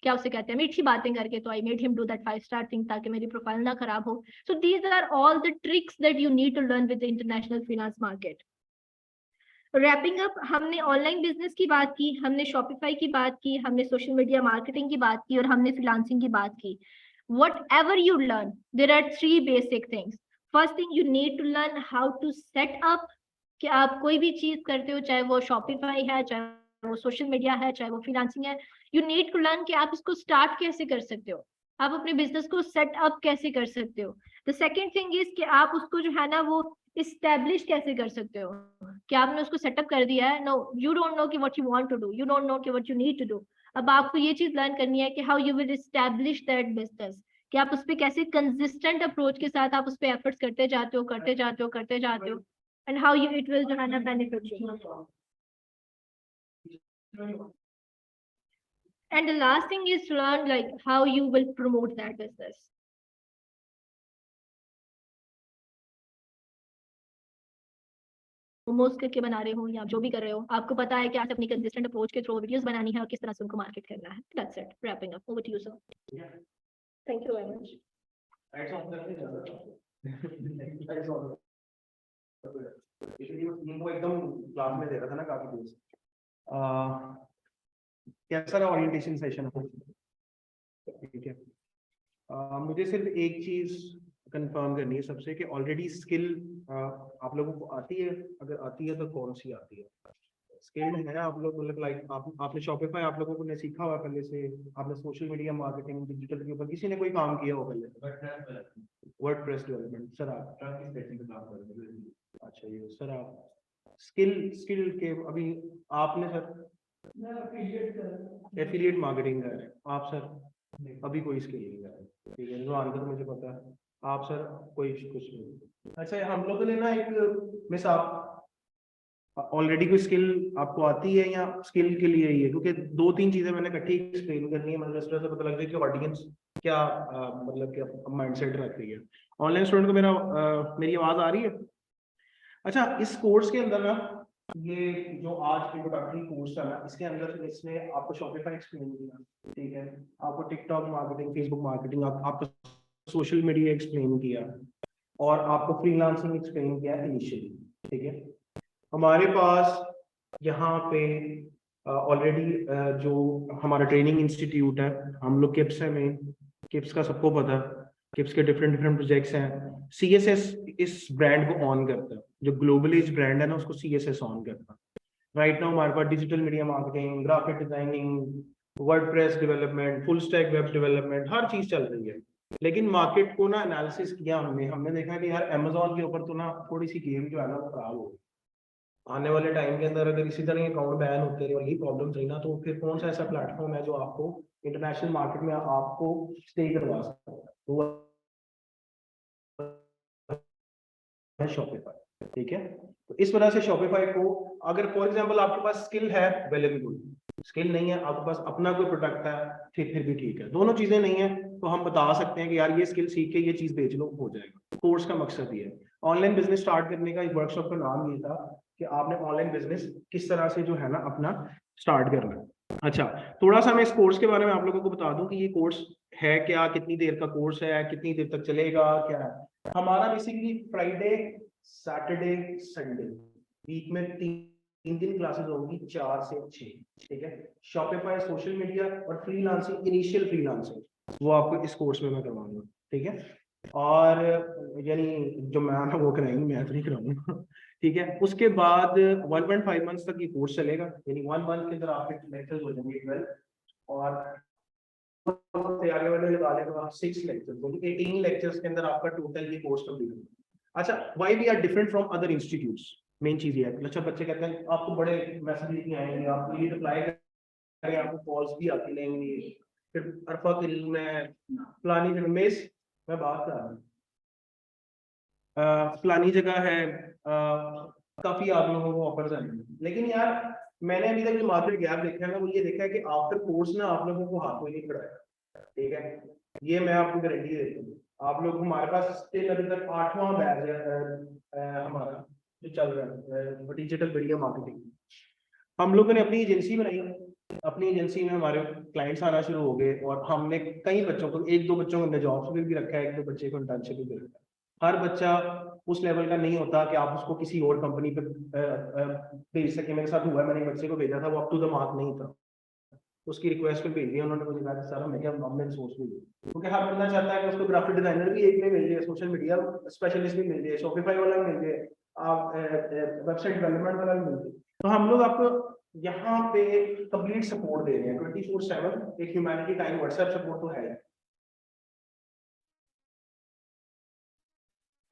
क्या उसे कहते हैं मीठी बातें करके, तो I made him do that 5 star thing ताकि मेरी प्रोफाइल ना खराब हो। So these are all the tricks that you need to learn with the international freelance market. Wrapping up, हमने ऑनलाइन बिजनेस की बात की, हमने शॉपिफाई की बात की, हमने सोशल मीडिया मार्केटिंग की बात की और हमने फ्रीलांसिंग की बात की। Whatever you learn, there are 3 basic things. First thing, you need to learn how to set up, कि आप कोई भी चीज करते हो, चाहे वो शॉपिफाई है, चाहे वो सोशल मीडिया है, चाहे वो फ्रीलांसिंग है, यू नीड टू लर्न कि आप इसको स्टार्ट कैसे कर सकते हो, आप अपने बिजनेस को सेट अप कैसे कर सकते हो। द सेकेंड थिंग इज कि आप उसको जो है ना वो इस्टेब्लिश कैसे कर सकते हो, कि आपने उसको सेटअप कर दिया है, नो यू डोंट नो कि what you want to do, you don't know कि what you need to do. अब आपको ये चीज लर्न करनी है कि how you will establish that business, कि आप उस पर कैसे कंसिस्टेंट अप्रोच के साथ आप उस पर एफर्ट्स करते जाते हो, करते जाते हो, करते जाते हो, and how you it will जो है ना benefit you. And the last thing is to learn like how you will promote that business. Momos करके बना रहे हो या जो भी कर रहे हो, आपको पता है कि आज अपनी कंसिस्टेंट अप्रोच के थ्रू वीडियोस बनानी है और किस तरह से उनको मार्केट करना है। That's it, wrapping up, over to you sir. Thank you very much. वो एकदम क्लास में दे रहा था ना काफी देर से। कैसा रहा ओरिएंटेशन सेशन? ठीक है। मुझे सिर्फ एक चीज कंफर्म करनी है सबसे कि ऑलरेडी स्किल आप लोगों को आती है, अगर आती है तो कौन सी आती है? स्किल्ड है आप लोग, मतलब लाइक आपने शॉपिफाई आप लोगों ने सीखा हुआ पहले से, आपने सोशल मीडिया मार्केटिंग डिजिटल के ऊपर किसी ने कोई काम किया हो पहले? वर्डप्रेस डेवलपमेंट सर आप? अच्छा ये सर आप स्किल के अभी आपने सर एफिलिएट मार्केटिंग कर रहे हैं आप सर? अभी कोई स्किल नहीं कर रहे, ठीक है, जो आंसर मुझे पता है। आप सर कोई कुछ नहीं? अच्छा हम लोगों ने ना एक मिस आप ऑलरेडी कोई स्किल आपको आती है या स्किल के लिए ही है? क्योंकि 2-3 चीजें मैंने इकट्ठी एक्सप्लेन करनी है, मतलब इस तरह से पता लग जाए कि ऑडियंस क्या मतलब क्या माइंडसेट रख रही है। ऑनलाइन स्टूडेंट को मेरी आवाज आ रही है? अच्छा इस कोर्स के अंदर ना, ये जो आज इंट्रोडक्टरी कोर्स है ना, इसके अंदर इसने आपको शॉपिफाई एक्सप्लेन किया, ठीक है, आपको टिकटॉक मार्केटिंग, फेसबुक मार्केटिंग, आपको सोशल मीडिया एक्सप्लेन किया, और आपको फ्रीलांसिंग एक्सप्लेन किया इनिशियली, ठीक है। हमारे पास यहाँ पे ऑलरेडी जो हमारा ट्रेनिंग इंस्टीट्यूट है, हम लोग किप्स है में, किप्स का सबको पता है, किप्स के डिफरेंट प्रोजेक्ट्स हैं। सीएसएस इस ब्रांड को ऑन करता है, जो ग्लोबल एज ब्रांड है ना, उसको सीएसएस ऑन करता है। राइट नाउ हमारे पास digital media marketing, graphic designing, WordPress development, full stack web development, हर चीज चल रही है। लेकिन मार्केट को ना एनालिसिस किया हमने देखा कि यार अमेजोन के ऊपर तो ना थोड़ी सी गेम जो है ना खराब हो गई। आने वाले टाइम के अंदर अगर इसी तरह अकाउंट बैन होते रहे और यही प्रॉब्लम रही ना, तो फिर कौन सा ऐसा प्लेटफॉर्म है जो आपको इंटरनेशनल मार्केट में आपको स्टे करवा सकता है? तो शॉपिफाई, ठीक है। तो इस वजह से शॉपिफाई को, अगर फॉर एग्जांपल आपके पास स्किल है, वेल एंड गुड, स्किल नहीं है, आपके पास अपना कोई प्रोडक्ट है, फिर भी ठीक है। दोनों चीजें नहीं है तो हम बता सकते हैं कि यार ये स्किल सीख के ये चीज बेच लो, हो जाएगा। कोर्स का मकसद ये है। ऑनलाइन बिजनेस स्टार्ट करने का इस वर्कशॉप का नाम ये था कि आपने ऑनलाइन बिजनेस किस तरह से जो है ना अपना स्टार्ट करना है। अच्छा थोड़ा सा मैं इस कोर्स के बारे में आप लोगों को बता दूं कि ये कोर्स है क्या, कितनी देर का कोर्स है, कितनी देर तक चलेगा, क्या है। हमारा basically Friday, Saturday, Sunday, week में 3 दिन क्लासेस होंगी, 4 से 6, ठीक है। शॉपिफाई, सोशल मीडिया और फ्रीलांसिंग, इनिशियल फ्रीलांसिंग, वो आपको इस कोर्स में मैं करवाऊंगा, ठीक है। और यानी जो मैम है वो कराएंगे, मैं तो नहीं कराऊंगा, ठीक है। उसके बाद 1.5 मंथ्स तक ये कोर्स चलेगा, यानी 1 मंथ के अंदर आपके लेक्चर्स हो जाएंगे 12, और तैयारी वाले लगा लें तो आप 6 लेक्चर्स, तो 18 लेक्चर्स के अंदर आपका टोटल ये कोर्स कंप्लीट होगा। अच्छा why we are different from other institutes, main चीज ये है। अच्छा बच्चे कहते हैं आपको बड़े मैसेज लिखे आएंगे, आप ये रिप्लाई करें, आपको कॉल्स भी आती रहेंगी, फिर अरफा में फलानी जगह मिस, मैं बात कर रहा हूँ फलानी जगह है, काफी आप लोगों को ऑफर्स आएंगे। लेकिन यार मैंने अभी तक जो मार्केट गैप देखा है ना, वो ये देखा है कि आफ्टर कोर्स ना आप लोगों को हाथ में नहीं पड़ाया, ठीक है। ये मैं आपको गारंटी देता हूँ। आप लोग, हमारे पास स्टिल अभी तक 8वां बैच है हमारा जो चल रहा है डिजिटल मीडिया मार्केटिंग। हम लोगों ने अपनी एजेंसी बनाई, अपनी एजेंसी में हमारे क्लाइंट्स आना शुरू हो गए, और हमने कई बच्चों को, 1-2 बच्चों को हमने जॉब्स पे भी रखा है, 1-2 बच्चे को इंटर्नशिप भी रखा है। हर बच्चा उस लेवल का नहीं होता कि आप उसको किसी और कंपनी पे भेज सके। मेरे साथ हुआ है, मैंने बच्चे को भेजा था, वो अप टू द मार्क नहीं था, उसकी रिक्वेस्ट पे भेज दिया उन्होंने, मुझे कहा सर मैं क्या हमने सोच ली, क्योंकि हर बंदा चाहता है कि उसको ग्राफिक डिजाइनर भी एक में मिल जाए, सोशल मीडिया स्पेशलिस्ट भी मिल जाए, शॉपिफाई वाला भी मिल जाए, आप वेबसाइट डेवलपमेंट वाला भी मिल जाए। तो हम लोग आपको यहाँ पे कंप्लीट सपोर्ट दे रहे हैं 24/7, एक ह्यूमैनिटी टाइम, व्हाट्सएप सपोर्ट तो है।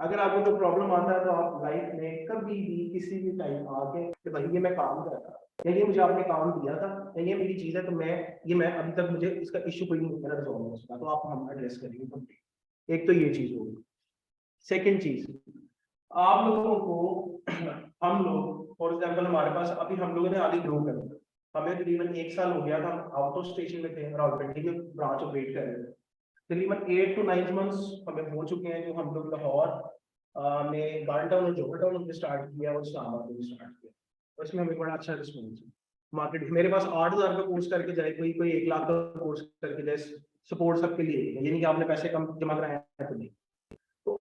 अगर आपको जो प्रॉब्लम आता है तो आप लाइफ में कभी भी किसी भी टाइम आके कि भाई ये मैं काम कर रहा था, या ये मुझे आपने काम दिया था, या ये मेरी चीज है, तो मैं अभी तक मुझे इसका इश्यू कोई नहीं मेरा रिजॉल्व हो सका, तो आप हम एड्रेस करेंगे कंप्लीट। एक तो ये चीज होगी। सेकेंड चीज, आप लोगों को हम लोग फॉर एग्जाम्पल हमारे पास अभी हम लोगों ने आगे ग्रो कर दिया, हमें तकरीबन 1 साल हो गया था, आउट ऑफ स्टेशन में थे, रावलपिंडी में ब्रांच ऑपरेट कर रहे थे। तकरीबन 8 to 9 मंथ्स हमें हो चुके हैं, जो हम लोग लाहौर में गार्डन टाउन और जोहर टाउन में स्टार्ट किया और इस्लामाबाद में स्टार्ट किया, और इसमें हमें बड़ा अच्छा रिस्पॉन्स है मार्केट। मेरे पास 8,000 का कोर्स करके जाए, कोई 1 लाख का कोर्स करके जाए, सपोर्ट सबके लिए, यानी कि आपने पैसे कम जमा कराए हैं तो नहीं, तो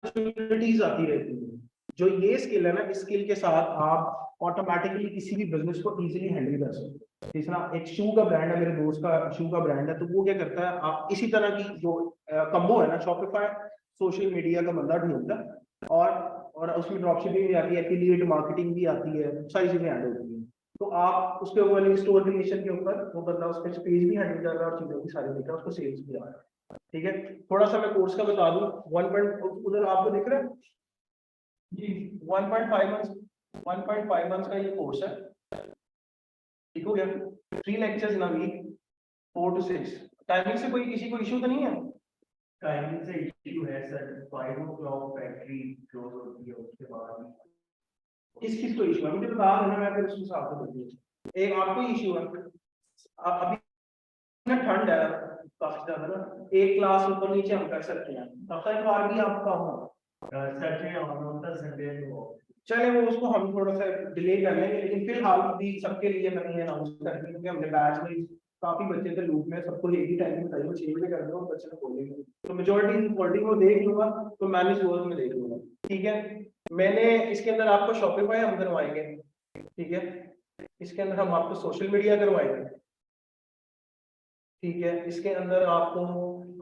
अपॉर्चुनिटीज आती रहती है। जो ये स्किल है ना, इस स्किल के साथ आप ऑटोमेटिकली किसी भी बिजनेस को इजीली हैंडल कर सकते हो। तीसरा, एक शू का ब्रांड है, मेरे दोस्त का शू का ब्रांड है, तो वो क्या करता है, आप इसी तरह की जो कम्बो है ना, शॉपिफाई सोशल मीडिया का बंदा ढूंढता है, और और उसमें ड्रॉपशिपिंग भी आती है, एफिलिएट मार्केटिंग भी आती है, सारी चीजें ऐड होती हैं। तो आप उसके ऊपर स्टोर क्रिएशन के ऊपर वो बंदा उस पर पेज भी हैंडल कर रहा है और चीजों की सारी देख रहा है, उसको सेल्स भी आ रहा है। ठीक है, थोड़ा सा मैं कोर्स का बता दूं। 1 उधर आपको दिख रहा है जी, 1.5 मंथ्स का ये कोर्स है। ठीक हो गया, 3 lectures in a week, 4 to 6। Timing से कोई किसी को इशू तो नहीं है? टाइमिंग से इशू है सर, 5 o'clock फैक्ट्री क्लोज होती है, उसके बाद किस तो इशू है मुझे बता देना, मैं फिर उस हिसाब से बताऊंगा। एक आपको इशू है, अभी ना ठंड है काफी ज्यादा ना, एक क्लास ऊपर नीचे हम कर सकते हैं, हफ्ता इतवार भी आपका हो सैटरडे ऑन होता है, संडे को चले वो उसको हम थोड़ा सा डिले कर लेंगे, लेकिन फिलहाल भी सबके लिए मैंने ये अनाउंस कर दिया क्योंकि हमने बैच में काफी बच्चे थे लूप में, सबको एक ही टाइम में बताइए 6 बजे कर दो, बच्चे को बोलेंगे तो मेजोरिटी रिकॉर्डिंग को देख लूंगा, तो मैनेज वर्क में देख लूंगा। ठीक है, मैंने इसके अंदर आपको शॉपिफाई हम करवाएंगे। ठीक है, इसके अंदर हम आपको सोशल मीडिया करवाएंगे। ठीक है, इसके अंदर आपको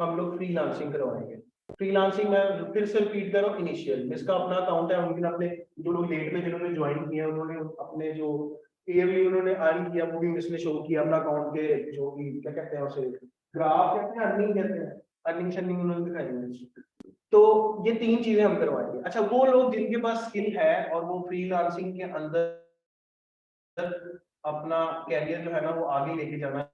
हम लोग फ्रीलांसिंग करवाएंगे। फ्रीलांसिंग में फिर से रिपीट करो, इनिशियल जिसका अपना अकाउंट है उनके अपने, जो लोग लेट में जिन्होंने ज्वाइन किया उन्होंने अपने जो ईयरली उन्होंने अर्न किया वो भी इसमें शो किया अपना अकाउंट के, जो भी क्या कहते हैं उसे ग्राफ कहते हैं, अर्निंग कहते हैं, अर्निंग शर्निंग उन्होंने दिखाई। तो ये 3 चीजें हम करवाएंगे। अच्छा, वो लोग जिनके पास स्किल है और वो फ्रीलांसिंग के अंदर अपना कैरियर जो है ना वो आगे लेके जाना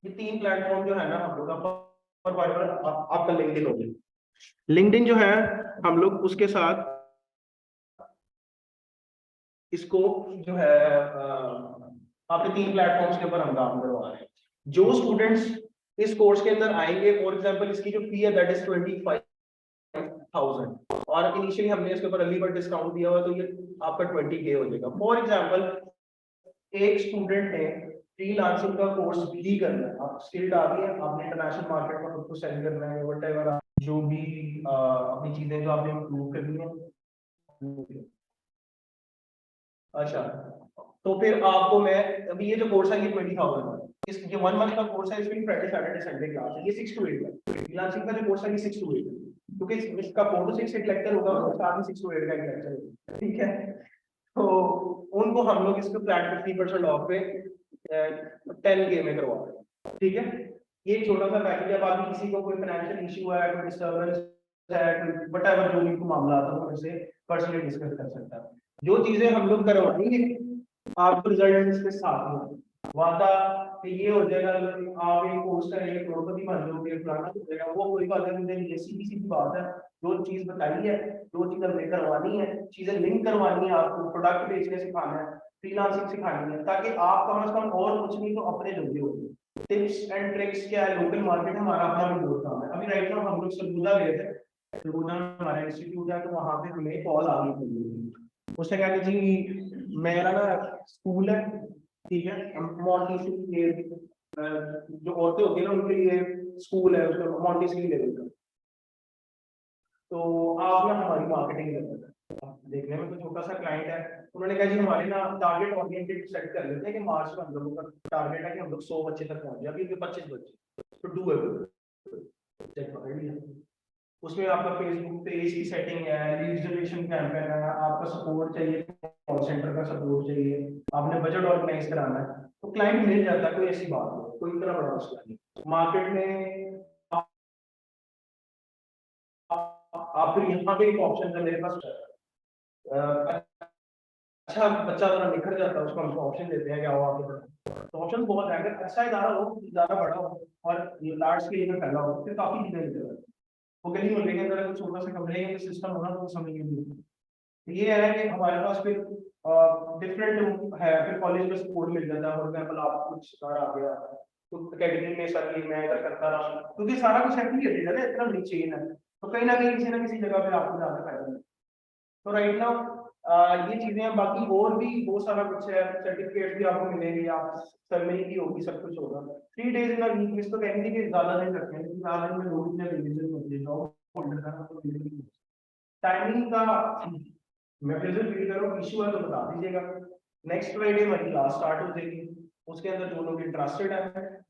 ये 3 प्लेटफॉर्म जो है ना हम लोग आपका लिंक्डइन हो गया। लिंक्डइन जो है हम लोग उसके साथ इसको जो है आपके 3 प्लेटफॉर्म्स के ऊपर हम काम करवा रहे हैं। जो स्टूडेंट्स इस कोर्स के अंदर आएंगे, फॉर एग्जांपल इसकी जो फी है दैट इज 25,000 और इनिशियली हमने इसके ऊपर अर्ली बर्ड डिस्काउंट दिया हुआ तो ये आपका 20K हो जाएगा। फॉर एग्जांपल एक स्टूडेंट ने फ्रीलांसिंग का कोर्स भी करना है, आप स्किल्ड आ गई है, आपने इंटरनेशनल मार्केट में खुद को सेल करना है, व्हाटएवर जो भी अपनी चीजें जो आपने इम्प्रूव करनी है। अच्छा, तो फिर आपको मैं अभी ये जो कोर्स है ये 20,000 है, इस ये 1 मंथ का कोर्स है, इसमें फ्राइडे सैटरडे संडे क्लास है, ये 6 to 8 है। फ्रीलांसिंग का जो कोर्स है ये 6 to 8 है, क्योंकि इसका 4 to 6 एक लेक्चर होगा और साथ में 6 to 8 का एक लेक्चर होगा। ठीक है, तो उनको हम लोग इसको फ्लैट 50% ऑफ पे 10K में करवा रहे हैं। ठीक है, ये छोटा सा पैकेज है। बाकी किसी को कोई फाइनेंशियल इशू है, कोई डिस्टर्बेंस है, व्हाटएवर जो भी मामला आता है वो मुझसे पर्सनली डिस्कस कर सकता है। जो चीजें हम लोग करवाएंगे आपको रिजल्ट इसके साथ में वादा कि ये हो जाएगा, आप एक कोर्स करेंगे करोड़पति बन जाओगे, फलाना हो जाएगा, वो कोई बात नहीं। ये सीधी सीधी बात है, जो चीज बताई है, जो चीज हमने करवानी है, चीजें लिंक करवानी है, आपको प्रोडक्ट बेचने सिखाना है, फ्रीलांसिंग सिखानी है, ताकि आप कम से कम और कुछ नहीं तो अपने जल्दी हो जाए। टिप्स एंड ट्रिक्स क्या है, लोकल मार्केट हमारा अपना भी बहुत काम है। अभी राइट नाउ हम लोग सरगुजा गए थे, सरगुजा में हमारा इंस्टीट्यूट है, तो वहां पे हमें कॉल आ गई, उसने कहा कि जी मेरा ना स्कूल है, ठीक है, मॉन्टेसरी जो औरतें होती है ना उनके लिए स्कूल है, उसको मॉन्टेसरी लेवल का, तो आप ना हमारी मार्केटिंग करना। देखने में तो छोटा सा क्लाइंट है, उन्होंने कहा जी हमारे ना टारगेट ओरिएंटेड सेट कर लेते हैं कि मार्च में हम लोगों का टारगेट है कि हम लोग 100 बच्चे तक पहुंच जाए, अभी 25 बच्चे, तो डू चेक पकड़ लिया। उसमें आपका फेसबुक पेज की सेटिंग है, लीड जनरेशन कैंपेन है, आपका सपोर्ट चाहिए, कॉल सेंटर का सपोर्ट चाहिए, आपने बजट ऑर्गेनाइज कराना है, तो क्लाइंट मिल जाता है, कोई ऐसी बात नहीं, कोई इतना बड़ा मसला नहीं। मार्केट में आप फिर यहाँ पे एक ऑप्शन है मेरे पास, अच्छा बच्चा जरा निखर जाता है, उसको हम ऑप्शन देते हैं कि आओ आप, तो ऑप्शन बहुत है। अगर अच्छा इदारा हो, ज्यादा बड़ा हो और लार्ज स्केल में फैला हो, फिर काफी चीजें निकल, वो गली मोहल्ले के अंदर छोटा सा कमरे का सिस्टम होना तो समझ नहीं। ये है कि हमारे पास फिर डिफरेंट है, फिर कॉलेज में सपोर्ट मिल जाता है। फॉर एग्जांपल आप कुछ सर आ गया तो एकेडमी में सर की मैं अगर करता रहा, क्योंकि सारा कुछ एफिलिएटेड है ना, इतना बड़ी चेन है, तो कहीं ना कहीं किसी ना किसी जगह पे आपको ज्यादा फायदा मिले। तो राइट नाउ ये चीजें हैं, बाकी और भी बहुत सारा कुछ है, सर्टिफिकेट भी आपको मिलेंगे, आप सेरेमनी की होगी, सब कुछ होगा। 3 days इन वीक में, तो कहेंगे कि ज्यादा दिन रखते हैं, क्योंकि आज में लोग इतने रिलीजन होते हैं, जॉब होल्डर का टाइमिंग का मैं फिर से फील करूँ, इशू है तो बता दीजिएगा। नेक्स्ट फ्राइडे हमारी क्लास स्टार्ट हो जाएगी, उसके अंदर जो लोग इंटरेस्टेड है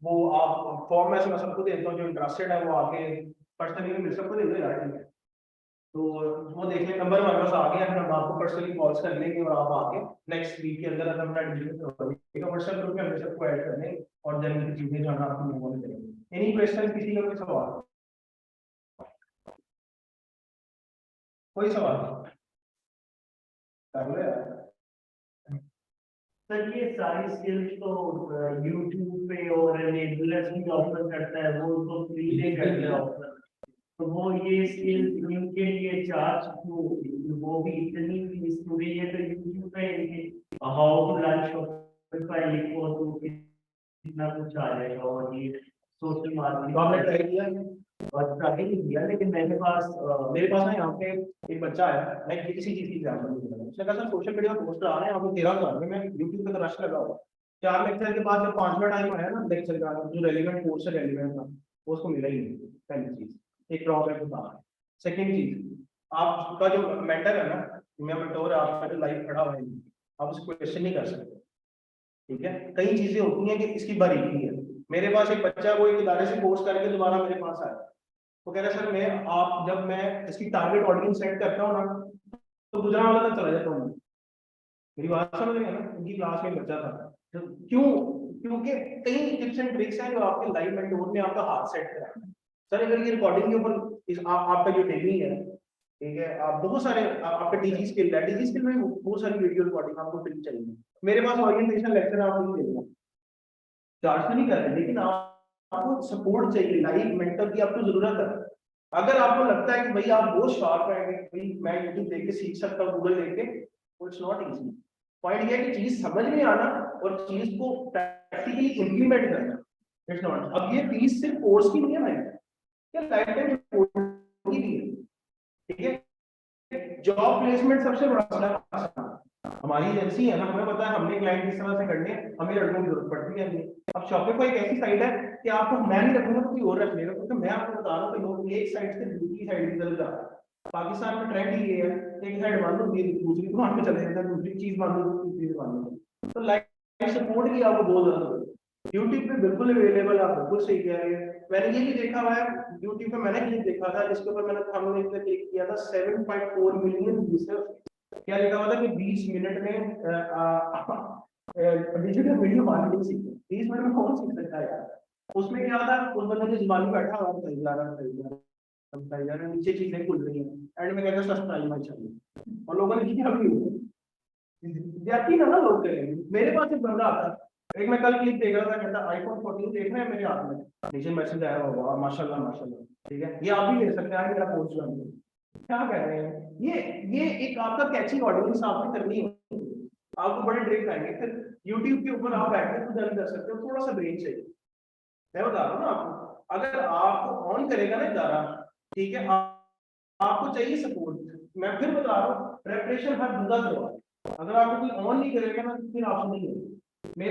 वो आप फॉर्म में सबको देता हूँ, जो इंटरेस्टेड है वो आके पर्सनली मिल सबको दे दो यार, ठीक है। तो वो देख लें, नंबर हमारे पास आ गया, हम आपको पर्सनली कॉल्स कर लेंगे और आप आके नेक्स्ट वीक के अंदर अपना एडमिशन करवाइएगा, व्हाट्सएप ग्रुप में हम सबको ऐड कर लेंगे और जन की चीजें जो है आपको मिलने देंगे। एनी क्वेश्चन, किसी का कोई सवाल? कोई सवाल कर लो यार। सर ये सारी स्किल्स तो यूट्यूब पे और एनेबलर्स भी ऑफर करता है, वो तो फ्री में करते हैं ऑफर, तो वो ये स्किल्स इनके लिए चार्ज वो भी इतनी फीस हो रही है, तो यूट्यूब पे इनके हाउ टू लर्न शॉपिफाई लिखो तो कितना कुछ आ जाएगा, और ये सोशल मार्केटिंग आपने ट्राई किया है? और ट्राई नहीं किया, लेकिन मेरे पास ना यहाँ पे एक बच्चा है, मैं किसी चीज की एग्जाम्पल नहीं दूंगा, उसने कहा सर सोशल मीडिया पर पोस्ट आ रहे हैं, आपको 13,000 में, मैं यूट्यूब पे तो रश लगा हुआ 4 लेक्चर के बाद जब 5वां टाइम आया ना लेक्चर का, जो रेलिवेंट कोर्स है, रेलिवेंट था, वो उसको मिला ही नहीं। पहली चीज, एक ड्रॉबैक बता रहा है। सेकेंड चीज, आपका जो मेंटर है ना, मैं मेंटोर, आपका जो लाइव खड़ा हुआ है, आप उसको क्वेश्चन नहीं कर सकते, ठीक है। कई चीजें होती हैं कि इसकी बारीकी है। मेरे पास एक बच्चा वो एक इदारे से कोर्स करके दोबारा मेरे पास आया, वो कह रहा है सर मैं आप जब मैं इसकी टारगेट ऑडियंस सेट करता हूँ ना, तो गुजरांवाला तक चला जाता हूँ। मेरी बात समझ रहे हैं ना? उनकी क्लास में बच्चा था, तो क्यों? क्योंकि कई टिप्स एंड ट्रिक्स हैं जो आपके लाइव मेंटोर ने आपका हाथ सेट करा है। सर अगर ये रिकॉर्डिंग के ऊपर आपका जो डेली है, ठीक है, आप बहुत सारे आपका डीजी स्किल है, डीजी स्किल में बहुत सारी वीडियो रिकॉर्डिंग आपको फ्री चाहिए। मेरे पास ओरिएंटेशन लेक्चर आप नहीं देंगे, चार्ज तो नहीं कर रहे, लेकिन आपको सपोर्ट चाहिए, लाइव मेंटर की आपको जरूरत है। अगर आपको लगता है कि भाई आप बहुत शार्प है, भाई मैं यूट्यूब देख के सीख सकता हूँ, गूगल देख के, इट्स नॉट इजी। पॉइंट ये है कि चीज समझ में आना और चीज को प्रैक्टिकली इंप्लीमेंट करना, इट्स नॉट। अब ये फीस सिर्फ कोर्स की नहीं है भाई, ये लाइफ टाइम की भी है, ठीक है। जॉब प्लेसमेंट सबसे बड़ा मसला हमारी एजेंसी है ना, हमें पता है हमने क्लाइंट किस तरह से करने, हमें लड़कों की जरूरत पड़ती है नहीं। अब शॉपिफाई एक ऐसी साइट है कि आपको मैं नहीं रखूंगा तो कोई और रख लेगा, क्योंकि मैं आपको बता रहा हूँ कि लोग एक साइड से दूसरी साइड की तरफ जा रहे हैं। पाकिस्तान में ट्रेंड ही ये है, एक साइड बंद होती है दूसरी दुकान पे चले जाता है, दूसरी चीज बंद होती है तीसरी दुकान में। तो लाइव सपोर्ट की आपको बहुत ज्यादा जरूरत है। यूट्यूब पे बिल्कुल अवेलेबल, आप बिल्कुल सही कह रहे हैं। मैंने ये भी देखा हुआ है यूट्यूब पे, मैंने क्लिप देखा था जिसके ऊपर हमने इसने क्लिक किया था 7.4 मिलियन यूजर्स। क्या लिखा हुआ था कि 20 मिनट में डिजिटल वीडियो मार्केटिंग सीखो। 20 मिनट में कौन सीख सकता है यार? उसमें क्या था, उस बंदे जो जुबानी बैठा हुआ था यार, नीचे चीजें खुल रही हैं, एंड में कहता सब्सक्राइब मत चाहिए, और लोगों ने किया भी जाती ना लोग करेंगे। मेरे पास एक बंदा आता, एक मैं कल क्लिप देख रहा था, कहता आईफोन 14 देख रहे हैं मेरे हाथ में, नीचे मैसेज आया होगा माशाल्लाह माशाल्लाह, ठीक है, ये आप भी ले सकते हैं, मेरा कोर्स ज्वाइन करें। क्या कह रहे हैं ये एक आपका कैचिंग ऑडियंस आपने करनी है, आपको बड़े ट्रिक आएंगे। फिर YouTube के ऊपर आप बैठ के खुद अर्न कर सकते हो, थोड़ा सा ब्रेन चाहिए। मैं बता रहा हूँ ना आपको, अगर आपको ऑन करेगा ना इदारा, ठीक है, आपको चाहिए सपोर्ट। मैं फिर बता रहा हूँ, प्रेपरेशन हर बंदा करवा, अगर आपको कोई ऑन नहीं करेगा ना फिर आप नहीं है। मैं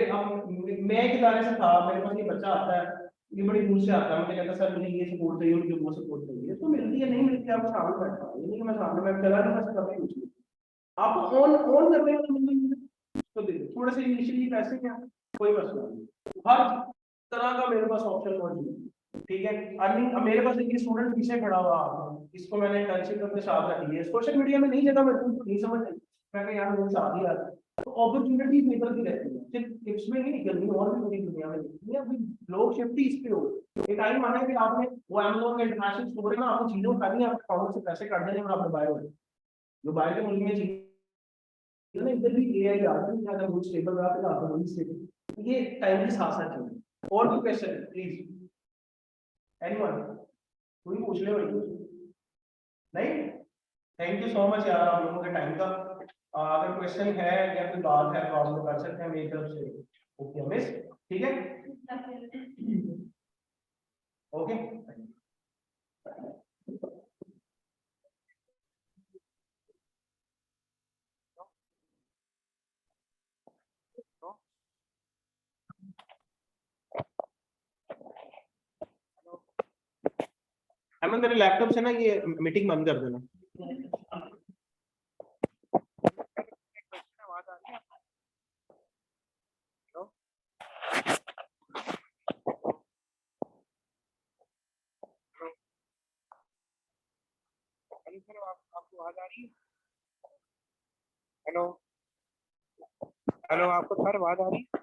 एक इदारे से था, मेरे पास ये बच्चा आता है, ये बड़ी दूर से आता है, मुझे कहता सर मुझे ये सपोर्ट चाहिए, मुझे वो सपोर्ट चाहिए, तो मिलती है नहीं मिलती, आप सामने बैठा, ये नहीं कि मैं सामने मैं चला नहीं मैं कभी कुछ नहीं। आपको ऑन ऑन करने का तो देखो थोड़े से इनिशियली पैसे क्या, कोई मसला नहीं, हर तरह का मेरे पास ऑप्शन मौजूद है, ठीक है। अर्निंग, अब मेरे पास एक स्टूडेंट पीछे खड़ा हुआ, इसको मैंने इंटर्नशिप अपने साथ रखी है, सोशल मीडिया में नहीं जगह मैं नहीं समझ आई, मैं कहा यार मेरे साथ ही आ, तो अपॉर्चुनिटीज निकलती रहती है, सिर्फ टिप्स में नहीं निकलनी, और भी पूरी दुनिया में निकलनी है। अभी लोग शिफ्ट ही इस पे हो गए। एक टाइम आना है कि आपने वो Amazon का इंटरनेशनल स्टोर है ना, आपको चीजों खानी है, आपके अकाउंट से पैसे काट देने और आपने बाय हो गए, जो बाहर के मुल्क में चीजें ना, इधर भी एआई आती है, अगर वो स्टेबल रहा तो आपको वही स्टेबल, ये टाइम के साथ साथ चलेगा। और भी क्वेश्चन प्लीज, एनीवन, कोई पूछ ले भाई, नहीं? थैंक यू सो मच यार आप लोगों के टाइम का। अगर क्वेश्चन है या कोई बात है तो आप लोग कर सकते हैं मेरी तरफ से। ओके मिस, ठीक है, ओके। अमन तेरे लैपटॉप से ना ये मीटिंग बंद कर देना। आपको आवाज आ रही है? हेलो हेलो, आपको सर आवाज आ रही है?